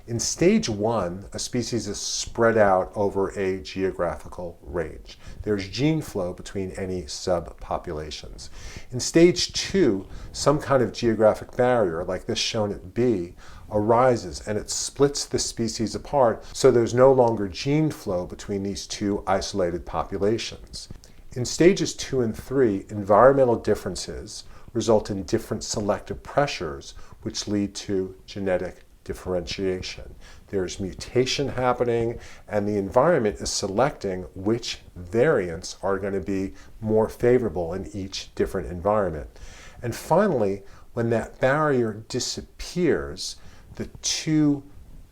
In stage 1, a species is spread out over a geographical range. There's gene flow between any subpopulations. In stage 2, some kind of geographic barrier, like this shown at B, arises and it splits the species apart, so there's no longer gene flow between these two isolated populations. In stages 2 and 3, environmental differences result in different selective pressures, which lead to genetic differentiation. There's mutation happening, and the environment is selecting which variants are going to be more favorable in each different environment. And finally, when that barrier disappears, the two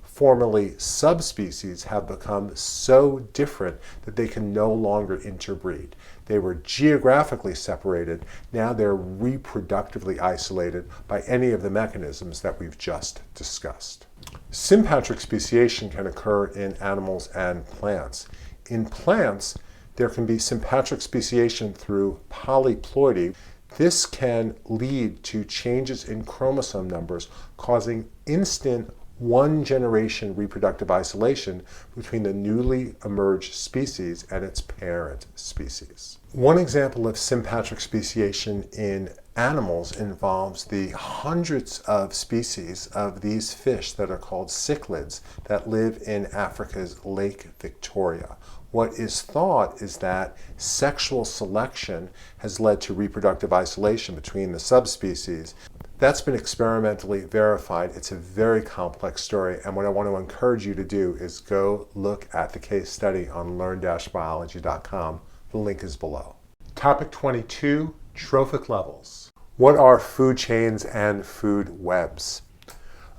formerly subspecies have become so different that they can no longer interbreed. They were geographically separated, now they're reproductively isolated by any of the mechanisms that we've just discussed. Sympatric speciation can occur in animals and plants. In plants, there can be sympatric speciation through polyploidy. This can lead to changes in chromosome numbers, causing instant one-generation reproductive isolation between the newly emerged species and its parent species. One example of sympatric speciation in animals involves the hundreds of species of these fish that are called cichlids that live in Africa's Lake Victoria. What is thought is that sexual selection has led to reproductive isolation between the subspecies. That's been experimentally verified. It's a very complex story, and what I want to encourage you to do is go look at the case study on learn-biology.com. The link is below. Topic 22, trophic levels. What are food chains and food webs?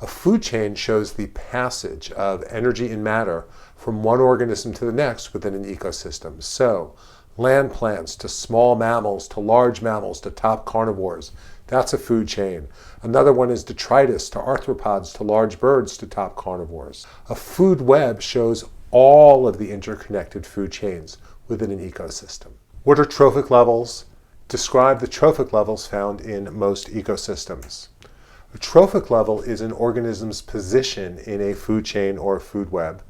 A food chain shows the passage of energy and matter from one organism to the next within an ecosystem. So, land plants to small mammals to large mammals to top carnivores. That's a food chain. Another one is detritus to arthropods to large birds to top carnivores. A food web shows all of the interconnected food chains within an ecosystem. What are trophic levels? Describe the trophic levels found in most ecosystems. A trophic level is an organism's position in a food chain or food web.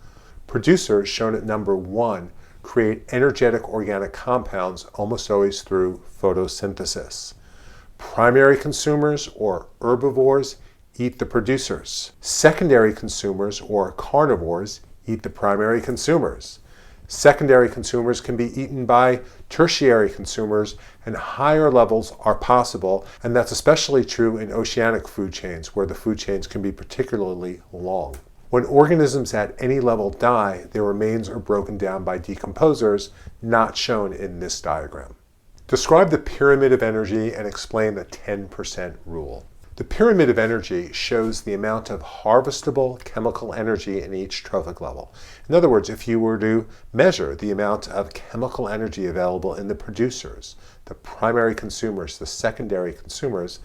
Producers, shown at number 1, create energetic organic compounds almost always through photosynthesis. Primary consumers, or herbivores, eat the producers. Secondary consumers, or carnivores, eat the primary consumers. Secondary consumers can be eaten by tertiary consumers, and higher levels are possible, and that's especially true in oceanic food chains, where the food chains can be particularly long. When organisms at any level die, their remains are broken down by decomposers, not shown in this diagram. Describe the pyramid of energy and explain the 10% rule. The pyramid of energy shows the amount of harvestable chemical energy in each trophic level. In other words, if you were to measure the amount of chemical energy available in the producers, the primary consumers, the secondary consumers,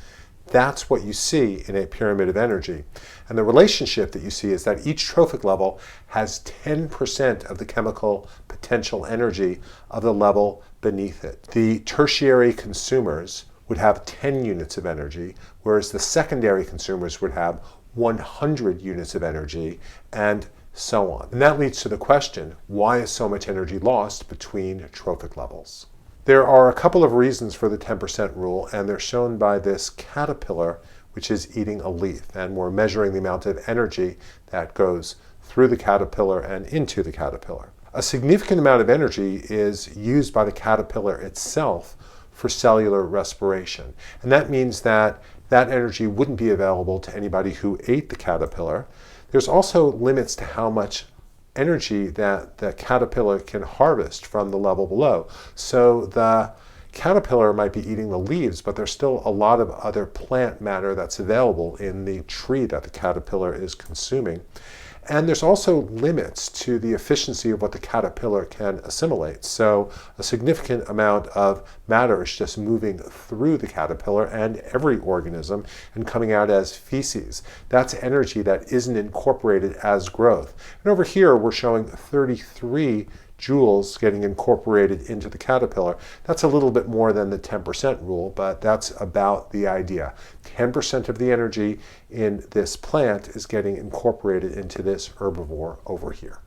that's what you see in a pyramid of energy. And the relationship that you see is that each trophic level has 10% of the chemical potential energy of the level beneath it. The tertiary consumers would have 10 units of energy, whereas the secondary consumers would have 100 units of energy, and so on. And that leads to the question, why is so much energy lost between trophic levels? There are a couple of reasons for the 10% rule, and they're shown by this caterpillar, which is eating a leaf. And we're measuring the amount of energy that goes through the caterpillar and into the caterpillar. A significant amount of energy is used by the caterpillar itself for cellular respiration. And that means that that energy wouldn't be available to anybody who ate the caterpillar. There's also limits to how much energy that the caterpillar can harvest from the level below. So the caterpillar might be eating the leaves, but there's still a lot of other plant matter that's available in the tree that the caterpillar is consuming. And there's also limits to the efficiency of what the caterpillar can assimilate. So a significant amount of matter is just moving through the caterpillar and every organism and coming out as feces. That's energy that isn't incorporated as growth. And over here, we're showing 33 joules getting incorporated into the caterpillar. That's a little bit more than the 10% rule, but that's about the idea. 10% of the energy in this plant is getting incorporated into this herbivore over here.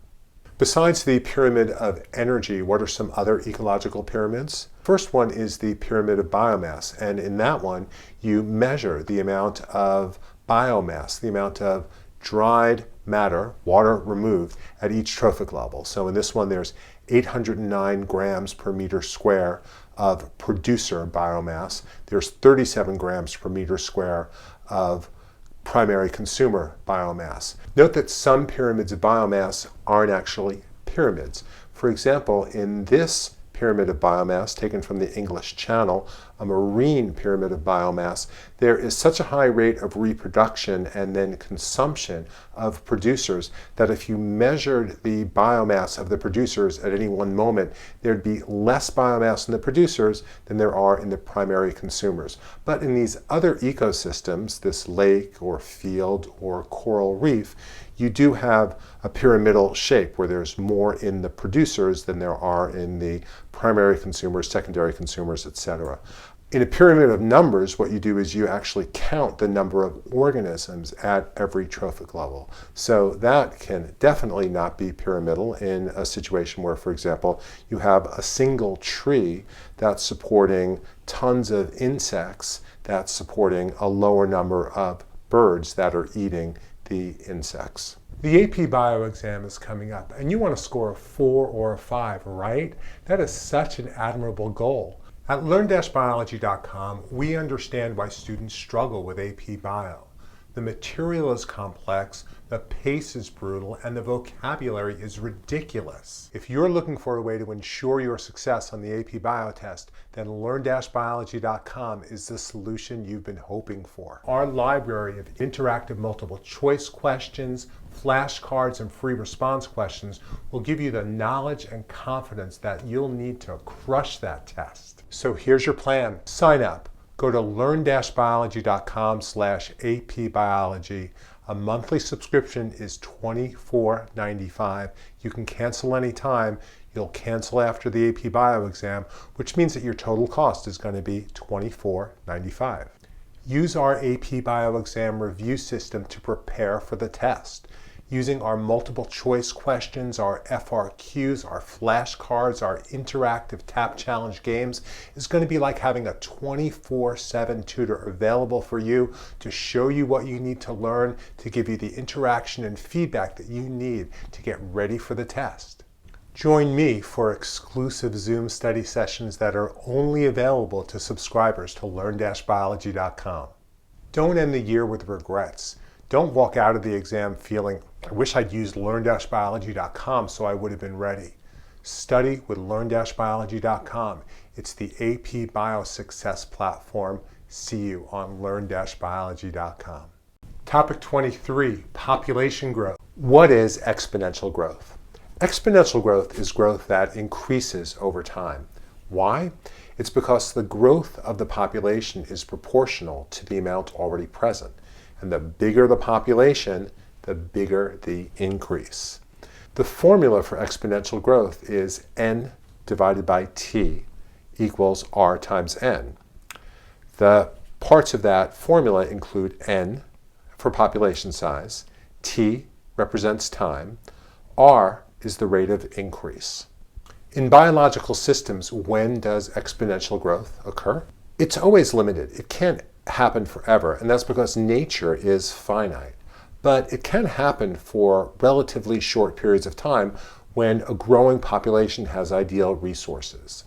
Besides the pyramid of energy, what are some other ecological pyramids? First one is the pyramid of biomass, and in that one, you measure the amount of biomass, the amount of dried matter, water removed, at each trophic level. So in this one, there's 809 grams per meter square of producer biomass. There's 37 grams per meter square of primary consumer biomass. Note that some pyramids of biomass aren't actually pyramids. For example, in this pyramid of biomass taken from the English Channel, a marine pyramid of biomass, there is such a high rate of reproduction and then consumption of producers that if you measured the biomass of the producers at any one moment, there'd be less biomass in the producers than there are in the primary consumers. But in these other ecosystems, this lake or field or coral reef, you do have a pyramidal shape where there's more in the producers than there are in the primary consumers, secondary consumers, etc. In a pyramid of numbers, what you do is you actually count the number of organisms at every trophic level. So that can definitely not be pyramidal in a situation where, for example, you have a single tree that's supporting tons of insects, that's supporting a lower number of birds that are eating the insects. The AP Bio exam is coming up, and you want to score a 4 or a 5, right? That is such an admirable goal. At learn-biology.com, we understand why students struggle with AP Bio. The material is complex, the pace is brutal, and the vocabulary is ridiculous. If you're looking for a way to ensure your success on the AP Bio test, then learn-biology.com is the solution you've been hoping for. Our library of interactive multiple choice questions, flashcards, and free response questions will give you the knowledge and confidence that you'll need to crush that test. So here's your plan. Sign up. Go to learn-biology.com/APbiology. A monthly subscription is $24.95. You can cancel anytime. You'll cancel after the AP Bio exam, which means that your total cost is going to be $24.95. Use our AP Bio exam review system to prepare for the test. Using our multiple choice questions, our FRQs, our flashcards, our interactive tap challenge games is going to be like having a 24/7 tutor available for you to show you what you need to learn, to give you the interaction and feedback that you need to get ready for the test. Join me for exclusive Zoom study sessions that are only available to subscribers to learn-biology.com. Don't end the year with regrets. Don't walk out of the exam feeling, I wish I'd used learn-biology.com so I would have been ready. Study with learn-biology.com. It's the AP Bio Success platform. See you on learn-biology.com. Topic 23, population growth. What is exponential growth? Exponential growth is growth that increases over time. Why? It's because the growth of the population is proportional to the amount already present. And the bigger the population, the bigger the increase. The formula for exponential growth is n divided by t equals r times n. The parts of that formula include n for population size, t represents time, r is the rate of increase. In biological systems, when does exponential growth occur? It's always limited. It can't happen forever, and that's because nature is finite. But it can happen for relatively short periods of time when a growing population has ideal resources.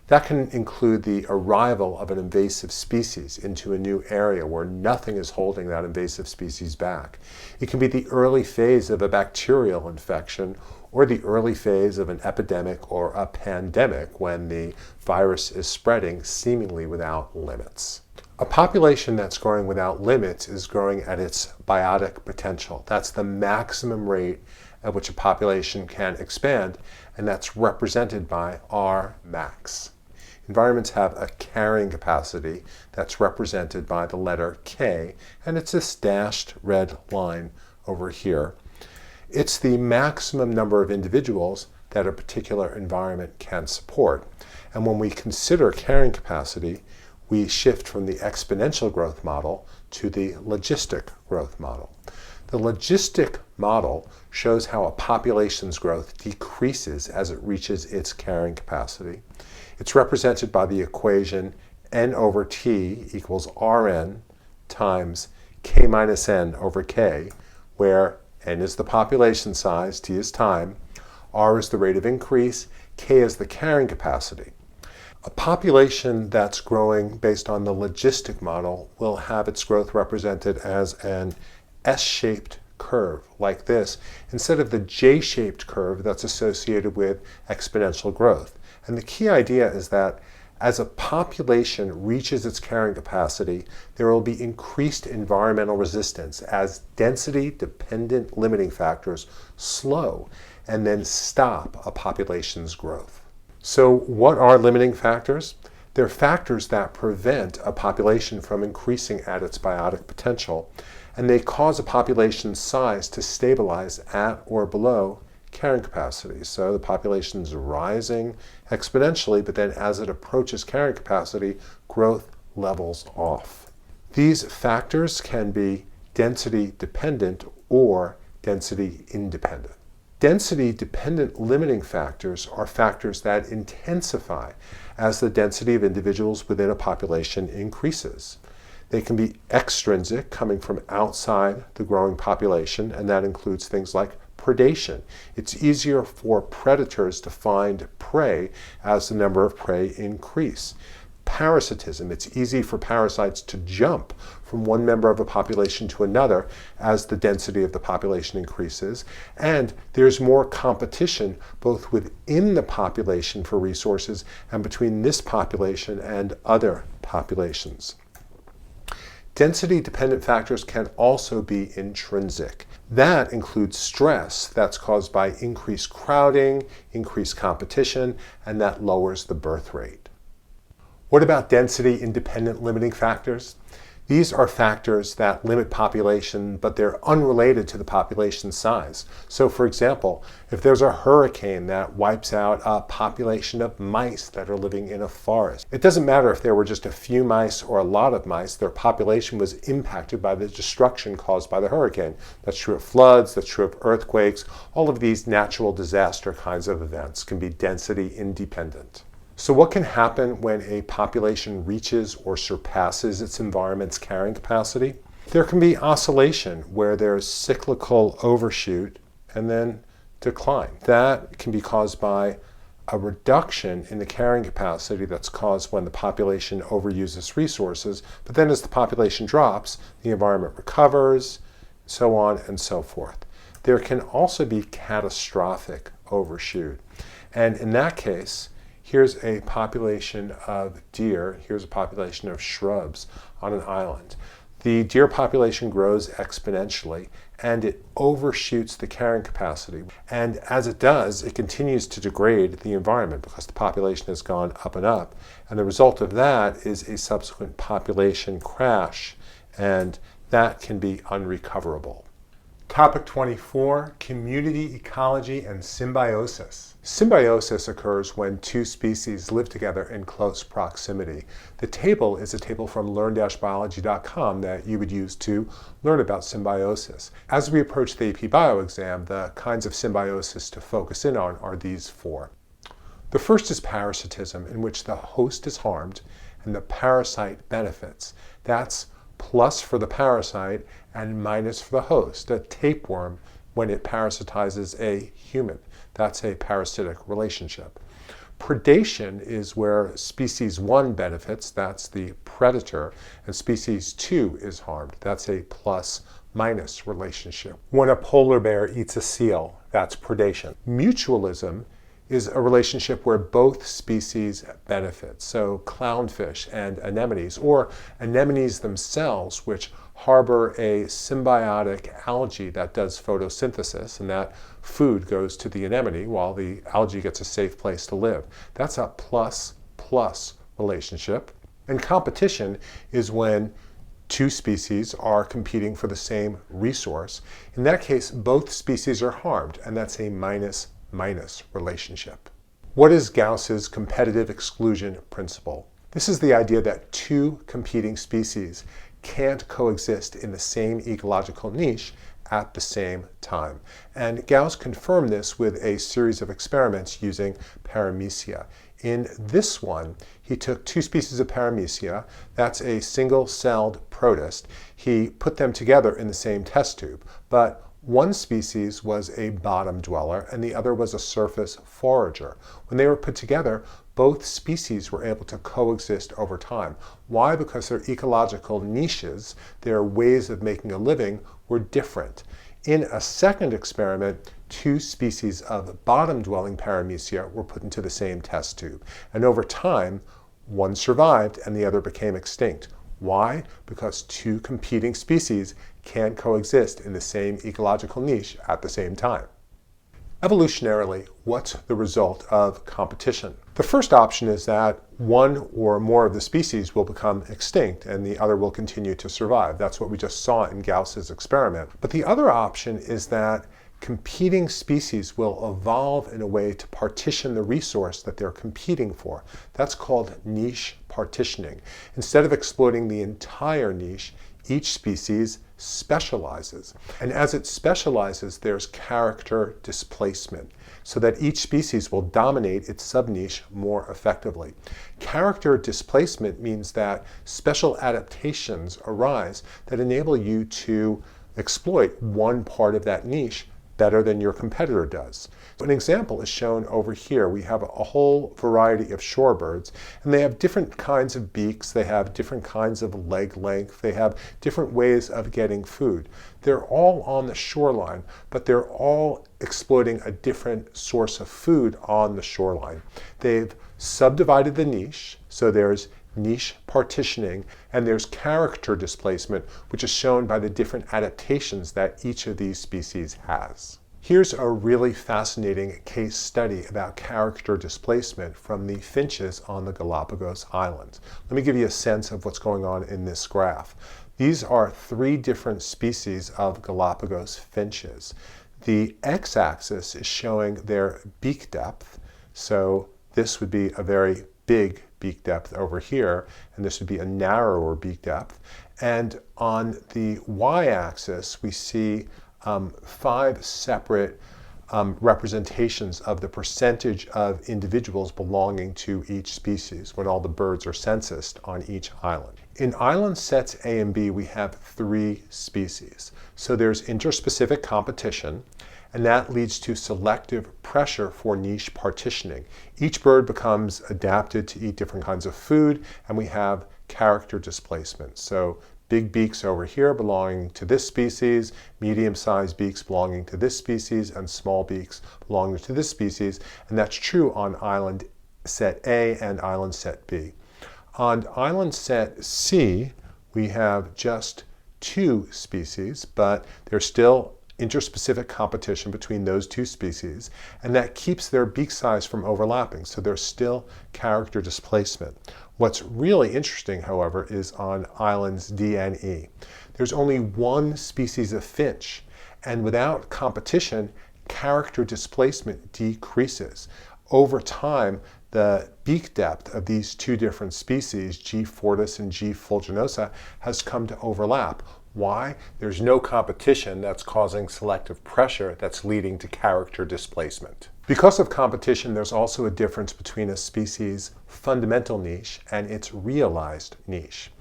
That can include the arrival of an invasive species into a new area where nothing is holding that invasive species back. It can be the early phase of a bacterial infection or the early phase of an epidemic or a pandemic when the virus is spreading seemingly without limits. A population that's growing without limits is growing at its biotic potential. That's the maximum rate at which a population can expand, and that's represented by R max. Environments have a carrying capacity that's represented by the letter K, and it's this dashed red line over here. It's the maximum number of individuals that a particular environment can support. And when we consider carrying capacity, we shift from the exponential growth model to the logistic growth model. The logistic model shows how a population's growth decreases as it reaches its carrying capacity. It's represented by the equation n over t equals rn times k minus n over k, where n is the population size, t is time, r is the rate of increase, k is the carrying capacity. A population that's growing based on the logistic model will have its growth represented as an S-shaped curve like this, instead of the J-shaped curve that's associated with exponential growth. And the key idea is that as a population reaches its carrying capacity, there will be increased environmental resistance as density-dependent limiting factors slow and then stop a population's growth. So what are limiting factors? They're factors that prevent a population from increasing at its biotic potential, and they cause a population's size to stabilize at or below carrying capacity. So the population's rising exponentially, but then as it approaches carrying capacity, growth levels off. These factors can be density dependent or density independent. Density-dependent limiting factors are factors that intensify as the density of individuals within a population increases. They can be extrinsic, coming from outside the growing population, and that includes things like predation. It's easier for predators to find prey as the number of prey increase. Parasitism, it's easy for parasites to jump from one member of a population to another as the density of the population increases, and there's more competition both within the population for resources and between this population and other populations. Density-dependent factors can also be intrinsic. That includes stress that's caused by increased crowding, increased competition, and that lowers the birth rate. What about density-independent limiting factors? These are factors that limit population, but they're unrelated to the population size. So for example, if there's a hurricane that wipes out a population of mice that are living in a forest, it doesn't matter if there were just a few mice or a lot of mice, their population was impacted by the destruction caused by the hurricane. That's true of floods, that's true of earthquakes. All of these natural disaster kinds of events can be density independent. So what can happen when a population reaches or surpasses its environment's carrying capacity? There can be oscillation where there's cyclical overshoot and then decline. That can be caused by a reduction in the carrying capacity that's caused when the population overuses resources, but then as the population drops, the environment recovers, so on and so forth. There can also be catastrophic overshoot. And in that case, here's a population of deer, here's a population of shrubs on an island. The deer population grows exponentially and it overshoots the carrying capacity. And as it does, it continues to degrade the environment because the population has gone up and up. And the result of that is a subsequent population crash, and that can be unrecoverable. Topic 24, community ecology and symbiosis. Symbiosis occurs when two species live together in close proximity. The table is a table from learn-biology.com that you would use to learn about symbiosis. As we approach the AP Bio exam, the kinds of symbiosis to focus in on are these four. The first is parasitism, in which the host is harmed and the parasite benefits. That's plus for the parasite and minus for the host. A tapeworm, when it parasitizes a human, that's a parasitic relationship. Predation is where species 1 benefits, that's the predator, and species 2 is harmed, that's a plus-minus relationship. When a polar bear eats a seal, that's predation. Mutualism is a relationship where both species benefit. So clownfish and anemones, or anemones themselves, which harbor a symbiotic algae that does photosynthesis, and that food goes to the anemone while the algae gets a safe place to live. That's a plus-plus relationship. And competition is when two species are competing for the same resource. In that case, both species are harmed, and that's a minus-minus relationship. What is Gauss's competitive exclusion principle? This is the idea that two competing species can't coexist in the same ecological niche at the same time. And Gauss confirmed this with a series of experiments using paramecia. In this one, he took two species of paramecia, that's a single-celled protist. He put them together in the same test tube, but one species was a bottom dweller and the other was a surface forager. When they were put together, both species were able to coexist over time. Why? Because their ecological niches, their ways of making a living, were different. In a second experiment, two species of bottom-dwelling paramecia were put into the same test tube. And over time, one survived and the other became extinct. Why? Because two competing species can't coexist in the same ecological niche at the same time. Evolutionarily, what's the result of competition? The first option is that one or more of the species will become extinct and the other will continue to survive. That's what we just saw in Gauss's experiment. But the other option is that competing species will evolve in a way to partition the resource that they're competing for. That's called niche partitioning. Instead of exploiting the entire niche, each species specializes. And as it specializes, there's character displacement, so that each species will dominate its sub-niche more effectively. Character displacement means that special adaptations arise that enable you to exploit one part of that niche better than your competitor does. An example is shown over here. We have a whole variety of shorebirds, and they have different kinds of beaks, they have different kinds of leg length, they have different ways of getting food. They're all on the shoreline, but they're all exploiting a different source of food on the shoreline. They've subdivided the niche, so there's niche partitioning, and there's character displacement, which is shown by the different adaptations that each of these species has. Here's a really fascinating case study about character displacement from the finches on the Galapagos Islands. Let me give you a sense of what's going on in this graph. These are three different species of Galapagos finches. The x-axis is showing their beak depth, so this would be a very big beak depth over here, and this would be a narrower beak depth. And on the y-axis, we see 5 separate representations of the percentage of individuals belonging to each species when all the birds are censused on each island. In island sets A and B, we have 3 species. So there's interspecific competition, and that leads to selective pressure for niche partitioning. Each bird becomes adapted to eat different kinds of food, and we have character displacement. So big beaks over here belonging to this species, medium-sized beaks belonging to this species, and small beaks belonging to this species, and that's true on island set A and island set B. On island set C, we have just 2 species, but there's still interspecific competition between those 2 species, and that keeps their beak size from overlapping, so there's still character displacement. What's really interesting, however, is on islands D and E. There's only 1 species of finch, and without competition, character displacement decreases. Over time, the beak depth of these 2 different species, G. fortis and G. fulginosa, has come to overlap. Why? There's no competition that's causing selective pressure that's leading to character displacement. Because of competition, there's also a difference between a species' fundamental niche and its realized niche.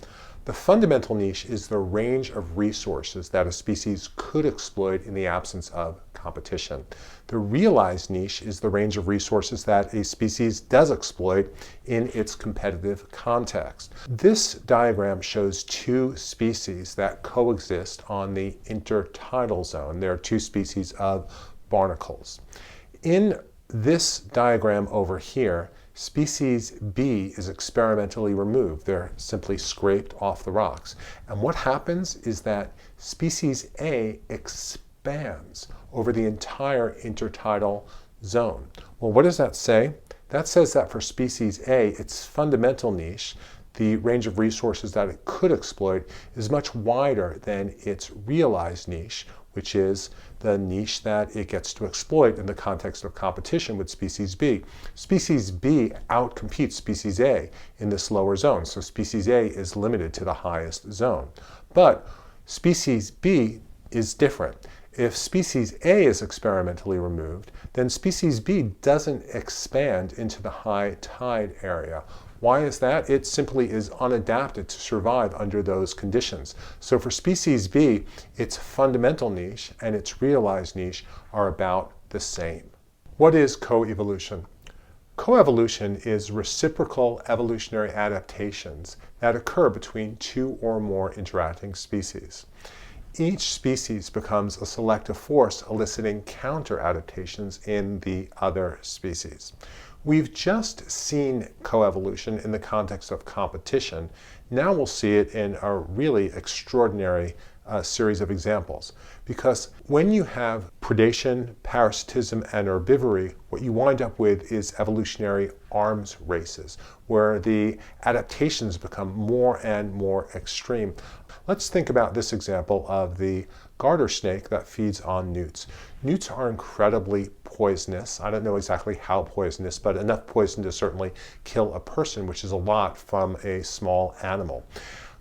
The fundamental niche is the range of resources that a species could exploit in the absence of competition. The realized niche is the range of resources that a species does exploit in its competitive context. This diagram shows 2 species that coexist on the intertidal zone. There are 2 species of barnacles. In this diagram over here, species B is experimentally removed. They're simply scraped off the rocks. And what happens is that species A expands over the entire intertidal zone. Well, what does that say? That says that for species A, its fundamental niche, the range of resources that it could exploit, is much wider than its realized niche, which is the niche that it gets to exploit in the context of competition with species B. Species B outcompetes species A in this lower zone, so species A is limited to the highest zone. But species B is different. If species A is experimentally removed, then species B doesn't expand into the high tide area. Why is that? It simply is unadapted to survive under those conditions. So for species B, its fundamental niche and its realized niche are about the same. What is coevolution? Coevolution is reciprocal evolutionary adaptations that occur between 2 or more interacting species. Each species becomes a selective force eliciting counter-adaptations in the other species. We've just seen coevolution in the context of competition. Now we'll see it in a really extraordinary series of examples. Because when you have predation, parasitism, and herbivory, what you wind up with is evolutionary arms races, where the adaptations become more and more extreme. Let's think about this example of the garter snake that feeds on newts. Newts are incredibly poisonous. I don't know exactly how poisonous, but enough poison to certainly kill a person, which is a lot from a small animal.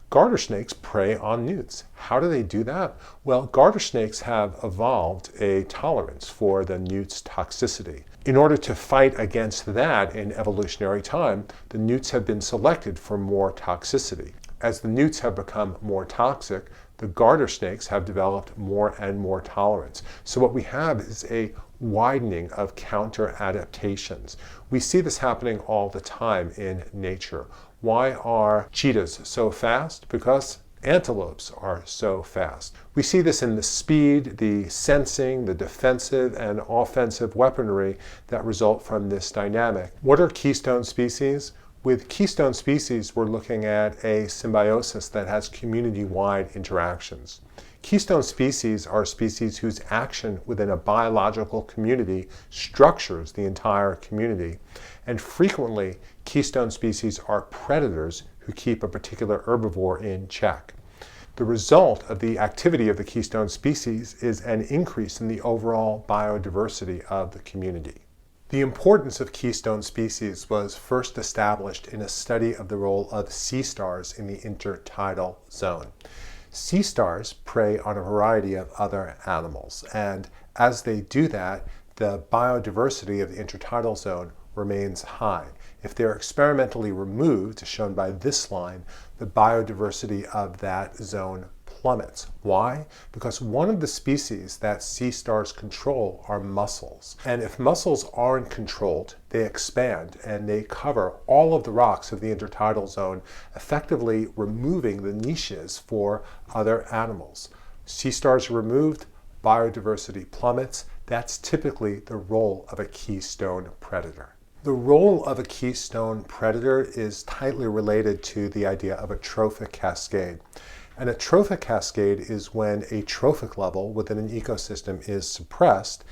Garter snakes prey on newts. How do they do that? Well, garter snakes have evolved a tolerance for the newt's toxicity. In order to fight against that in evolutionary time, the newts have been selected for more toxicity. As the newts have become more toxic, the garter snakes have developed more and more tolerance. So what we have is a widening of counter-adaptations. We see this happening all the time in nature. Why are cheetahs so fast? Because antelopes are so fast. We see this in the speed, the sensing, the defensive and offensive weaponry that result from this dynamic. What are keystone species? With keystone species, we're looking at a symbiosis that has community-wide interactions. Keystone species are species whose action within a biological community structures the entire community. And frequently, keystone species are predators who keep a particular herbivore in check. The result of the activity of the keystone species is an increase in the overall biodiversity of the community. The importance of keystone species was first established in a study of the role of sea stars in the intertidal zone. Sea stars prey on a variety of other animals, and as they do that, the biodiversity of the intertidal zone remains high. If they're experimentally removed, shown by this line, the biodiversity of that zone plummets. Why? Because one of the species that sea stars control are mussels. And if mussels aren't controlled, they expand and they cover all of the rocks of the intertidal zone, effectively removing the niches for other animals. Sea stars are removed, biodiversity plummets. That's typically the role of a keystone predator. The role of a keystone predator is tightly related to the idea of a trophic cascade. And a trophic cascade is when a trophic level within an ecosystem is suppressed,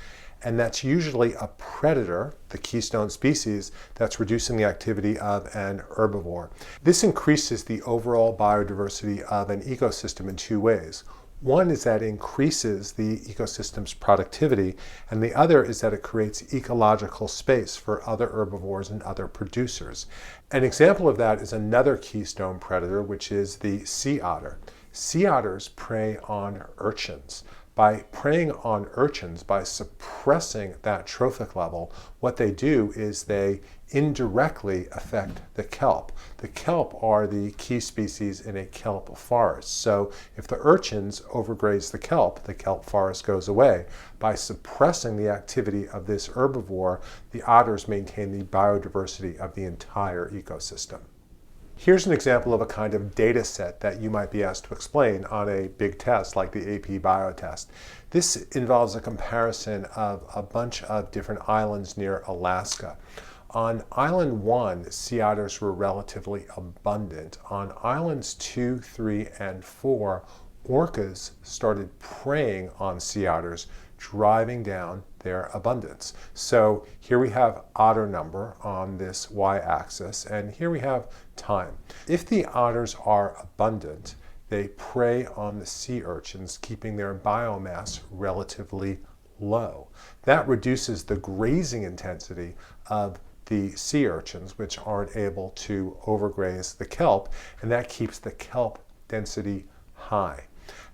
and that's usually a predator, the keystone species, that's reducing the activity of an herbivore. This increases the overall biodiversity of an ecosystem in two ways. One is that it increases the ecosystem's productivity, and the other is that it creates ecological space for other herbivores and other producers. An example of that is another keystone predator, which is the sea otter. Sea otters prey on urchins. By preying on urchins, by suppressing that trophic level, what they do is they indirectly affect the kelp. The kelp are the key species in a kelp forest. So if the urchins overgraze the kelp forest goes away. By suppressing the activity of this herbivore, the otters maintain the biodiversity of the entire ecosystem. Here's an example of a kind of data set that you might be asked to explain on a big test like the AP Bio test. This involves a comparison of a bunch of different islands near Alaska. On Island 1, sea otters were relatively abundant. On Islands 2, 3, and 4, orcas started preying on sea otters, driving down their abundance. So here we have otter number on this y-axis, and here we have time. If the otters are abundant, they prey on the sea urchins, keeping their biomass relatively low. That reduces the grazing intensity of the sea urchins, which aren't able to overgraze the kelp, and that keeps the kelp density high.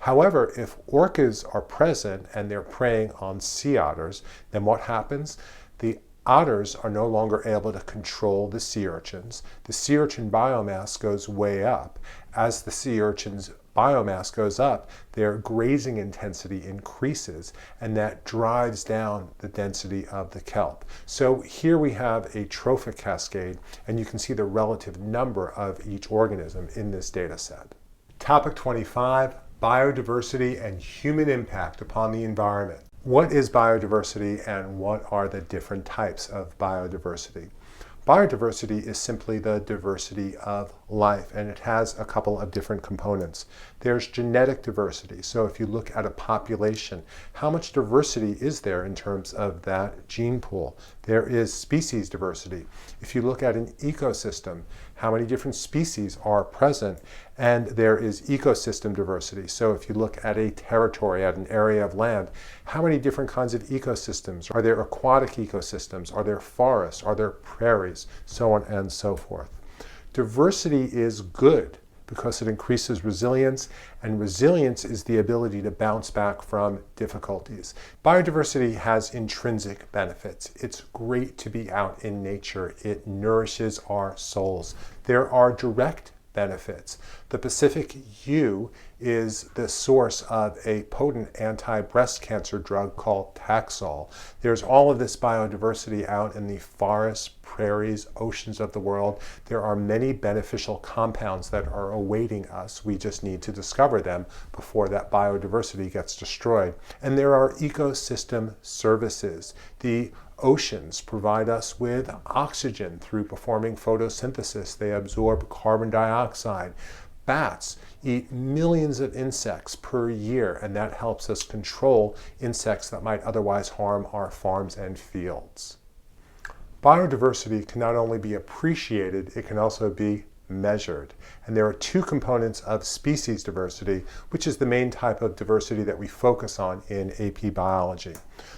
However, if orcas are present and they're preying on sea otters, then what happens? The otters are no longer able to control the sea urchins. The sea urchin biomass goes way up. As the sea urchin's biomass goes up, their grazing intensity increases, and that drives down the density of the kelp. So here we have a trophic cascade, and you can see the relative number of each organism in this data set. Topic 25, biodiversity and human impact upon the environment. What is biodiversity and what are the different types of biodiversity? Biodiversity is simply the diversity of life, and it has a couple of different components. There's genetic diversity. So if you look at a population, how much diversity is there in terms of that gene pool? There is species diversity. If you look at an ecosystem, how many different species are present? And there is ecosystem diversity. So if you look at a territory, at an area of land, how many different kinds of ecosystems? Are there aquatic ecosystems? Are there forests? Are there prairies? So on and so forth. Diversity is good because it increases resilience, and resilience is the ability to bounce back from difficulties. Biodiversity has intrinsic benefits. It's great to be out in nature. It nourishes our souls. There are direct benefits. The Pacific yew is the source of a potent anti-breast cancer drug called Taxol. There's all of this biodiversity out in the forests, prairies, oceans of the world. There are many beneficial compounds that are awaiting us. We just need to discover them before that biodiversity gets destroyed. And there are ecosystem services. The oceans provide us with oxygen through performing photosynthesis. They absorb carbon dioxide. Bats eat millions of insects per year, and that helps us control insects that might otherwise harm our farms and fields. Biodiversity can not only be appreciated, it can also be measured. And there are two components of species diversity, which is the main type of diversity that we focus on in AP Biology.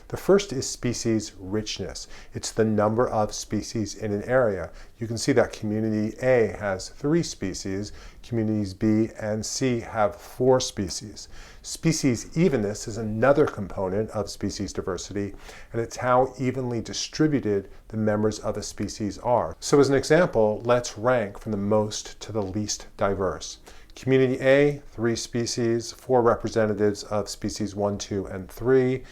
The first is species richness. It's the number of species in an area. You can see that community A has 3 species, communities B and C have 4 species. Species evenness is another component of species diversity, and it's how evenly distributed the members of a species are. So as an example, let's rank from the most to the least diverse. Community A, 3 species, 4 representatives of species 1, 2, and 3.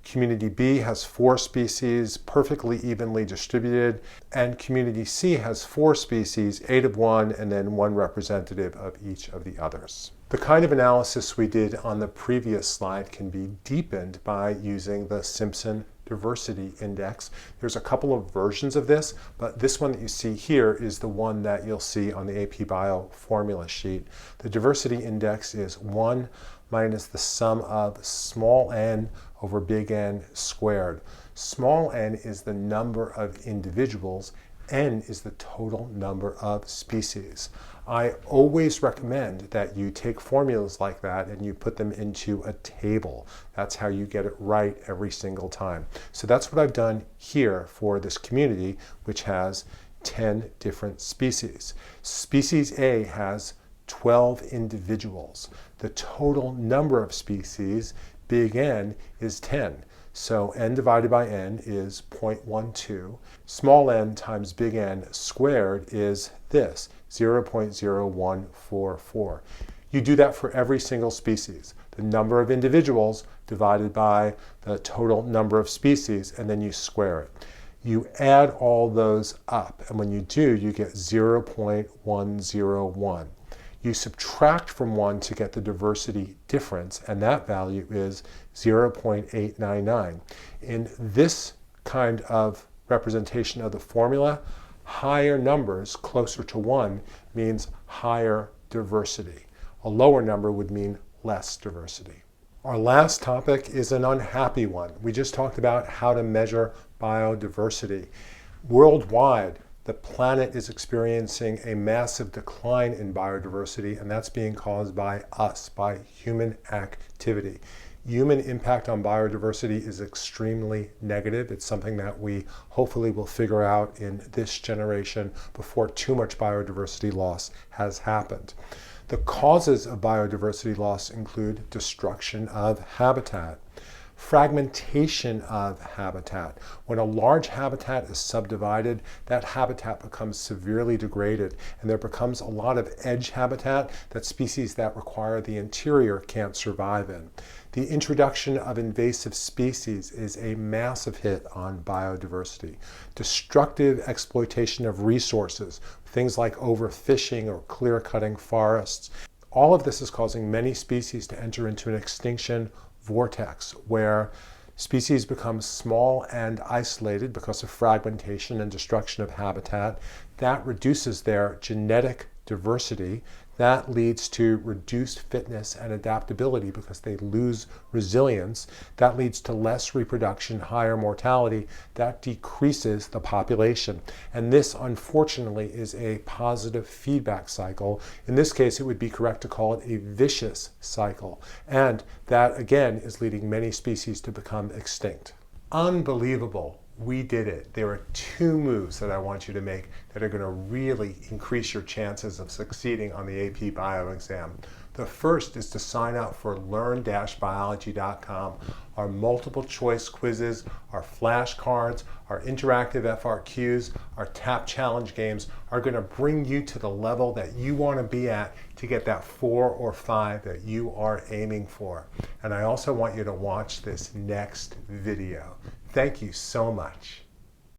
Community B has 4 species, perfectly evenly distributed, and Community C has 4 species, 8 of one, and then 1 representative of each of the others. The kind of analysis we did on the previous slide can be deepened by using the Simpson Diversity Index. There's a couple of versions of this, but this one that you see here is the one that you'll see on the AP Bio formula sheet. The diversity index is 1 minus the sum of small n over big N squared. Small n is the number of individuals, n is the total number of species. I always recommend that you take formulas like that and you put them into a table. That's how you get it right every single time. So that's what I've done here for this community, which has 10 different species. Species A has 12 individuals. The total number of species, big N, is 10. So n divided by n is 0.12. Small n times big N squared is this, 0.0144. You do that for every single species. The number of individuals divided by the total number of species, and then you square it. You add all those up, and when you do, you get 0.101. You subtract from 1 to get the diversity difference, and that value is 0.899. In this kind of representation of the formula, higher numbers closer to 1 means higher diversity. A lower number would mean less diversity. Our last topic is an unhappy one. We just talked about how to measure biodiversity. Worldwide, the planet is experiencing a massive decline in biodiversity, and that's being caused by us, by human activity. Human impact on biodiversity is extremely negative. It's something that we hopefully will figure out in this generation before too much biodiversity loss has happened. The causes of biodiversity loss include destruction of habitat, fragmentation of habitat. When a large habitat is subdivided, that habitat becomes severely degraded, and there becomes a lot of edge habitat that species that require the interior can't survive in. The introduction of invasive species is a massive hit on biodiversity. Destructive exploitation of resources, things like overfishing or clear-cutting forests. All of this is causing many species to enter into an extinction vortex where species become small and isolated because of fragmentation and destruction of habitat. That reduces their genetic diversity. That leads to reduced fitness and adaptability because they lose resilience. That leads to less reproduction, higher mortality. That decreases the population. And this, unfortunately, is a positive feedback cycle. In this case, it would be correct to call it a vicious cycle. And that, again, is leading many species to become extinct. Unbelievable. We did it. There are 2 moves that I want you to make that are going to really increase your chances of succeeding on the AP Bio exam. The first is to sign up for learn-biology.com. Our multiple choice quizzes, our flashcards, our interactive FRQs, our tap challenge games are going to bring you to the level that you want to be at to get that 4 or 5 that you are aiming for. And I also want you to watch this next video. Thank you so much.